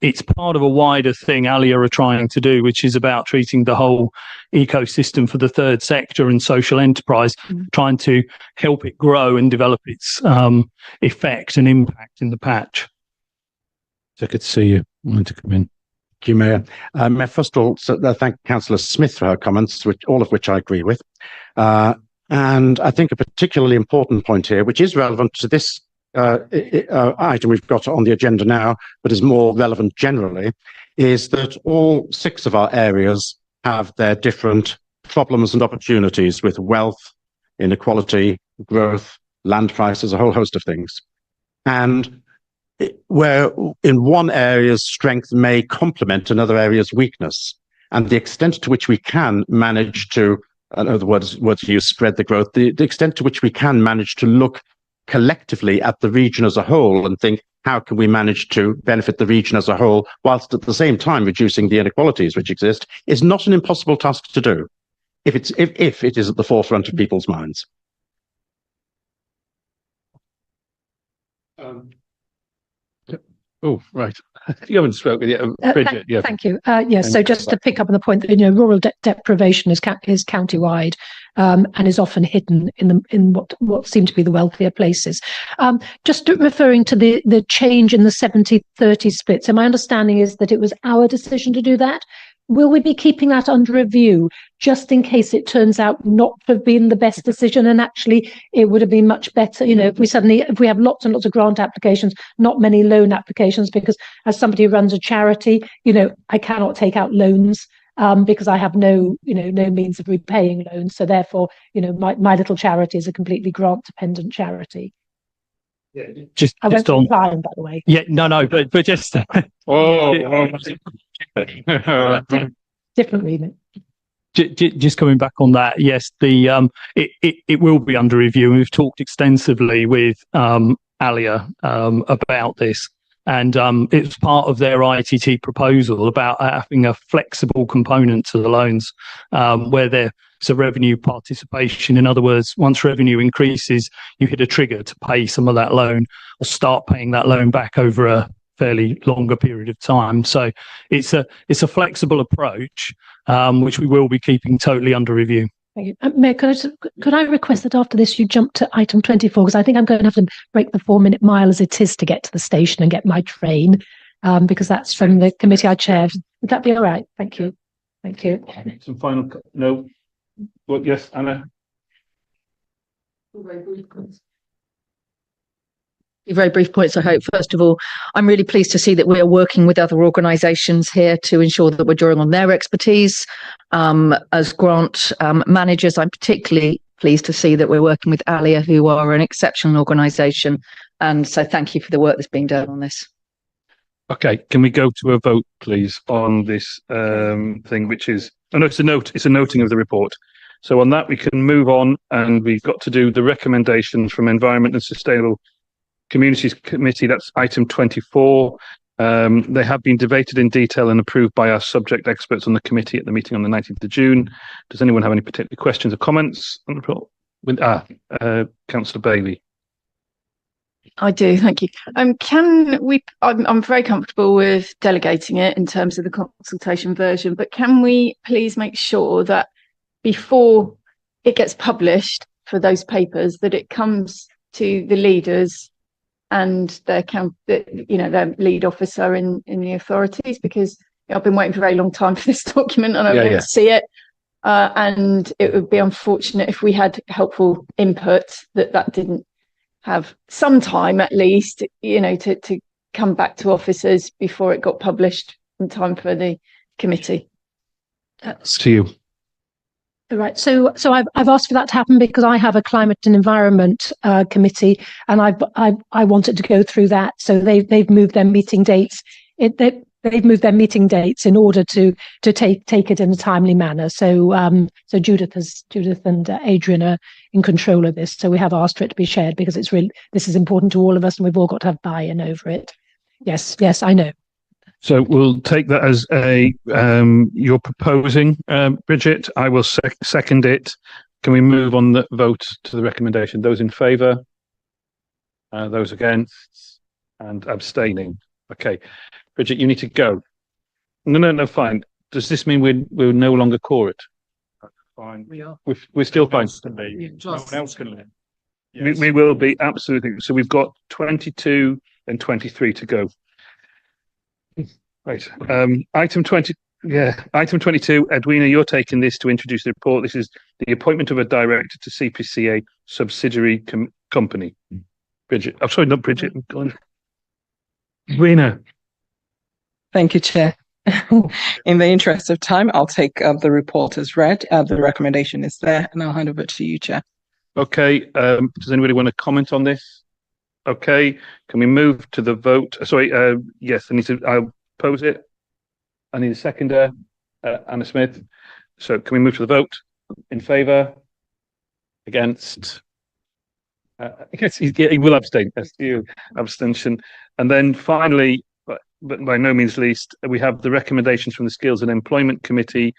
it's part of a wider thing ALIA are trying to do, which is about treating the whole ecosystem for the third sector and social enterprise, trying to help it grow and develop its effect and impact in the patch. So good to see you. I wanted to come in. Thank you, Mayor. Mayor, first of all, thank Councillor Smith for her comments, all of which I agree with. And I think a particularly important point here, which is relevant to this item we've got on the agenda now, but is more relevant generally, is that all 6 of our areas have their different problems and opportunities with wealth, inequality, growth, land prices, a whole host of things. And where in one area's strength may complement another area's weakness, and the extent to which we can manage to, in other words you spread the growth, the extent to which we can manage to look collectively at the region as a whole and think, how can we manage to benefit the region as a whole whilst at the same time reducing the inequalities which exist, is not an impossible task to do if it is at the forefront of people's minds. Oh, right. You haven't spoken yet, Bridget. Yeah. Thank you. Yes, so just to pick up on the point that rural deprivation is county-wide and is often hidden in what seem to be the wealthier places. Just referring to the change in the 70-30 split. So my understanding is that it was our decision to do that. Will we be keeping that under review just in case it turns out not to have been the best decision, and actually it would have been much better, if we have lots and lots of grant applications, not many loan applications, because as somebody who runs a charity, I cannot take out loans because I have no means of repaying loans. So therefore, my little charity is a completely grant dependent charity. Yeah, I won't reply, by the way. Yeah, no, but just different remit. Just coming back on that, yes, it will be under review. We've talked extensively with ALIA about this, and it's part of their ITT proposal about having a flexible component to the loans where there's a revenue participation. In other words, once revenue increases, you hit a trigger to pay some of that loan or start paying that loan back over a fairly longer period of time. So it's a flexible approach, which we will be keeping totally under review. Thank you. Mayor, could I request that after this you jump to item 24, because I think I'm going to have to break the 4-minute mile as it is to get to the station and get my train, because that's from the committee I chair. Would that be all right? Thank you. Thank you. Some final, no. Well, yes, Anna. Very brief points, I hope. First of all, I'm really pleased to see that we are working with other organisations here to ensure that we're drawing on their expertise. As grant managers, I'm particularly pleased to see that we're working with ALIA, who are an exceptional organisation. And so thank you for the work that's being done on this. Okay, can we go to a vote, please, on this thing, which is, oh no, it's a noting of the report. So on that, we can move on, and we've got to do the recommendations from Environment and Sustainable Communities Committee. That's item 24. They have been debated in detail and approved by our subject experts on the committee at the meeting on the 19th of June. Does anyone have any particular questions or comments on the report? Councillor Bailey. I do, thank you. Can we, I'm very comfortable with delegating it in terms of the consultation version, but can we please make sure that before it gets published for those papers, that it comes to the leaders and their their lead officer in the authorities, because I've been waiting for a very long time for this document and I want to see it. And it would be unfortunate if we had helpful input that didn't have some time at least, to come back to officers before it got published in time for the committee. That's to you. Right. So I've asked for that to happen because I have a climate and environment committee, and I wanted to go through that. So they've moved their meeting dates. They've moved their meeting dates in order to take it in a timely manner. So Judith and Adrian are in control of this. So we have asked for it to be shared because this is important to all of us, and we've all got to have buy-in over it. Yes, I know. So we'll take that as you're proposing, Bridget. I will second it. Can we move on the vote to the recommendation? Those in favour? Those against? And abstaining? Okay. Bridget, you need to go. No, fine. Does this mean we're no longer core it? Fine. We are. We're still fine. No one else can leave. Yes. We will be, absolutely. So we've got 22 and 23 to go. Right. Item 22, Edwina, you're taking this to introduce the report. This is the appointment of a director to CPCA subsidiary company. Bridget. I'm sorry, not Bridget. Go on. Edwina. Thank you, Chair. In the interest of time, I'll take the report as read. The recommendation is there, and I'll hand over to you, Chair. Okay. Does anybody want to comment on this? Okay. Can we move to the vote? Sorry. Yes, I'll pose it. I need a seconder, Anna Smith. So can we move to the vote? In favour? Against? I guess he will abstain. That's you. Abstention. And then finally, but by no means least, we have the recommendations from the Skills and Employment Committee.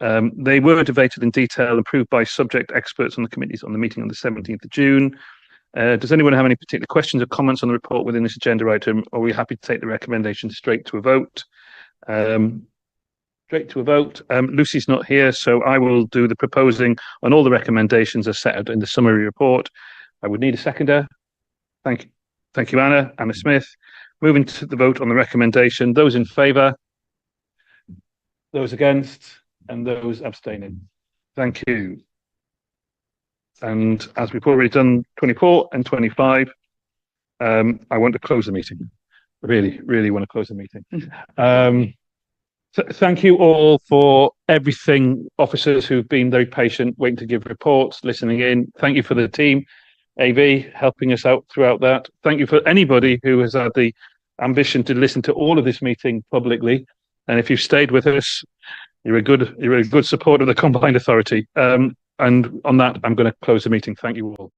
They were debated in detail and approved by subject experts on the committees on the meeting on the 17th of June. Does anyone have any particular questions or comments on the report within this agenda item? Or are we happy to take the recommendation straight to a vote? Lucy's not here, so I will do the proposing on all the recommendations as set out in the summary report. I would need a seconder. Thank you, Anna Smith. Moving to the vote on the recommendation. Those in favour, those against, and those abstaining. Thank you. And as we've already done 24 and 25, I want to close the meeting. Really want to close the meeting. Thank you all for everything, officers who've been very patient, waiting to give reports, listening in. Thank you for the team, AV, helping us out throughout that. Thank you for anybody who has had the ambition to listen to all of this meeting publicly. And if you've stayed with us, you're a good support of the Combined Authority. And on that, I'm going to close the meeting. Thank you all.